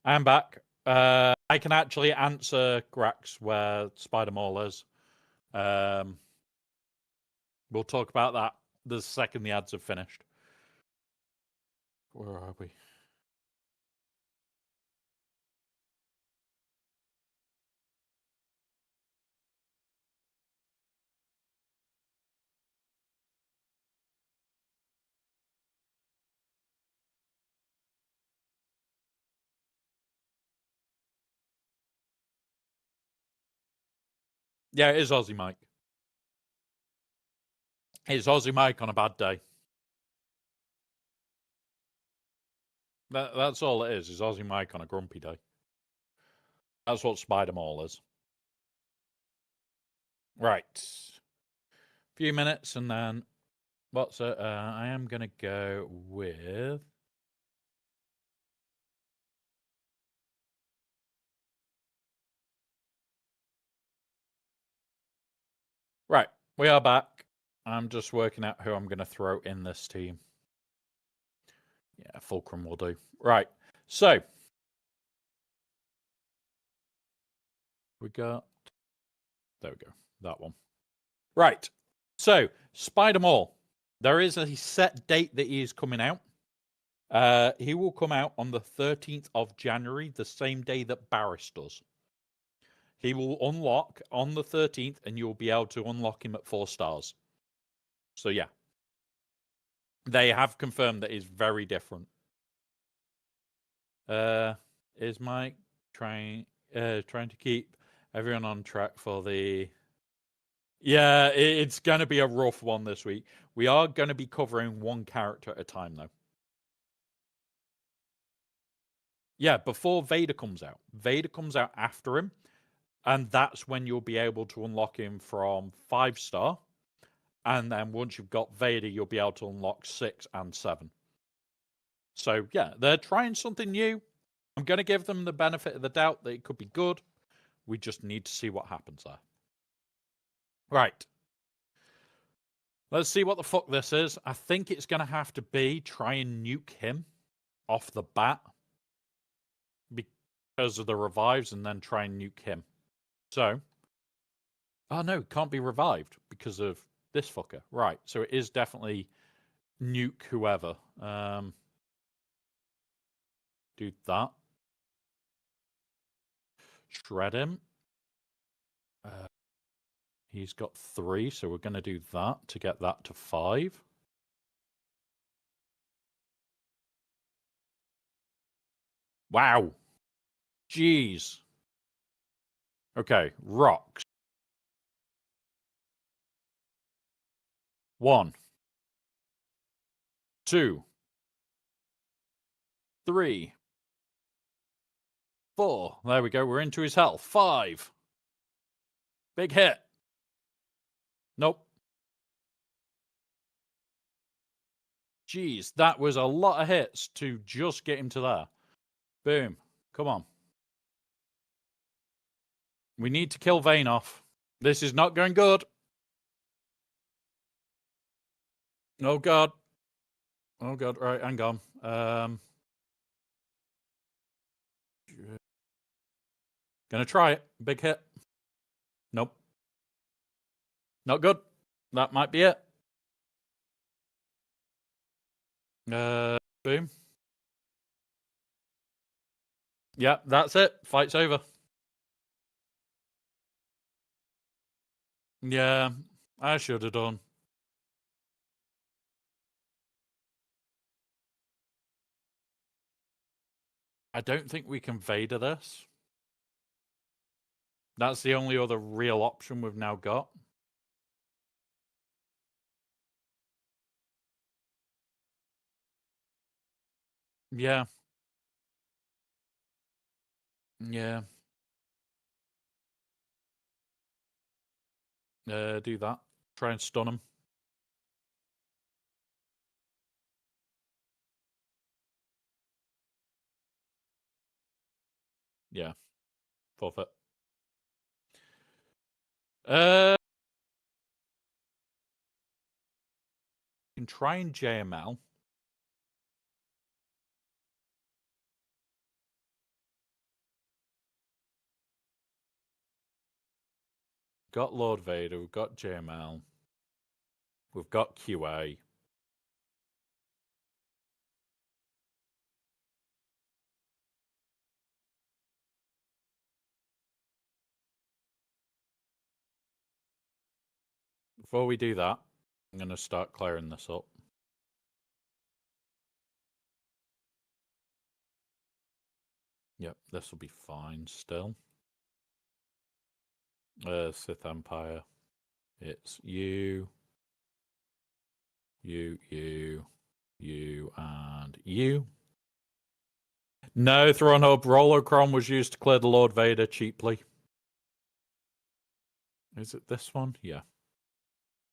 I'm back. I can actually answer Grax where Spider Mall is. We'll talk about that the second the ads have finished. Where are we? Yeah, it is Aussie Mike. It's Aussie Mike on a bad day. That's all it is Aussie Mike on a grumpy day. That's what Spider Mall is. Right. Few minutes and then what's it? I am gonna go with right. We are back. I'm just working out who I'm gonna throw in this team. Yeah, Fulcrum will do. Right. So we got there we go. That one. Right. So Spider Mall. There is a set date that he is coming out. He will come out on the 13th of January, the same day that Barris does. He will unlock on the 13th, and you'll be able to unlock him at 4 stars. So yeah, they have confirmed that he's very different. Is Mike trying to keep everyone on track for the? Yeah, it's going to be a rough one this week. We are going to be covering one character at a time, though. Yeah, before Vader comes out. Vader comes out after him, and that's when you'll be able to unlock him from 5-star. And then once you've got Vader, you'll be able to unlock 6 and 7. So, yeah, they're trying something new. I'm going to give them the benefit of the doubt that it could be good. We just need to see what happens there. Right. Let's see what the fuck this is. I think it's going to have to be try and nuke him off the bat because of the revives and then try and nuke him. So, oh no, can't be revived because of this fucker. Right. So it is definitely nuke whoever. Do that. Shred him. He's got 3, so we're going to do that to get that to 5. Wow. Jeez. Okay, rocks. 1, 2, 3, 4. There we go. We're into his health. 5. Big hit. Nope. Jeez, that was a lot of hits to just get him to there. Boom. Come on. We need to kill Vayne off. This is not going good. Oh, God. Oh, God. Right, hang on. Gonna try it. Big hit. Nope. Not good. That might be it. Boom. Yeah, that's it. Fight's over. Yeah, I should have done. I don't think we can Vader this. That's the only other real option we've now got. Yeah. Yeah. Do that. Try and stun him. Yeah. Forfeit. Can try and JML. got Lord Vader, we've got JML, we've got QA. Before we do that, I'm going to start clearing this up. Yep, this will be fine still. Sith Empire. It's you, and you. No, Throne Hub. Rolocron was used to clear the Lord Vader cheaply. Is it this one? Yeah.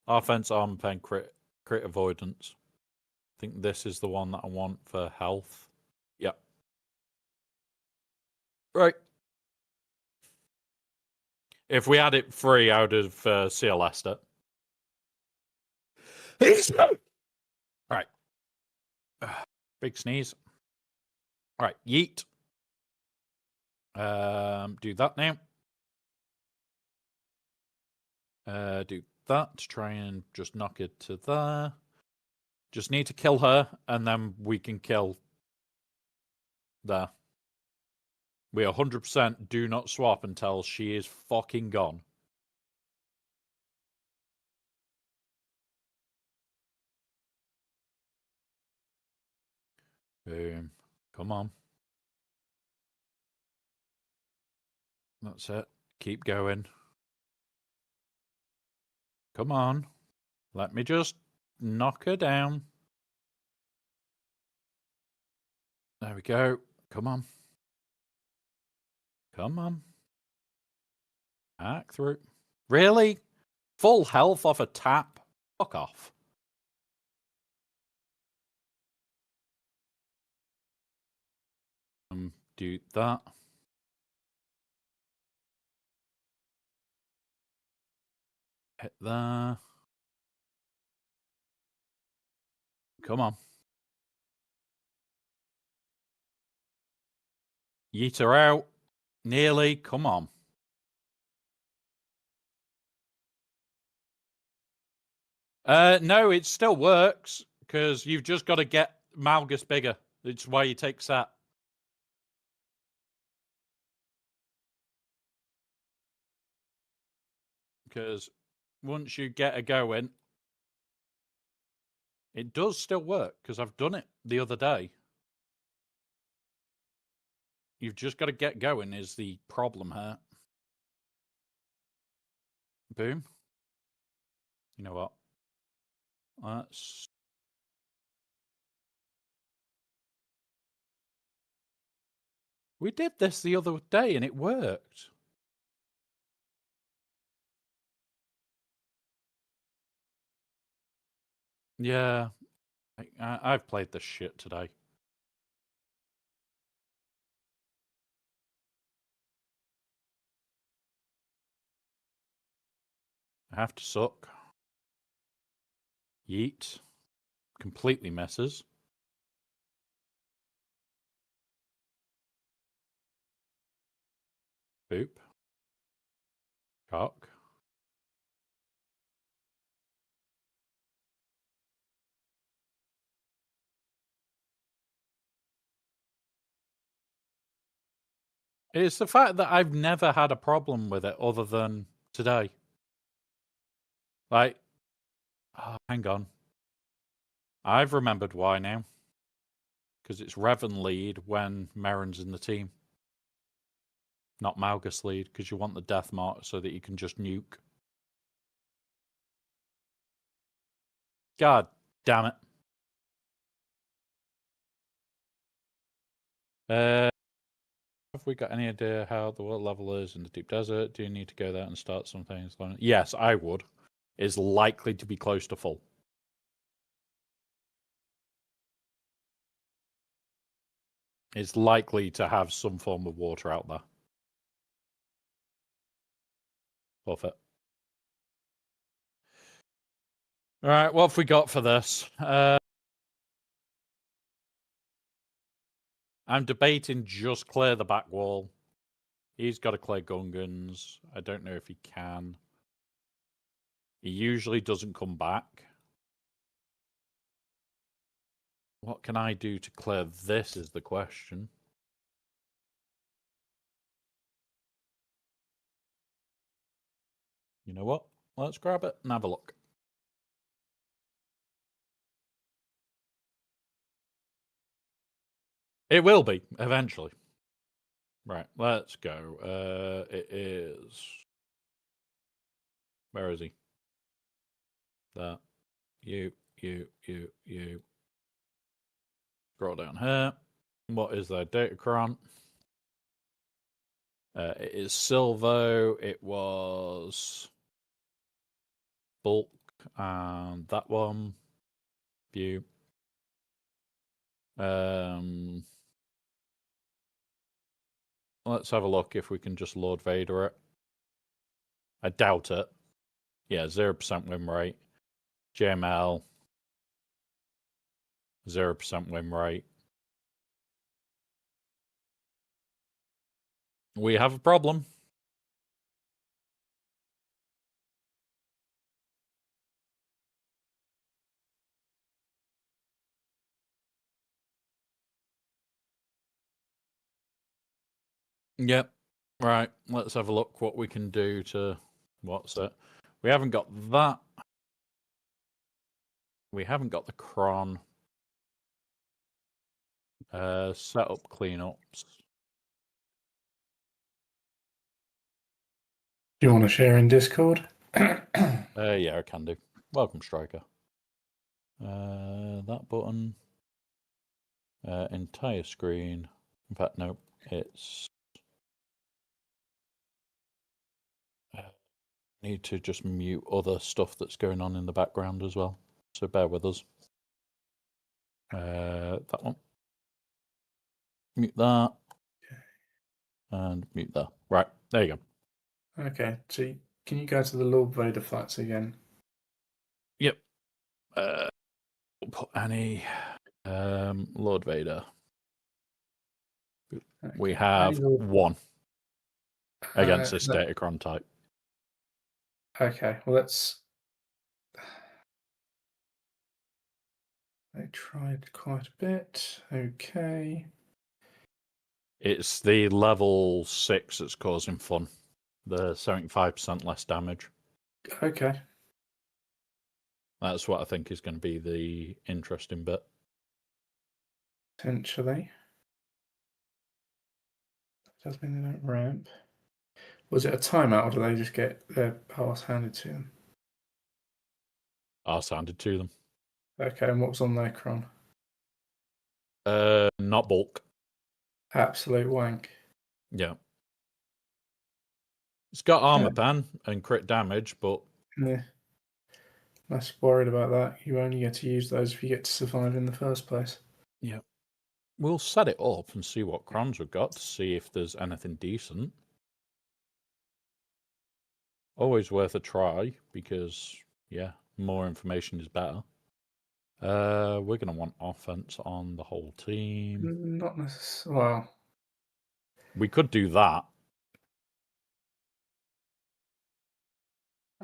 Offense, armor pen, crit avoidance. I think this is the one that I want for health. Yep. Right. If we had it free, I would have CLS'd it. Right. Big sneeze. Right. Yeet. Do that now. Do that to try and just knock it to there. Just need to kill her, and then we can kill there. We 100% do not swap until she is fucking gone. Boom. Come on. That's it. Keep going. Come on. Let me just knock her down. There we go. Come on. Come on. Hack through. Really? Full health off a tap? Fuck off. Do that. Hit there. Come on. Yeet her out. Nearly. Come on. No, it still works because you've just got to get Malgus bigger. It's why you take Sat. Because once you get a going, it does still work because I've done it the other day. You've just got to get going is the problem here. Boom. You know what? Let's... We did this the other day and it worked. Yeah. I've played this shit today. I have to suck. Yeet. Completely misses. Boop. Cock. It's the fact that I've never had a problem with it other than today. Like, oh, hang on. I've remembered why now. Because it's Revan lead when Merrin's in the team. Not Malgus lead, because you want the death mark so that you can just nuke. God damn it. Have we got any idea how the water level is in the deep desert? Do you need to go there and start some things? Yes, I would. It's likely to be close to full. It's likely to have some form of water out there. Buff it. Alright, what have we got for this? I'm debating just clear the back wall. He's got to clear Gungans. I don't know if he can. He usually doesn't come back. What can I do to clear this is the question. You know what? Let's grab it and have a look. It will be, eventually. Right, let's go. It is... Where is he? There. You. Scroll down here. What is their Datacron? It is Silvo. It was Bulk and that one. View. Let's have a look if we can just Lord Vader it. I doubt it. Yeah, 0% win rate. JML. 0% win rate. We have a problem. Yep. Right. Let's have a look what we can do to... What's it? We haven't got that. We haven't got the cron. Set up cleanups. Do you want to share in Discord? Yeah, I can do. Welcome, Striker. That button. Entire screen. In fact, no, it's... need to just mute other stuff that's going on in the background as well. So bear with us. That one. Mute that. And mute that. Right, there you go. Okay, so can you go to the Lord Vader fights again? Yep. Put any Lord Vader. Okay. We have one against this that- Datacron type. Okay, well let's... They tried quite a bit. Okay. It's the level 6 that's causing fun. The 75% less damage. Okay. That's what I think is going to be the interesting bit. Potentially. Does mean they don't ramp. Was it a timeout or do they just get their pass handed to them? I sounded to them. Okay, and what was on their cron? Not bulk. Absolute wank. Yeah. It's got armor pen and crit damage, but Yeah. Less worried about that. You only get to use those if you get to survive in the first place. yeah. We'll set it up and see what crons we've got to see if there's anything decent. Always worth a try because, yeah, more information is better. We're going to want offense on the whole team. Not necessarily. Well, We could do that.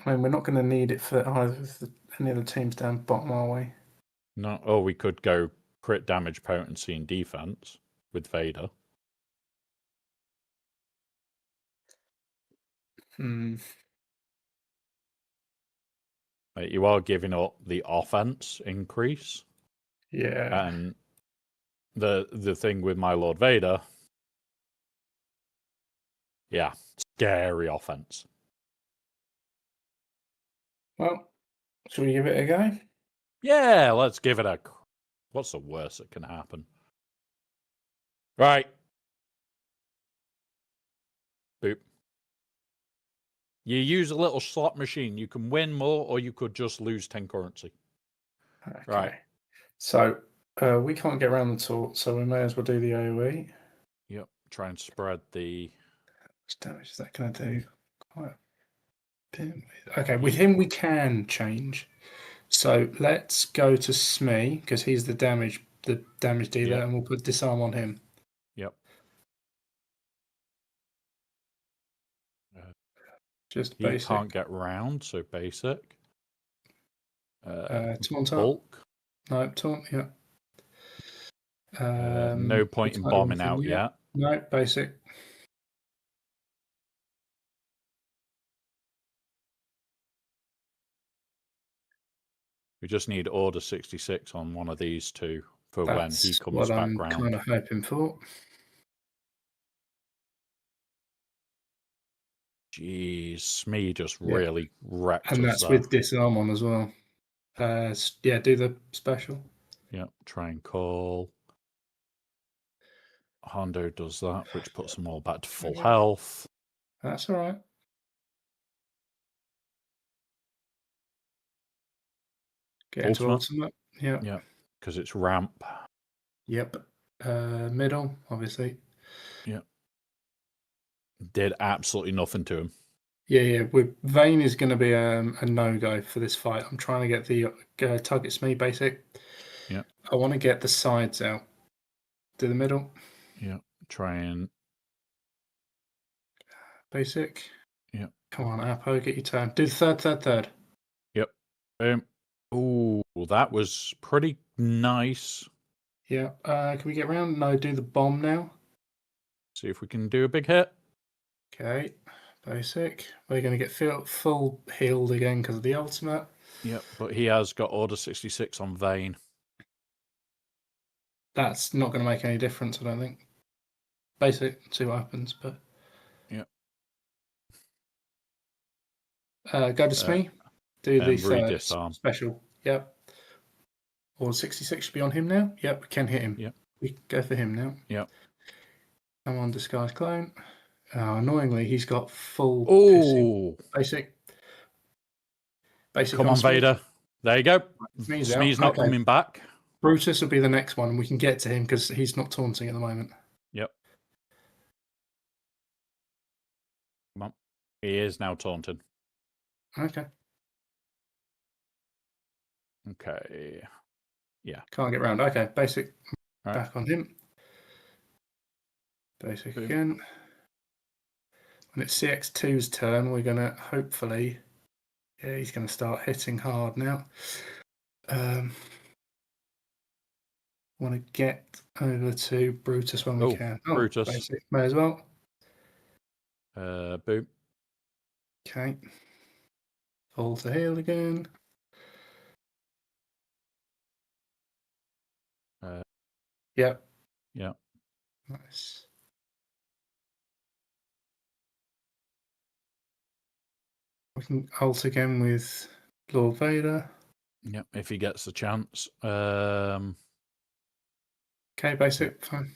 I mean, we're not going to need it for either of any of the teams down bottom, are we? No, or we could go crit damage, potency, and defense with Vader. You are giving up the offense increase. Yeah. And the thing with my Lord Vader, yeah, scary offense. Well, should we give it a go? Yeah, let's give it a... What's the worst that can happen? Right. Boop. You use a little slot machine. You can win more or you could just lose 10 currency. Okay. Right. So we can't get around the taunt, so we may as well do the AoE. Yep. Try and spread the... How much damage is that going to do? Quite a bit. Okay, with him we can change. So let's go to Smee, because he's the damage dealer, Yep. and we'll put disarm on him. Yep. Just He basic. can't get round, so basic. Taunt up. bulk. No, taunt, yeah. No point in bombing out yet. No, basic. We just need order 66 on one of these two for when he That's comes what back I'm round. kind of hoping for. Jeez, Smee just Yeah. really wrecked And us that's there. with disarm on as well. Yeah, do the special. Yep, try and call. Hondo does that, which puts them all back to full health. That's all right. Get into ultimate. Yeah. Yeah, because it's ramp. Yep. Middle, obviously. Yep. Did absolutely nothing to him. Yeah. Vayne is going to be a no-go for this fight. I'm trying to get the targets me basic. Yeah. I want to get the sides out. Do the middle. Yeah. Try and Basic. Yeah. Come on, Apo, get your turn. Do the third. Yep. Oh, that was pretty nice. Yeah. Can we get around? No, do the bomb now. See if we can do a big hit. Okay. Basic. We're going to get full healed again because of the ultimate. Yep, but he has got order 66 on Vayne. That's not going to make any difference, I don't think. Basic, see what happens, but... Yep. Go to Smee. Do the redisarm. special. Yep. Order 66 should be on him now. Yep, we can hit him. Yep. We go for him now. Yep. Come on, disguise clone. Annoyingly, he's got full basic. Come on, Vader. There you go. Smee's not coming back. Brutus will be the next one, and we can get to him because he's not taunting at the moment. Yep. Come on. He is now taunted. Okay. Okay. Yeah. Can't get round. Okay, basic. Right. Back on him. Basic again. When it's CX2's turn, we're going to hopefully... Yeah, he's going to start hitting hard now. Want to get over to Brutus when we can. Oh, Brutus. Basic. May as well. Boom. Okay. Fall to heal again. Yep. Yeah. Nice. We can ult again with Lord Vader. Yep, if he gets the chance. Okay, basic. Yep. Fine.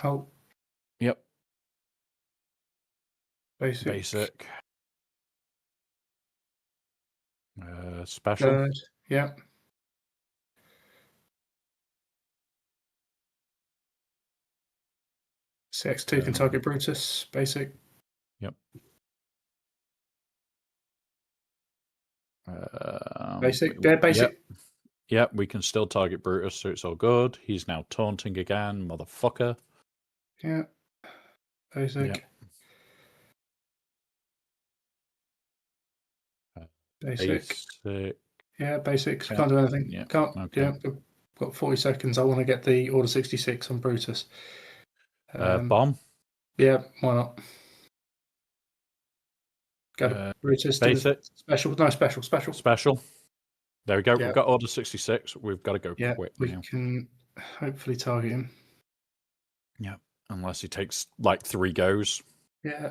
Ult. Yep. Basic. Special. Third. Yep. CX2 can target Brutus. Basic. Yep. Basic. Yeah, basic. Yep, we can still target Brutus, so it's all good. He's now taunting again, motherfucker. Yeah. Basic. Yep. Basic. Basic. Yeah, basic. Can't do anything. Yeah. Can't. Okay. Yeah, got 40 seconds. I want to get the order 66 on Brutus. Bomb. Yeah, why not? Go. Brutus. Basic. Special. No, special. Special. There we go. Yeah. We've got order 66. We've got to go quick we now. can hopefully target him. Yeah. Unless he takes like 3 goes. Yeah.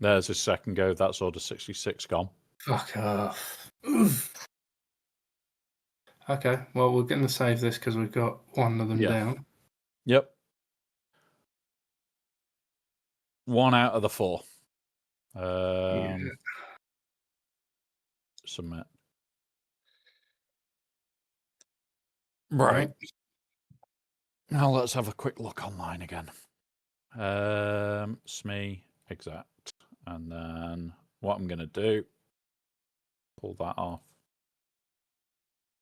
There's his second go. That's order 66 gone. Fuck off. Oof. Okay, well, we're going to save this because we've got one of them down. Yep. 1 out of the 4. Submit. Right. Now let's have a quick look online again. Smee, exact. And then what I'm going to do, pull that off.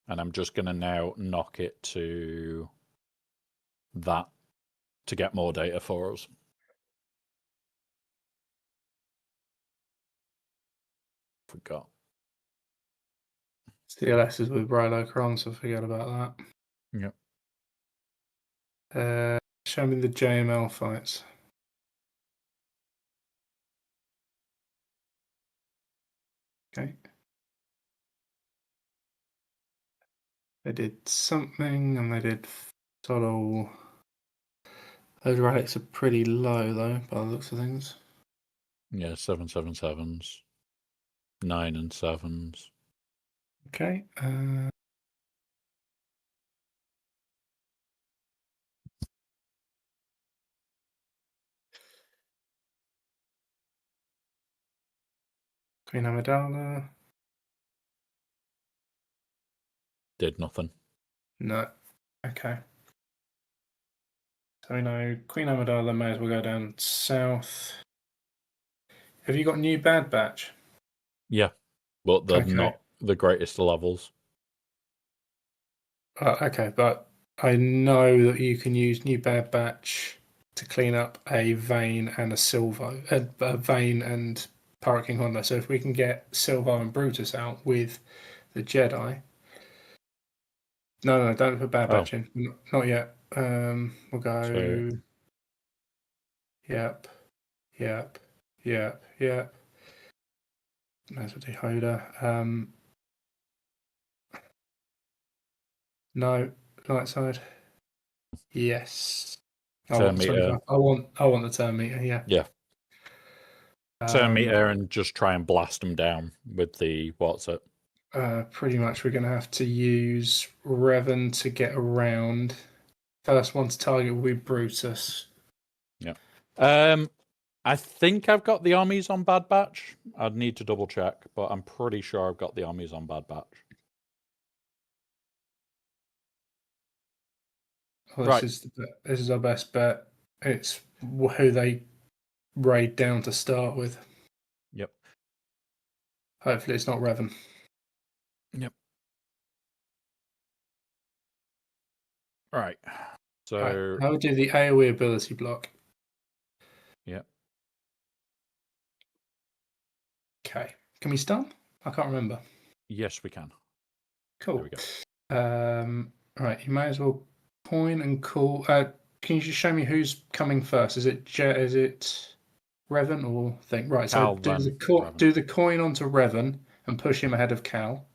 And I'm just going to now knock it to that to get more data for us. We got CLS is with Rilo Cron, so forget about Yep. that. Show me the JML fights. Okay. They did something, and they did total. Those relics are pretty low, though, by the looks of things. Yeah, 777s, 9 and 7s. Okay. Queen Amidala. Did nothing. No. Okay. So we know Queen Amidala may as well go down south. Have you got new Bad Batch? Yeah, but they're Okay. not the greatest levels. Okay, but I know that you can use new Bad Batch to clean up a Vane and a Silvo, a Vane and Pirate King Honda. So if we can get Silvo and Brutus out with the Jedi. No, don't put Bad Batch in. Not yet. We'll go. So- Yep. Nice with the Hoda. No, light side. Yes. Turn meter. I want the turn meter. Yeah. Yeah. Turn meter and just try and blast them down with the what's it? Pretty much, we're going to have to use Revan to get around. First one to target will be Brutus. Yeah. I think I've got the armies on Bad Batch. I'd need to double check, but I'm pretty sure I've got the armies on Bad Batch. Oh, Right. this is our best bet. It's who they raid down to start with. Yep. Hopefully, it's not Revan. Yep. Right. So Right. I will do the AoE ability block. Yep. Okay. Can we stun? I can't remember. Yes, we can. Cool. There we go. Right. You may as well point and call. Can you just show me who's coming first? Is it Revan or thing? Right. Cal, So then Revan. do the coin onto Revan and push him ahead of Cal.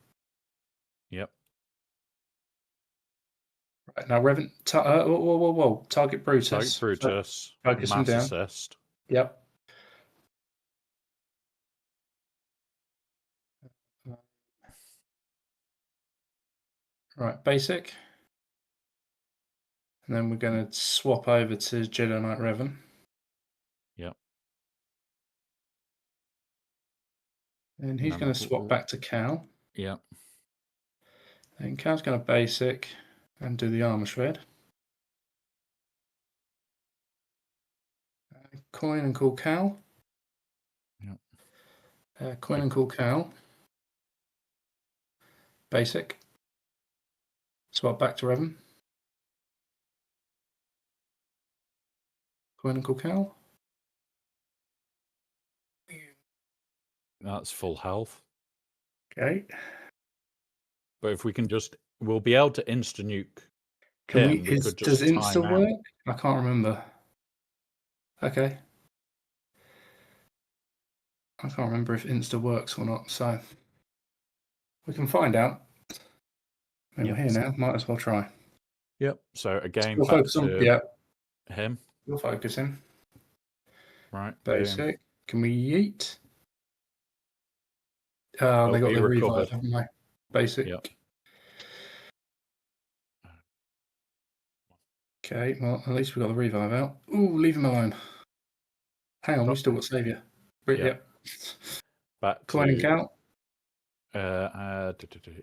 Yep. Right, now Revan. Whoa. Target Brutus. Target Brutus. Focus him Mass down. assist. Yep. Right. Basic. And then we're going to swap over to Jedi Knight Revan. Yep. And he's going to swap back to Cal. Yep. And Cal's going to basic and do the armor shred. Coin and call Cal. Yep. Coin and call Cal. Basic. Swap back to Revan. Coin and call Cal. That's full health. Okay. But if we can just, we'll be able to insta nuke. Does insta work? I can't remember. Okay. I can't remember if insta works or not, so we can find out. We're here now. Might as well try. Yep. So again, we'll focus on him. We'll focus him. Right. Basic. Boom. Can we yeet? They got the revive, haven't they? Basic. Yep. Okay, well, at least we got the revive out. Ooh, leave him alone. Hang on, we've still got Saviour. Yep. Back Coin and count.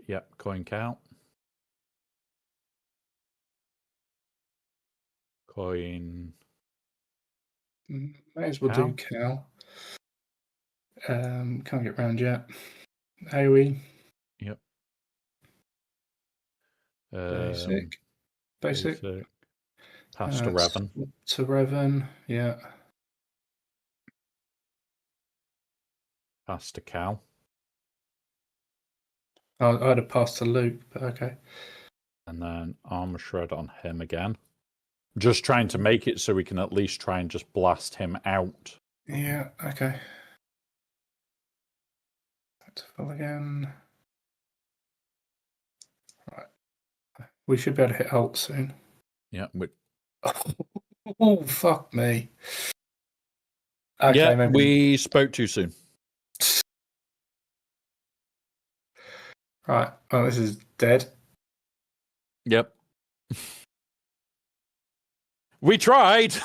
Yep, coin count. Coin. May as well do Cal. Can't get round yet. AoE. Yep. Basic. Pass to Revan. To Revan, yeah. Pass to Cal. I'd have passed to Luke, but okay. And then armor shred on him again. Just trying to make it so we can at least try and just blast him out. Yeah, okay. That's full again. Right. We should be able to hit ult soon. Yeah. Oh, fuck me. Okay, Yeah, maybe. we spoke too soon. Right. Well, this is dead. Yep. We tried.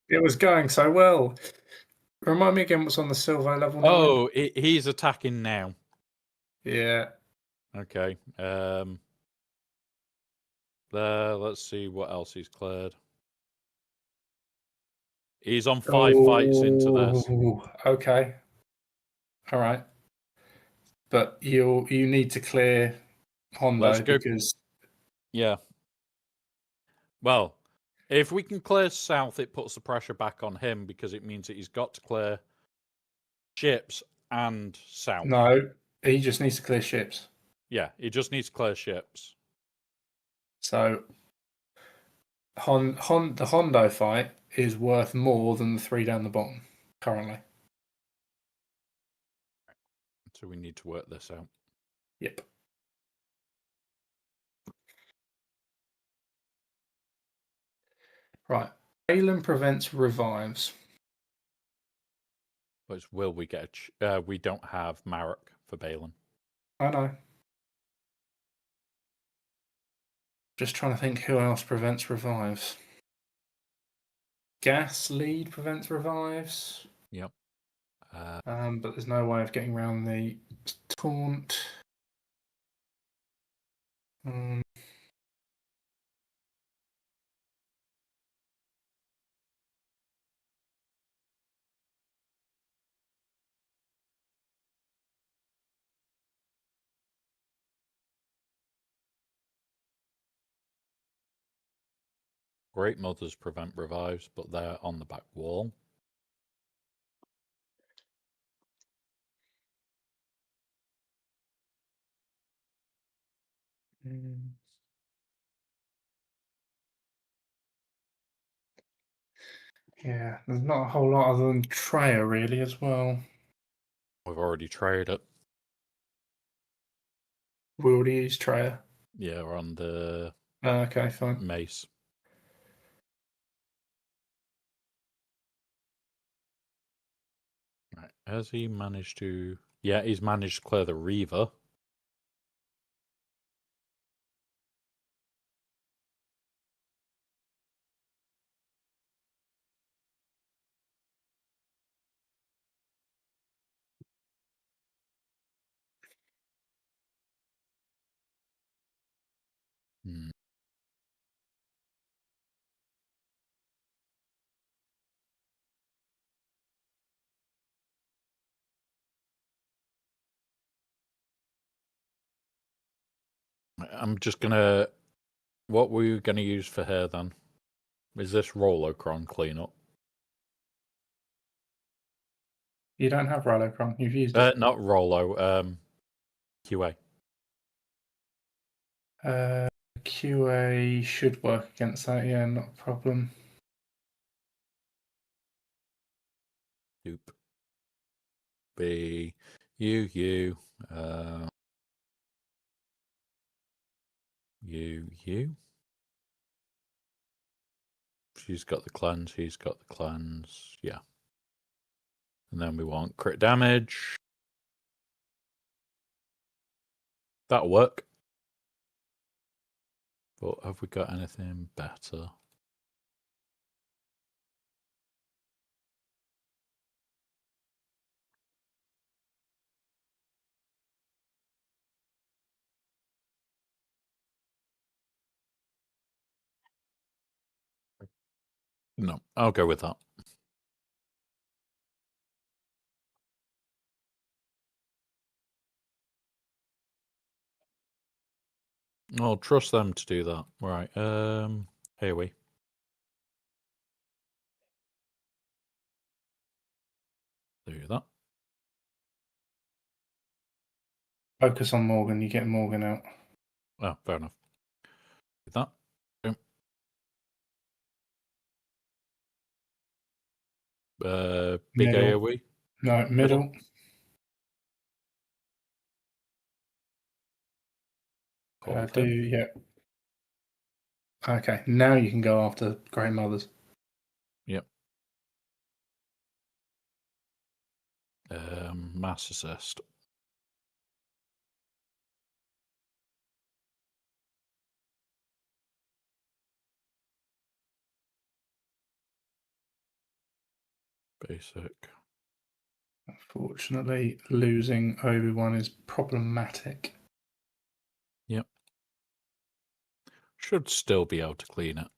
It was going so well. Remind me again what's on the silver level 9. Oh, he's attacking now. Yeah. Okay. Let's see what else he's cleared. He's on 5 fights into this. Okay. All right. But you need to clear Hondo Let's go. because Yeah. Well, if we can clear south, it puts the pressure back on him because it means that he's got to clear ships and south. no, he just needs to clear ships. Yeah, he just needs to clear ships. So the Hondo fight is worth more than the 3 down the bottom currently. So we need to work this out. Yep. Right. Balin prevents revives. But will we get we don't have Marek for Balin. I know. Just trying to think who else prevents revives. Gas lead prevents revives. Yep. But there's no way of getting around the taunt. Great Mothers prevent revives, but they're on the back wall. Yeah, there's not a whole lot other than Treya really as well. We've already traded it. We already used Treya. Yeah, we're on the Okay, fine. mace. Right. Has he managed to... Yeah, he's managed to clear the Reaver. Hmm. I'm just gonna... What were you gonna use for her then? Is this Rolocron cleanup? You don't have Rolocron, you've used it. Not Rolo, QA. QA should work against that, yeah, not a problem. Doop. B. You. You. She's got the cleanse, he's got the cleanse. Yeah. And then we want crit damage. That'll work. But have we got anything better? No, I'll go with that. I'll trust them to do that. Right. Here we. Do that. Focus on Morgan. You get Morgan out. Oh, fair enough. With that. Boom. Big Middle. AoE. No, middle. Call Do yeah. Okay, now you can go after Grey Mothers. Yep. Mass assist. Basic. Unfortunately, losing Obi-Wan is problematic. Yep. Should still be able to clean it.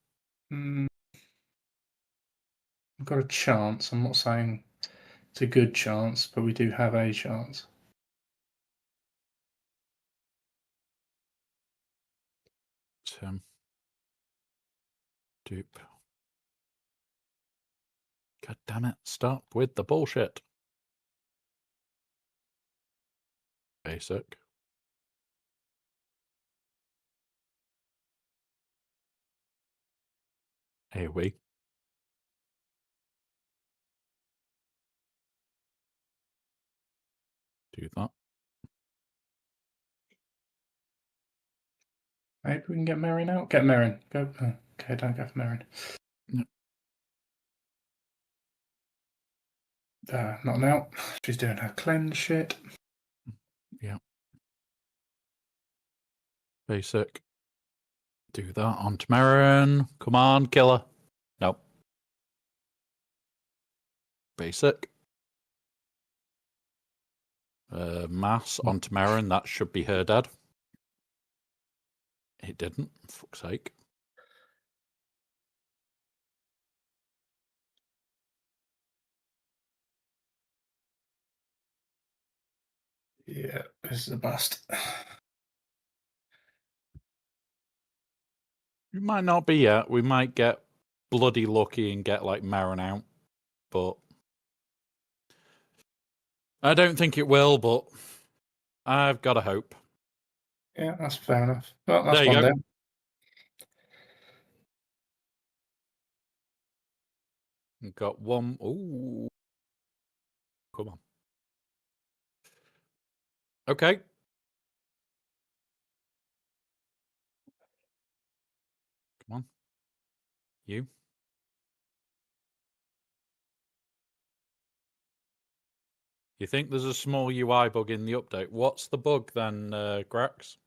We've got a chance. I'm not saying it's a good chance, but we do have a chance. Tim. Dupe. God damn it. Stop with the bullshit. Basic. AoE. Do that. Maybe we can get Merrin out. Get Merrin. Go. Oh, okay, don't go for Merrin. Not now. She's doing her cleanse shit. Yeah. Basic. Do that on Tamarin. Come on, killer. Nope. Basic. Mass on Tamarin. That should be her dead. It didn't. Fuck's sake. Yeah, this is a bust. We might not be yet. We might get bloody lucky and get like Marin out, but I don't think it will. But I've got a hope. Yeah, that's fair enough. Well, that's There you one go. down. We've got one. Ooh, come on. Okay. Come on. You. You think there's a small UI bug in the update? What's the bug then, Grax?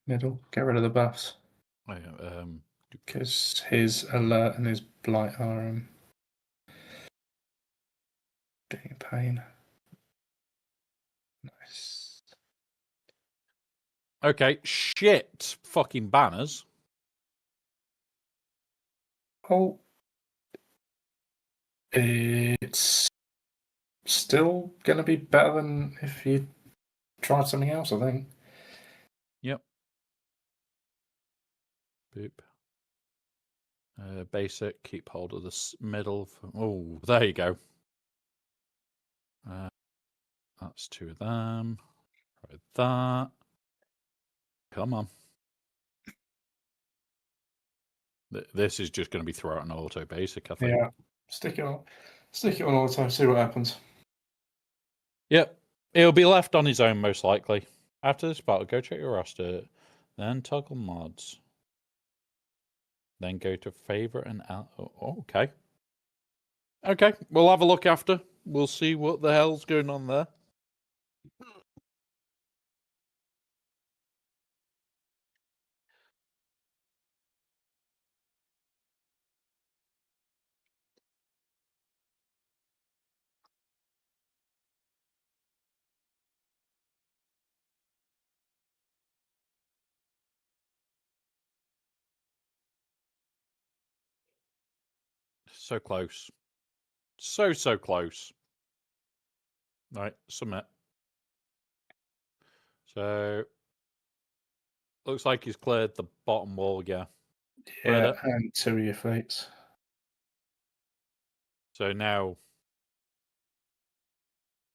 Middle. Get rid of the buffs. Oh, yeah, Because his alert and his blight are being a pain. Nice. okay, shit. Fucking banners. Oh. It's still going to be better than if you tried something else, I think. Yep. Boop. Basic. Keep hold of the middle. Oh, there you go. That's two of them. Try that. Come on. This is just going to be throw out an auto basic, I think. Yeah. Stick it on auto, see what happens. Yep. He'll be left on his own, most likely. After this battle, go check your roster. Then toggle mods. Then go to favorite and okay. Okay, we'll have a look after. We'll see what the hell's going on there. So close. So close. Right, submit. So, looks like he's cleared the bottom wall, yeah. Yeah, Cleared it. and two of your fleets. So now,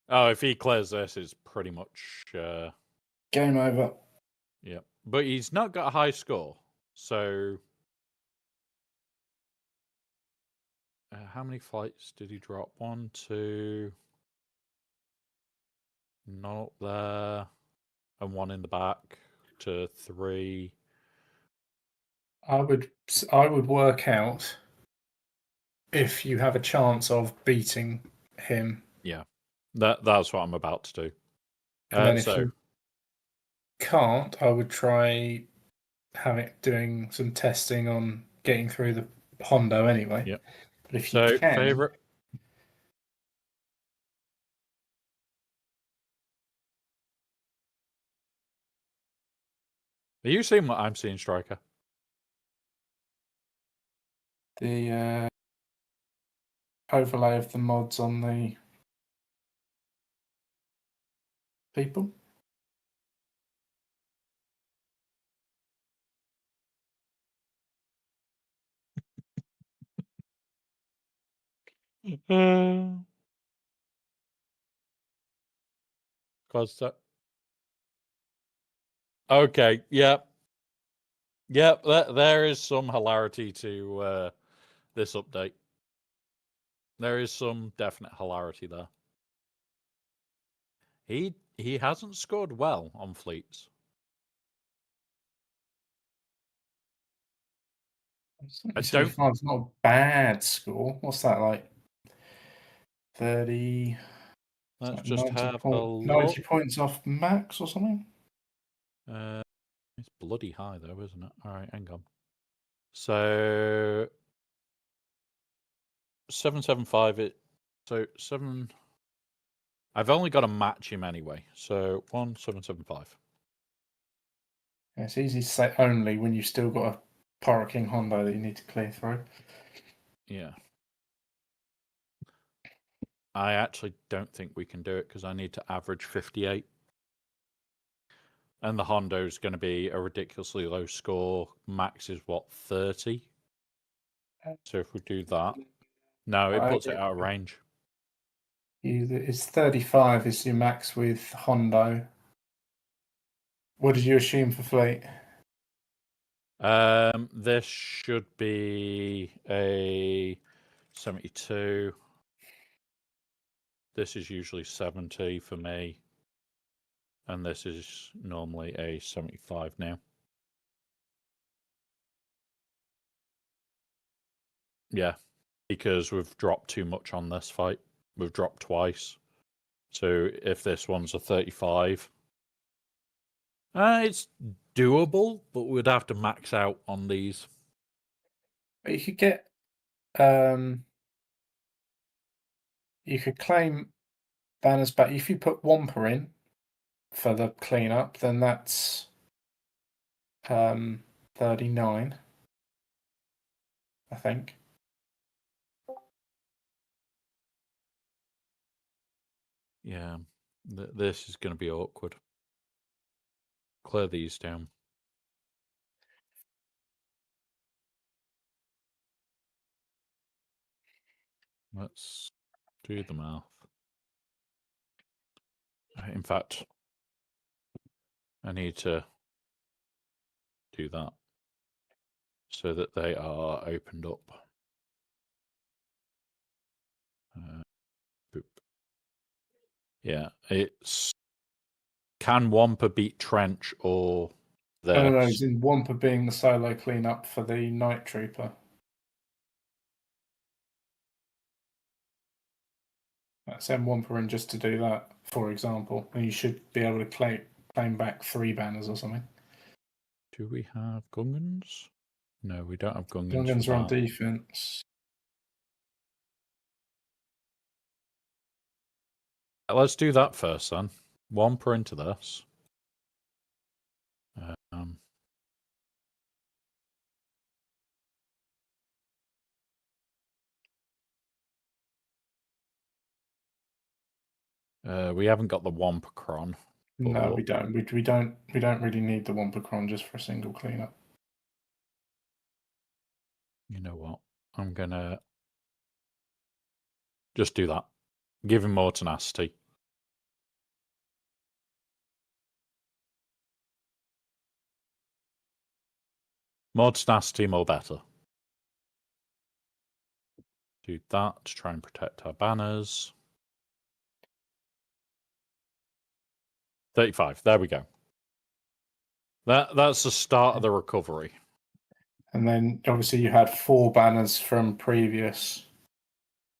Oh, if he clears this, it's pretty much Game over. yeah. But he's not got a high score, so how many flights did he drop? 1, 2, not up there, and 1 in the back to 3. I would work out if you have a chance of beating him, Yeah, that's what I'm about to do. and then if So you can't, I would try doing some testing on getting through the Hondo anyway. Yep. But if so you can, favorite. Are you seeing what I'm seeing, Striker? the overlay of the mods on the people. Cause that. Okay. Yep. Yep. There is some hilarity to this update. There is some definite hilarity there. He hasn't scored well on fleets. I don't. 75 is not a bad score. What's that like? 30. Let's Like just 90, have a 90 look. points off max or something. It's bloody high though, isn't it? All right, hang on. So 775. So 7. I've only got to match him anyway. So 1775. Yeah, it's easy to say only when you've still got a Pyro King Hondo that you need to clear through. Yeah. I actually don't think we can do it because I need to average 58. And the Hondo is going to be a ridiculously low score. Max is what, 30? So if we do that, no, it puts it out of range. It's 35 is your max with Hondo. What did you assume for fleet? This should be a 72. This is usually 70 for me. And this is normally a 75 now. Yeah, because we've dropped too much on this fight. We've dropped twice. So if this one's a 35, it's doable, but we'd have to max out on these. But you could get you could claim banners back if you put Wampa in for the cleanup, then that's 39, I think. Yeah, this is going to be awkward. Clear these down. Let's do the math. In fact, I need to do that so that they are opened up. Boop. Yeah, it's can Wampa beat Trench or this? No, it's in Wampa being the solo cleanup for the Night Trooper. Send Wampa in just to do that, for example, and you should be able to claim back 3 banners or something. Do we have Gungans? No, we don't have Gungans. Gungans for are on that. defense. Let's do that first, then. Wampa into this. We haven't got the Wampa Cron. No, we don't. We don't really need the Wampa Cron just for a single cleanup. You know what? I'm gonna just do that. Give him more tenacity. More tenacity, more better. Do that to try and protect our banners. 35. There we go. That's the start of the recovery. And then obviously you had 4 banners from previous,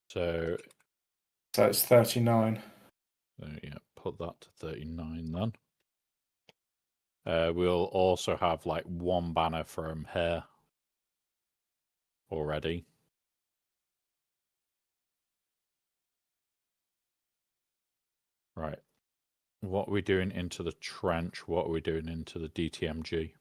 So it's 39. yeah, put that to 39 then. We'll also have like 1 banner from here already. Right. What are we doing into the trench? What are we doing into the DTMG?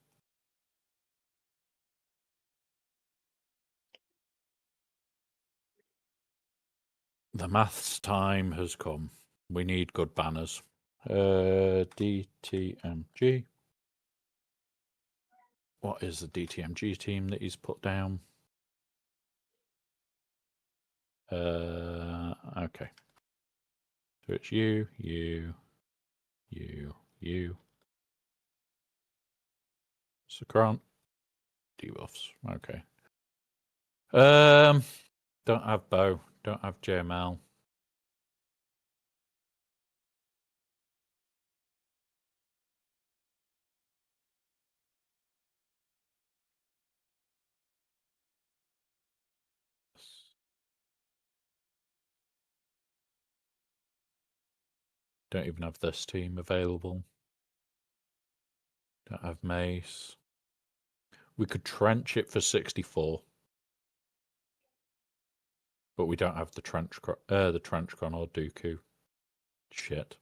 The maths time has come. We need good banners. DTMG. What is the DTMG team that he's put down? Okay. So it's you. Sacrant. Debuffs. Okay. Don't have Bo. Don't have JML. Don't even have this team available. Don't have Mace. We could trench it for 64. But we don't have the Trenchcron or Dooku. Shit.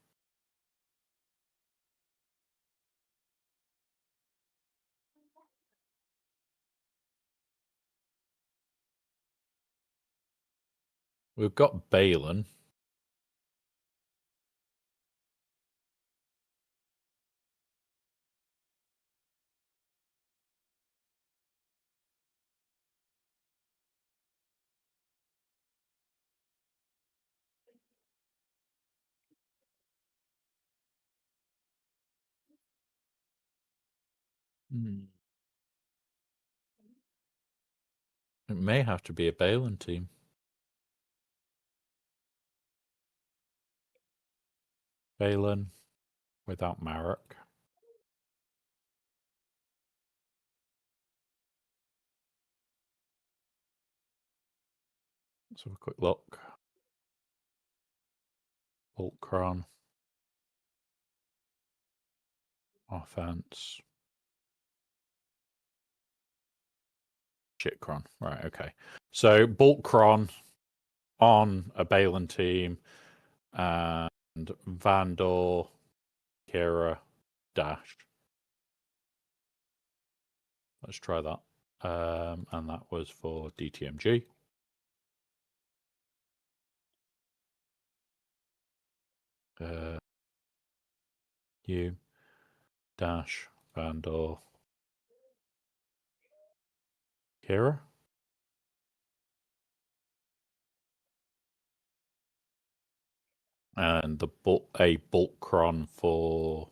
We've got Balin. It may have to be a Balin team. Balin without Marek. Let's have a quick look. Ultron. Offense. Shitcron. Right, okay. So Boltcron on a Balin team and Vandor, Kira, Dash. Let's try that. And that was for DTMG. You, Dash, Vandor, Kira. And a Boltcron for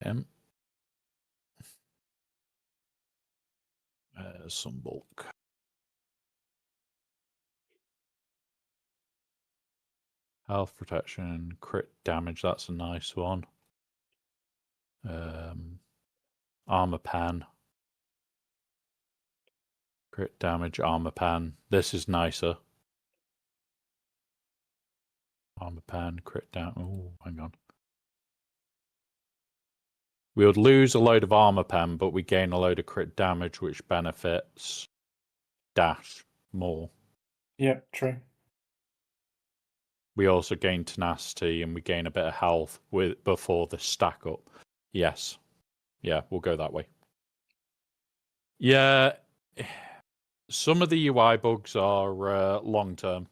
him. Some bulk. Health protection, crit damage, that's a nice one. Armor pan. Crit damage, armor pan. This is nicer. Armor pan, crit down. Oh, hang on. We would lose a load of armor pan, but we gain a load of crit damage, which benefits Dash more. Yeah, true. We also gain tenacity and we gain a bit of health before the stack up. Yes. Yeah, we'll go that way. Yeah. Some of the UI bugs are long term.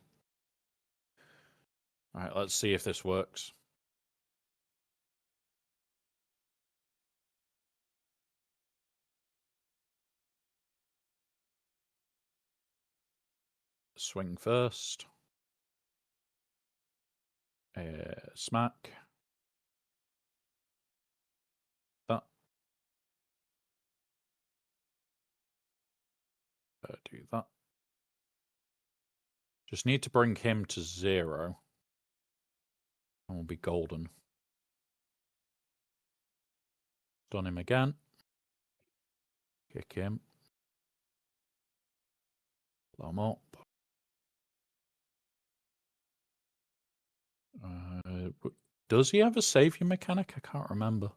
All right, let's see if this works. Swing first. Smack. That. do that. Just need to bring him to 0. And we'll be golden. Stun him again. Kick him. Blow him up. Does he have a savior mechanic? I can't remember.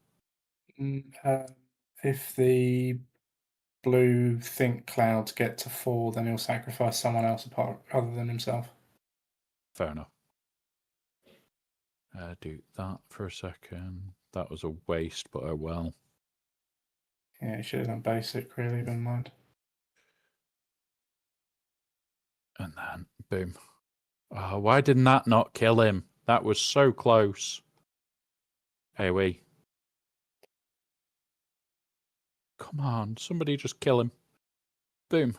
If the blue think clouds get to 4, then he'll sacrifice someone else apart other than himself. Fair enough. Do that for a second. That was a waste, but oh well. Yeah, he should have done basic, really, never mind. And then, boom. Oh, why didn't that not kill him? That was so close. Hey, we. Come on, somebody just kill him. Boom.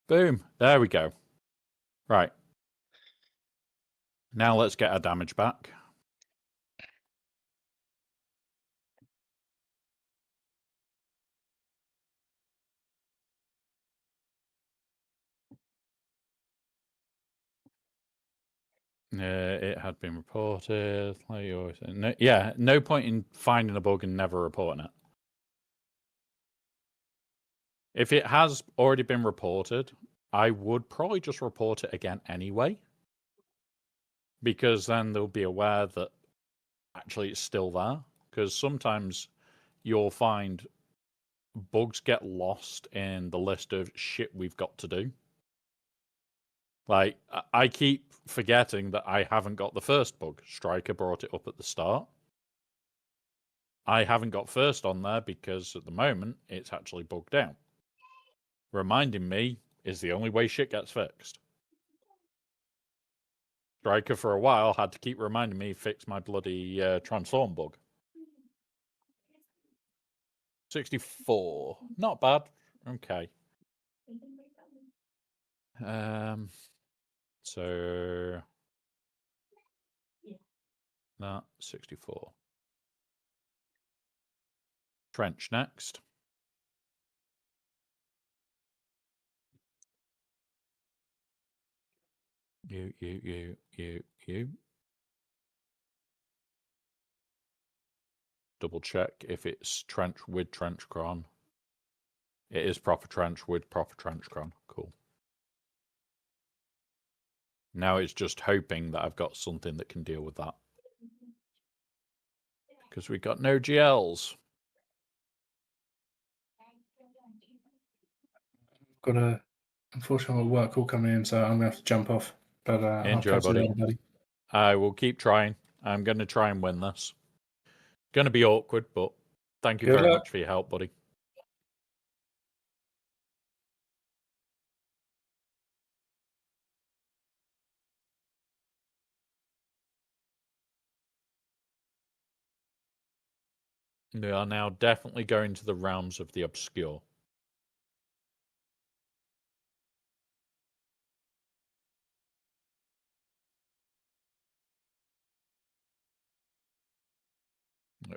Boom. There we go. Right. Now let's get our damage back. It had been reported. Like you always say. No, yeah, no point in finding a bug and never reporting it. If it has already been reported, I would probably just report it again anyway. Because then they'll be aware that actually it's still there. Because sometimes you'll find bugs get lost in the list of shit we've got to do. Like, I keep forgetting that I haven't got the first bug. Striker brought it up at the start. I haven't got first on there because at the moment it's actually bugged out. Reminding me is the only way shit gets fixed. Striker for a while had to keep reminding me fix my bloody transform bug. 64. Not bad. Okay. So that 64. Trench next. You. Double check if it's trench with trench cron. It is proper trench with proper trench cron. Cool. Now it's just hoping that I've got something that can deal with that. Because we got no GLs. Unfortunately, work all coming in, so I'm going to have to jump off. But Enjoy, buddy. I will keep trying. I'm going to try and win this. Going to be awkward, but thank you very much for your help, buddy. We are now definitely going to the realms of the obscure.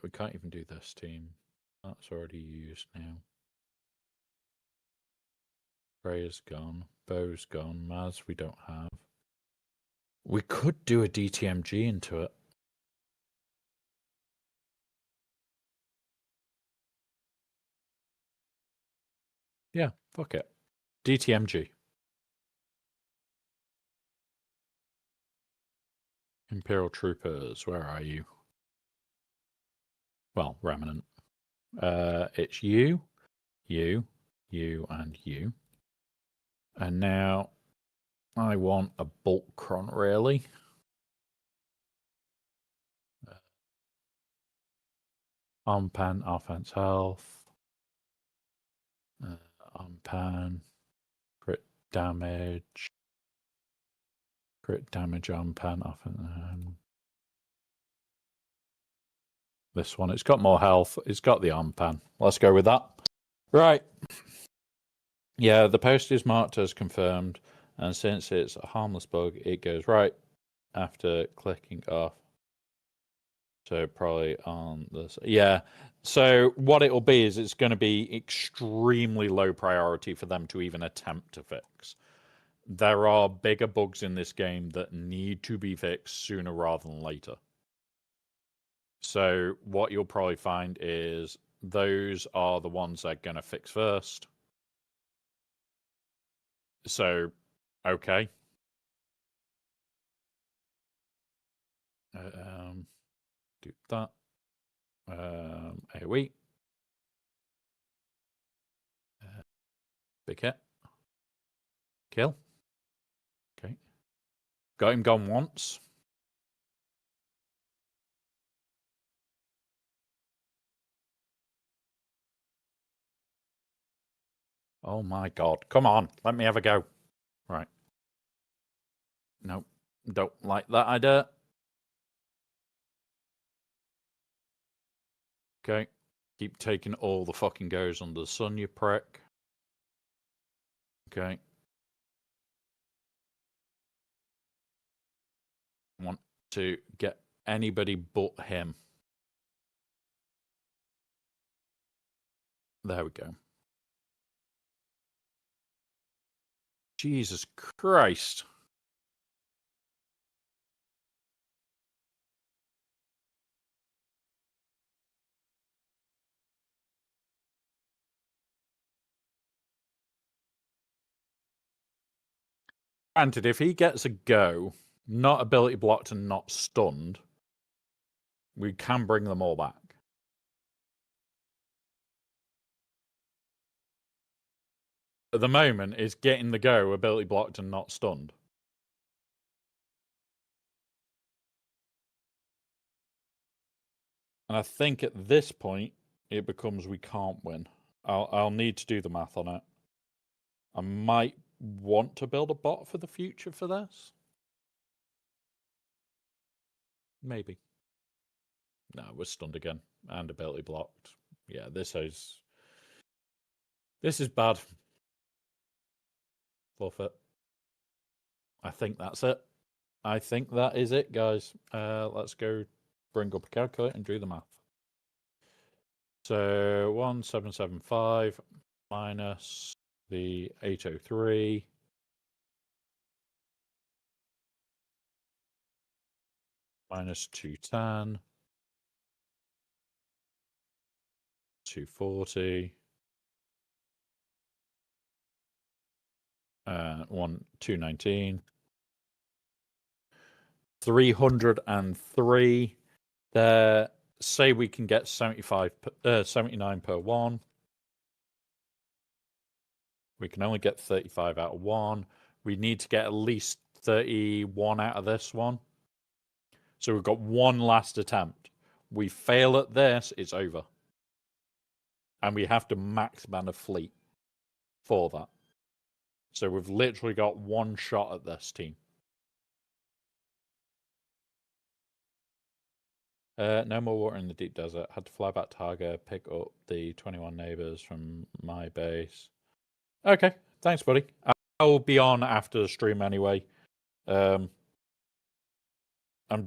We can't even do this team. That's already used now. Freya's gone. Bo's gone. Maz we don't have. We could do a DTMG into it. Yeah, fuck it. DTMG. Imperial Troopers, where are you? Well, Remnant. It's you, and you. And now I want a Bulkron, really. Armpan, offense health. Armpan, crit damage. Crit damage Armpan, offense. This one, it's got more health. It's got the Armpan. Let's go with that. Right. Yeah, the post is marked as confirmed. And since it's a harmless bug, it goes right after clicking off. So probably on this. Yeah. So what it'll be is it's going to be extremely low priority for them to even attempt to fix. There are bigger bugs in this game that need to be fixed sooner rather than later. So what you'll probably find is those are the ones they're going to fix first. So, okay. Do that. AoE. Big hit. Kill. Okay. Got him gone once. Oh my god. Come on. Let me have a go. Right. Nope. Don't like that idea. Okay. Keep taking all the fucking goes under the sun, you prick. Okay. Want to get anybody but him. There we go. Jesus Christ. Granted, if he gets a go, not ability blocked and not stunned, we can bring them all back. At the moment, it's getting the go, ability blocked and not stunned. And I think at this point, it becomes we can't win. I'll need to do the math on it. I might want to build a bot for the future for this. Maybe. No, we're stunned again. And ability blocked. Yeah, this is bad. Forfeit. I think that's it. I think that is it, guys. Let's go bring up a calculator and do the math. So 1775 minus the 803 minus 210, 240, 219, 303. There, say we can get 79 per one. We can only get 35 out of one. We need to get at least 31 out of this one. So we've got one last attempt. We fail at this, it's over. And we have to max ban a fleet for that. So we've literally got one shot at this team. No more water in the deep desert. Had to fly back to Haga, pick up the 21 neighbors from my base. Okay, thanks, buddy. I'll be on after the stream anyway. I'm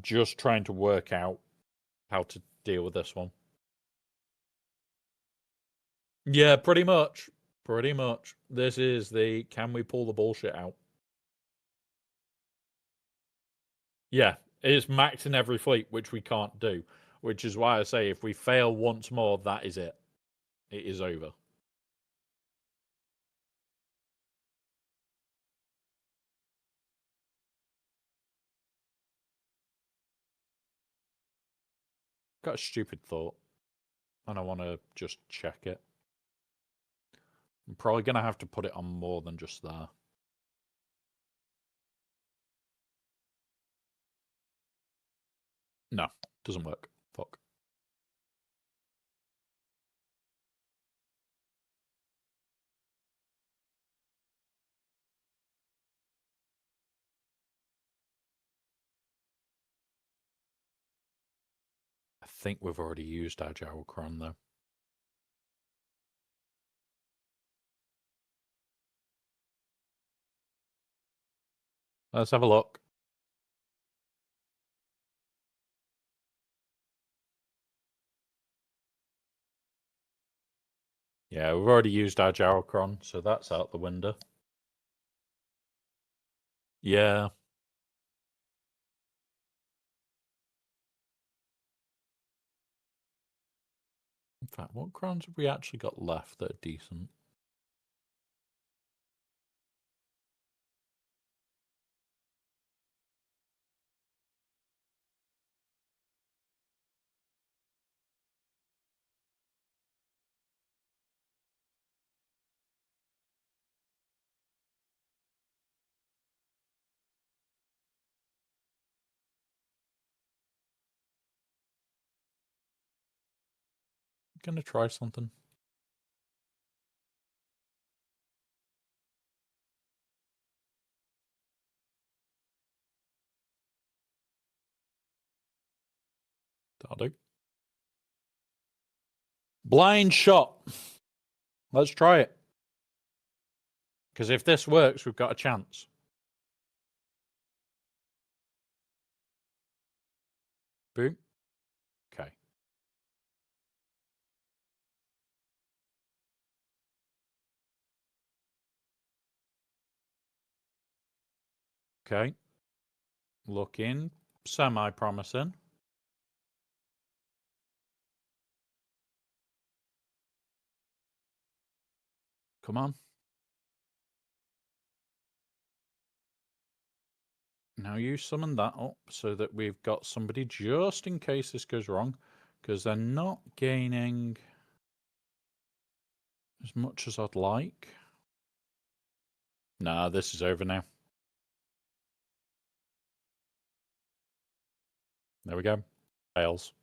just trying to work out how to deal with this one. Yeah, pretty much. Pretty much. This is the can we pull the bullshit out? Yeah, it's maxing every fleet, which we can't do. Which is why I say if we fail once more, that is it. It is over. Got a stupid thought. And I want to just check it. I'm probably going to have to put it on more than just there. No, doesn't work. Fuck. I think we've already used Agile Cron though. Let's have a look. Yeah, we've already used our Jarocron, so that's out the window. Yeah. In fact, what crowns have we actually got left that are decent? Gonna try something. That'll do. Blind shot. Let's try it. Because if this works, we've got a chance. Boom. Okay. Okay. Looking semi-promising. Come on. Now you summon that up so that we've got somebody just in case this goes wrong. Because they're not gaining as much as I'd like. Nah, this is over now. There we go. Fails.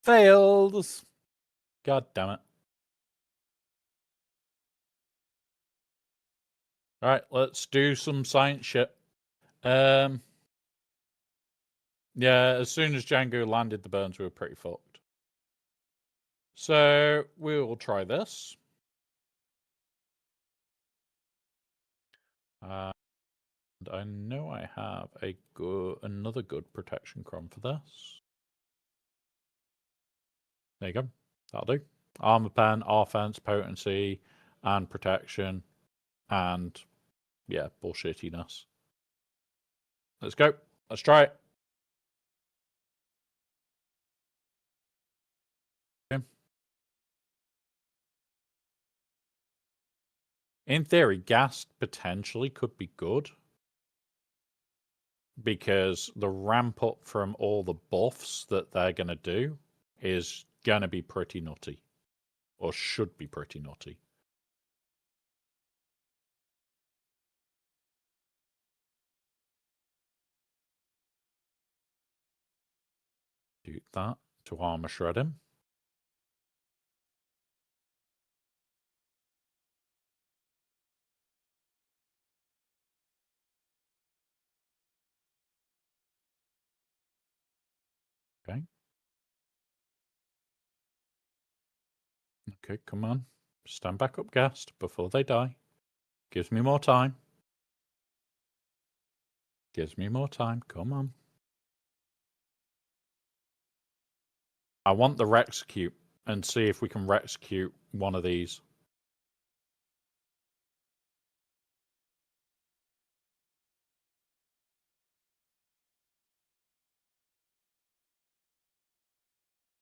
Fails! God damn it. Alright, let's do some science shit. Yeah, as soon as Django landed the burns, we were pretty fucked. So, we will try this. And I know I have another good protection cron for this. There you go. That'll do. Armor pen, offense, potency, and protection, and yeah, bullshittiness. Let's go. Let's try it. Okay. In theory, gas potentially could be good because the ramp up from all the buffs that they're going to do is going to be pretty nutty, or should be pretty nutty. Do that to armor shred him. Okay. Okay, come on. Stand back up, gassed, before they die. Gives me more time. Gives me more time. Come on. I want the Rexecute and see if we can Rexecute one of these.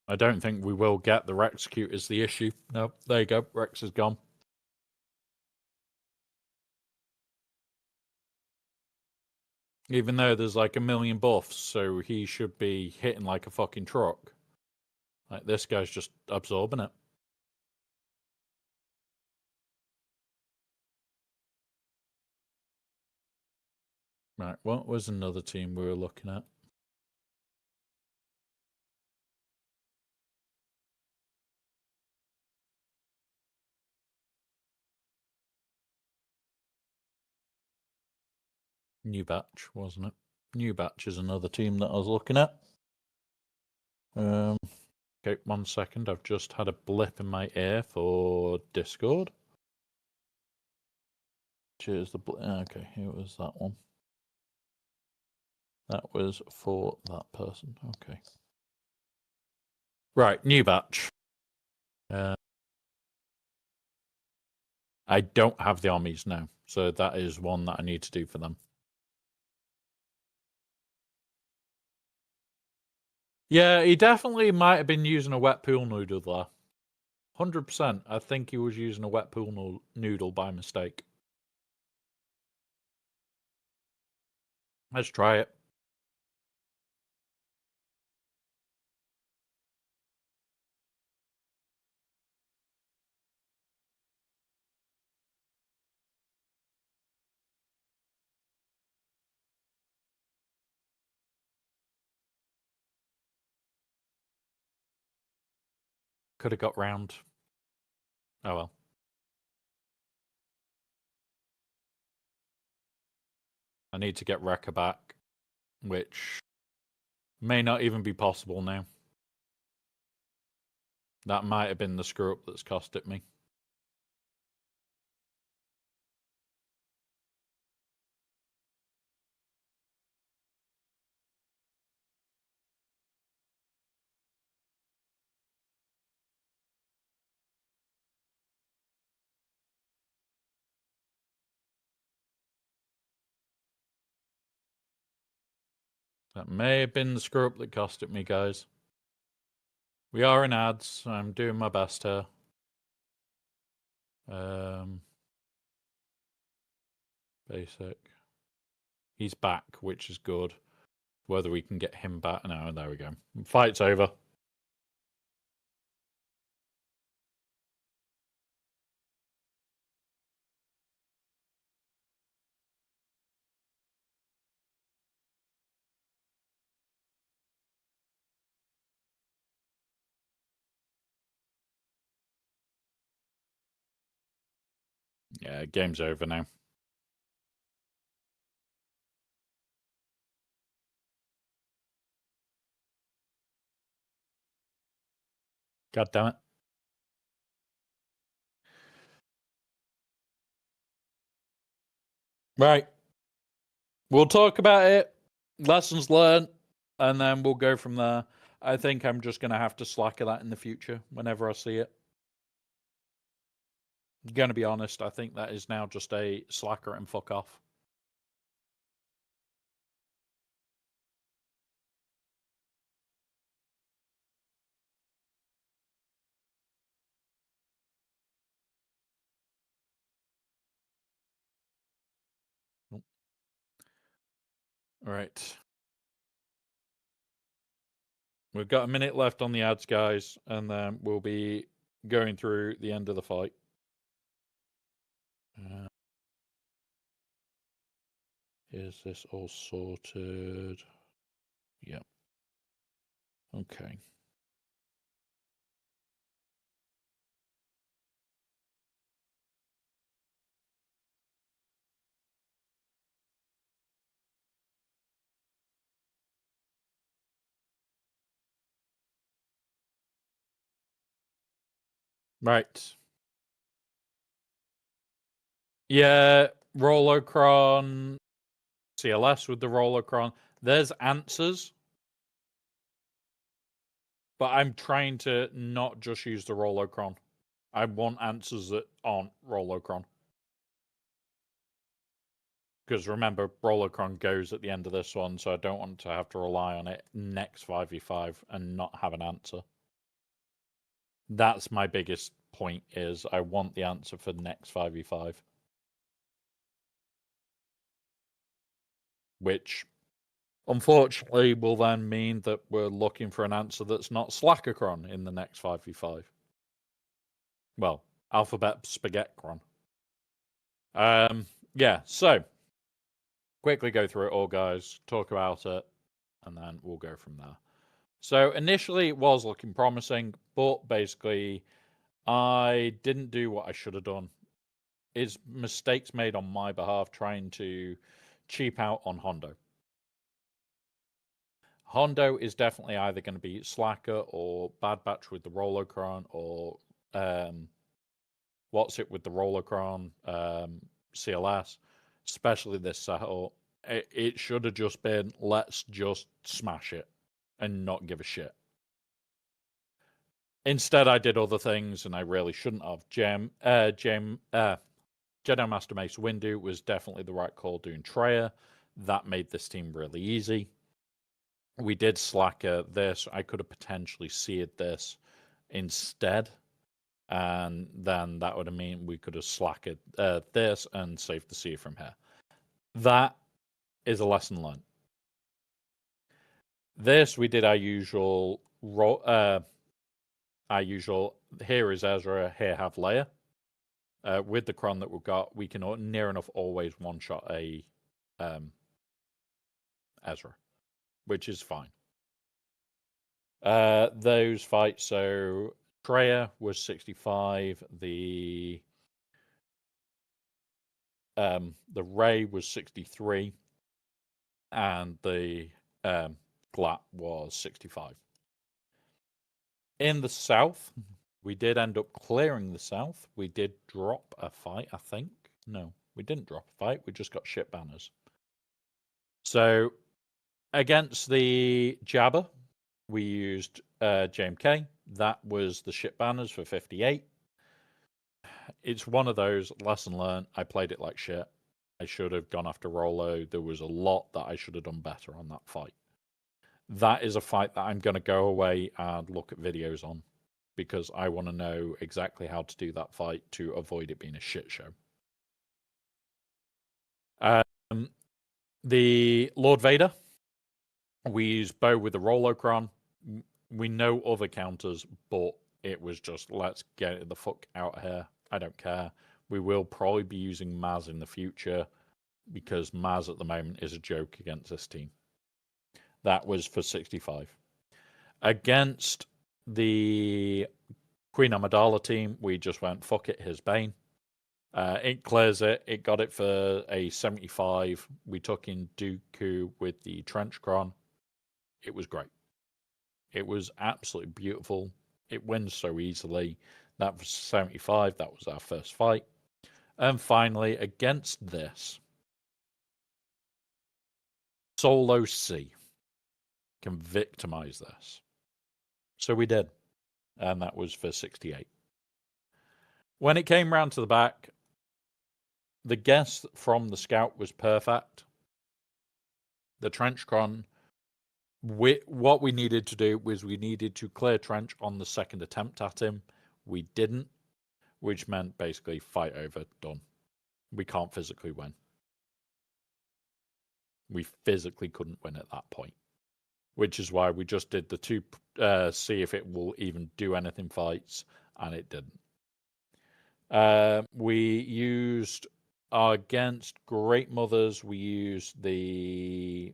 I don't think we will get the Rexecute is the issue. No, there you go. Rex is gone. Even though there's like a million buffs, so he should be hitting like a fucking truck. Like this guy's just absorbing it. Right, what was another team we were looking at? New Batch, wasn't it? New Batch is another team that I was looking at. Okay, 1 second. I've just had a blip in my ear for Discord. Cheers. Okay, here was that one. That was for that person. Okay. Right, New Batch. I don't have the armies now, so that is one that I need to do for them. Yeah, he definitely might have been using a wet pool noodle there. 100%. I think he was using a wet pool noodle by mistake. Let's try it. Could have got round. Oh well. I need to get Wrecker back, which may not even be possible now. That might have been the screw up that's cost it me. That may have been the screw up that cost it me, guys. We are in ads. I'm doing my best here. Basic. He's back, which is good. Whether we can get him back. No, there we go. Fight's over. Yeah, game's over now. God damn it. Right. We'll talk about it, lessons learned, and then we'll go from there. I think I'm just going to have to slacker that in the future whenever I see it. Going to be honest, I think that is now just a slacker and fuck off. All right. We've got a minute left on the ads, guys, and then we'll be going through the end of the fight. Is this all sorted? Yep. Okay. Right. Yeah, Rolocron, CLS with the Rolocron. There's answers, but I'm trying to not just use the Rolocron. I want answers that aren't Rolocron. Because remember, Rolocron goes at the end of this one, so I don't want to have to rely on it next 5v5 and not have an answer. That's my biggest point, is I want the answer for the next 5v5. Which, unfortunately, will then mean that we're looking for an answer that's not Slackercron in the next 5v5. Well, Alphabet Spaghetti-cron. Yeah, so quickly go through it all, guys, talk about it, and then we'll go from there. So initially it was looking promising, but basically I didn't do what I should have done. It's mistakes made on my behalf trying to cheap out on Hondo. Hondo is definitely either going to be Slacker or Bad Batch with the Rolocron, or what's it with the Rolocron, CLS, especially this setup. It should have just been, let's just smash it and not give a shit. Instead, I did other things, and I really shouldn't have. Jedi Master Mace Windu was definitely the right call doing Treya. That made this team really easy. We did slacker this. I could have potentially seared this instead. And then that would have mean we could have slackered this and saved the seer from here. That is a lesson learned. This, we did our usual here is Ezra, here have Leia. With the Cron that we've got, we can near enough always one-shot a Ezra, which is fine. Those fights, so Treya was 65, the Rey was 63, and the Glat was 65. In the south, we did end up clearing the south. We did drop a fight, I think. No, we didn't drop a fight. We just got ship banners. So against the Jabba, we used JMK. That was the ship banners for 58. It's one of those, lesson learned. I played it like shit. I should have gone after Rolo. There was a lot that I should have done better on that fight. That is a fight that I'm going to go away and look at videos on, because I want to know exactly how to do that fight to avoid it being a shit show. The Lord Vader, we used bow with the Rolocron. We know other counters, but it was just, let's get the fuck out of here. I don't care. We will probably be using Maz in the future, because Maz at the moment is a joke against this team. That was for 65. Against the Queen Amidala team, we just went, fuck it, here's Bane. It clears it. It got it for a 75. We took in Dooku with the Trench Cron. It was great. It was absolutely beautiful. It wins so easily. That was 75. That was our first fight. And finally, against this, Solo C can victimize this. So we did. And that was for 68. When it came round to the back, the guess from the scout was perfect. The Trench Cron, what we needed to do was we needed to clear Trench on the second attempt at him. We didn't, which meant basically fight over, done. We can't physically win. We physically couldn't win at that point, which is why we just did the two, see if it will even do anything fights, and it didn't. We used, against Great Mothers, we used the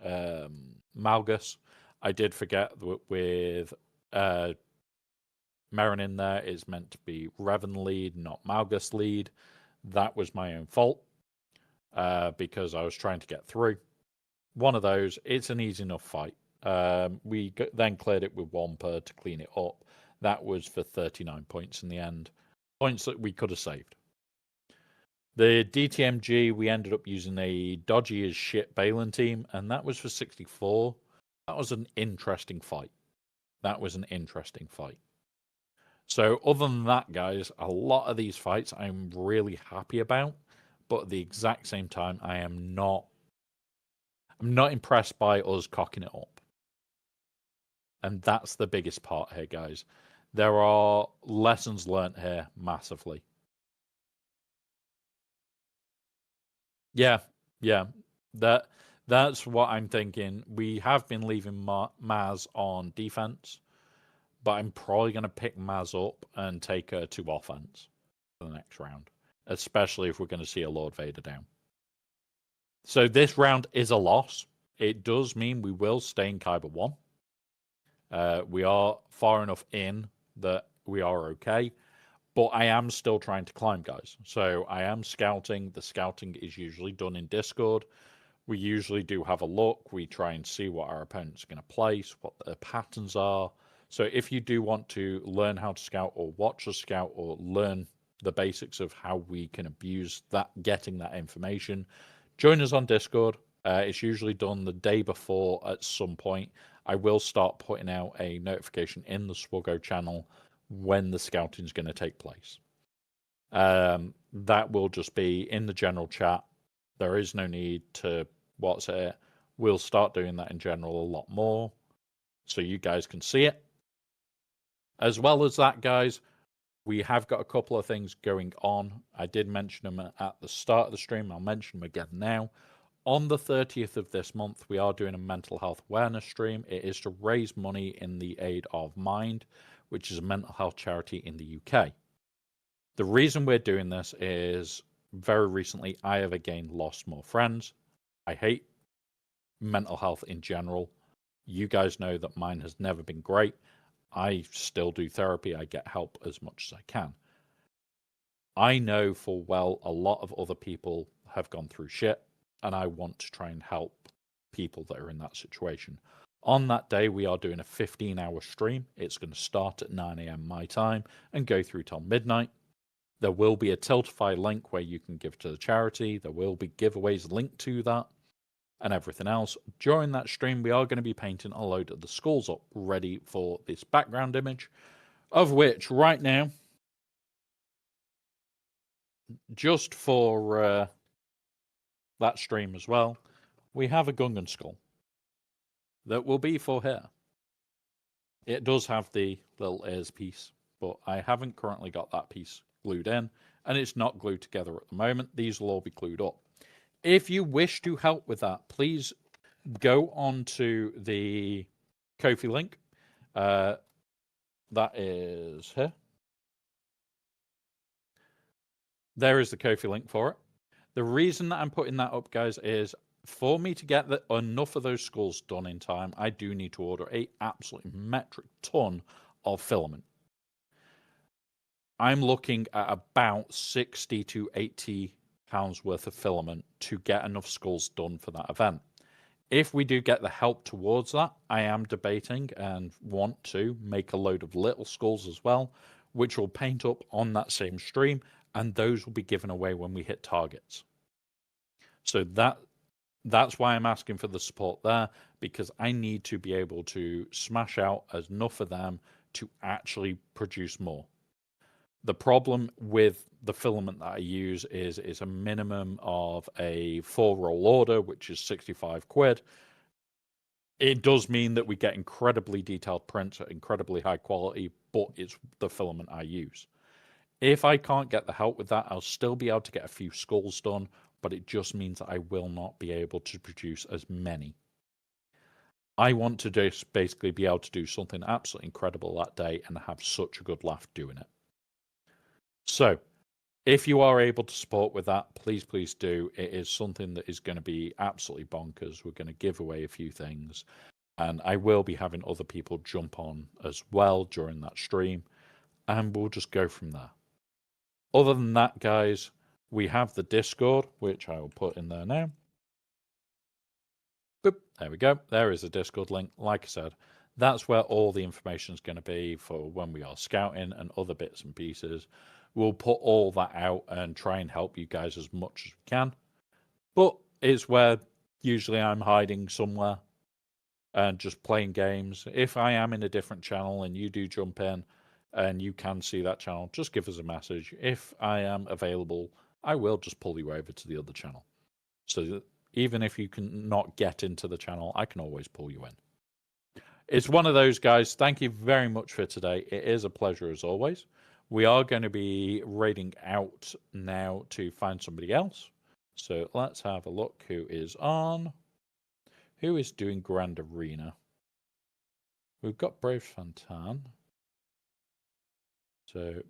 Malgus. I did forget that with Merrin in there, it's meant to be Revan lead, not Malgus lead. That was my own fault, because I was trying to get through. One of those, it's an easy enough fight. We then cleared it with Wampa to clean it up. That was for 39 points in the end. Points that we could have saved. The DTMG, we ended up using a dodgy as shit Balin team, and that was for 64. That was an interesting fight. So other than that, guys, a lot of these fights I'm really happy about, but at the exact same time, I'm not impressed by us cocking it up. And that's the biggest part here, guys. There are lessons learnt here massively. Yeah. That's what I'm thinking. We have been leaving Maz on defense, but I'm probably going to pick Maz up and take her to offense for the next round, especially if we're going to see a Lord Vader down. So this round is a loss. It does mean we will stay in Kyber 1. We are far enough in that we are okay. But I am still trying to climb, guys. So I am scouting. The scouting is usually done in Discord. We usually do have a look. We try and see what our opponents are going to place, what their patterns are. So if you do want to learn how to scout or watch a scout or learn the basics of how we can abuse that, getting that information, join us on Discord. It's usually done the day before at some point. I will start putting out a notification in the Swoggo channel when the scouting is going to take place. That will just be in the general chat. There is no need to what's it. We'll start doing that in general a lot more, so you guys can see it. As well as that, guys, we have got a couple of things going on. I did mention them at the start of the stream. I'll mention them again now. On the 30th of this month, we are doing a mental health awareness stream. It is to raise money in the aid of Mind, which is a mental health charity in the UK. The reason we're doing this is very recently I have again lost more friends. I hate mental health in general. You guys know that mine has never been great. I still do therapy. I get help as much as I can. I know full well a lot of other people have gone through shit, and I want to try and help people that are in that situation. On that day, we are doing a 15-hour stream. It's going to start at 9 a.m. my time and go through till midnight. There will be a Tiltify link where you can give to the charity. There will be giveaways linked to that and everything else. During that stream, we are going to be painting a load of the skulls up ready for this background image, of which right now, just for that stream as well, we have a Gungan skull that will be for here. It does have the little ears piece, but I haven't currently got that piece glued in, and it's not glued together at the moment. These will all be glued up. If you wish to help with that, please go on to the Ko-fi link. That is here. There is the Ko-fi link for it. The reason that I'm putting that up, guys, is for me to get enough of those skulls done in time, I do need to order a absolute metric ton of filament. I'm looking at about 60 to 80 pounds worth of filament to get enough skulls done for that event. If we do get the help towards that, I am debating and want to make a load of little skulls as well, which will paint up on that same stream, and those will be given away when we hit targets. So that's why I'm asking for the support there, because I need to be able to smash out enough of them to actually produce more. The problem with the filament that I use is a minimum of a 4-roll order, which is 65 quid. It does mean that we get incredibly detailed prints at incredibly high quality, but it's the filament I use. If I can't get the help with that, I'll still be able to get a few skulls done, but it just means that I will not be able to produce as many. I want to just basically be able to do something absolutely incredible that day and have such a good laugh doing it. So, if you are able to support with that, please do. It is something that is going to be absolutely bonkers. We're going to give away a few things, and I will be having other people jump on as well during that stream, and we'll just go from there. Other than that, guys, we have the Discord, which I will put in there now. Boop, there we go. There is a Discord link. Like I said, that's where all the information is going to be for when we are scouting and other bits and pieces. We'll put all that out and try and help you guys as much as we can. But it's where usually I'm hiding somewhere and just playing games. If I am in a different channel and you do jump in and you can see that channel, just give us a message. If I am available, I will just pull you over to the other channel. So that even if you can not get into the channel, I can always pull you in. It's one of those, guys. Thank you very much for today. It is a pleasure as always. We are going to be raiding out now to find somebody else. So let's have a look who is on. Who is doing Grand Arena? We've got Brave Fantan. So,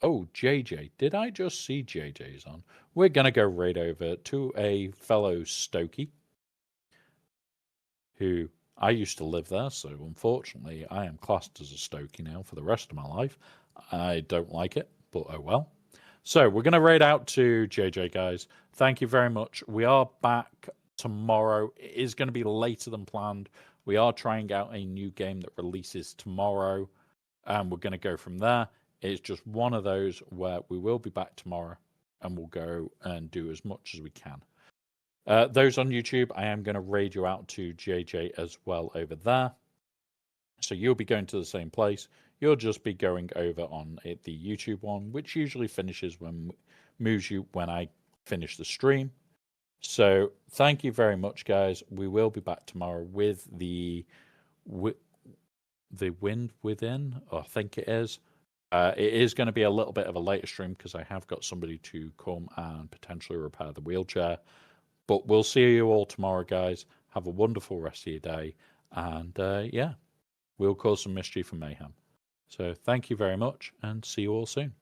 oh, JJ. Did I just see JJ's on? We're going to go raid over to a fellow Stokey who I used to live there. So unfortunately, I am classed as a Stokey now for the rest of my life. I don't like it, but oh well. So we're going to raid out to JJ, guys. Thank you very much. We are back tomorrow. It is going to be later than planned. We are trying out a new game that releases tomorrow, and we're going to go from there. It's just one of those where we will be back tomorrow, and we'll go and do as much as we can. Those on YouTube, I am going to raid you out to JJ as well over there. So you'll be going to the same place. you'll just be going over on the YouTube one, which usually finishes when I finish the stream. So thank you very much, guys. We will be back tomorrow with the Wind Within, I think it is. It is going to be a little bit of a later stream because I have got somebody to come and potentially repair the wheelchair. But we'll see you all tomorrow, guys. Have a wonderful rest of your day. And yeah, we'll cause some mischief and mayhem. So thank you very much and see you all soon.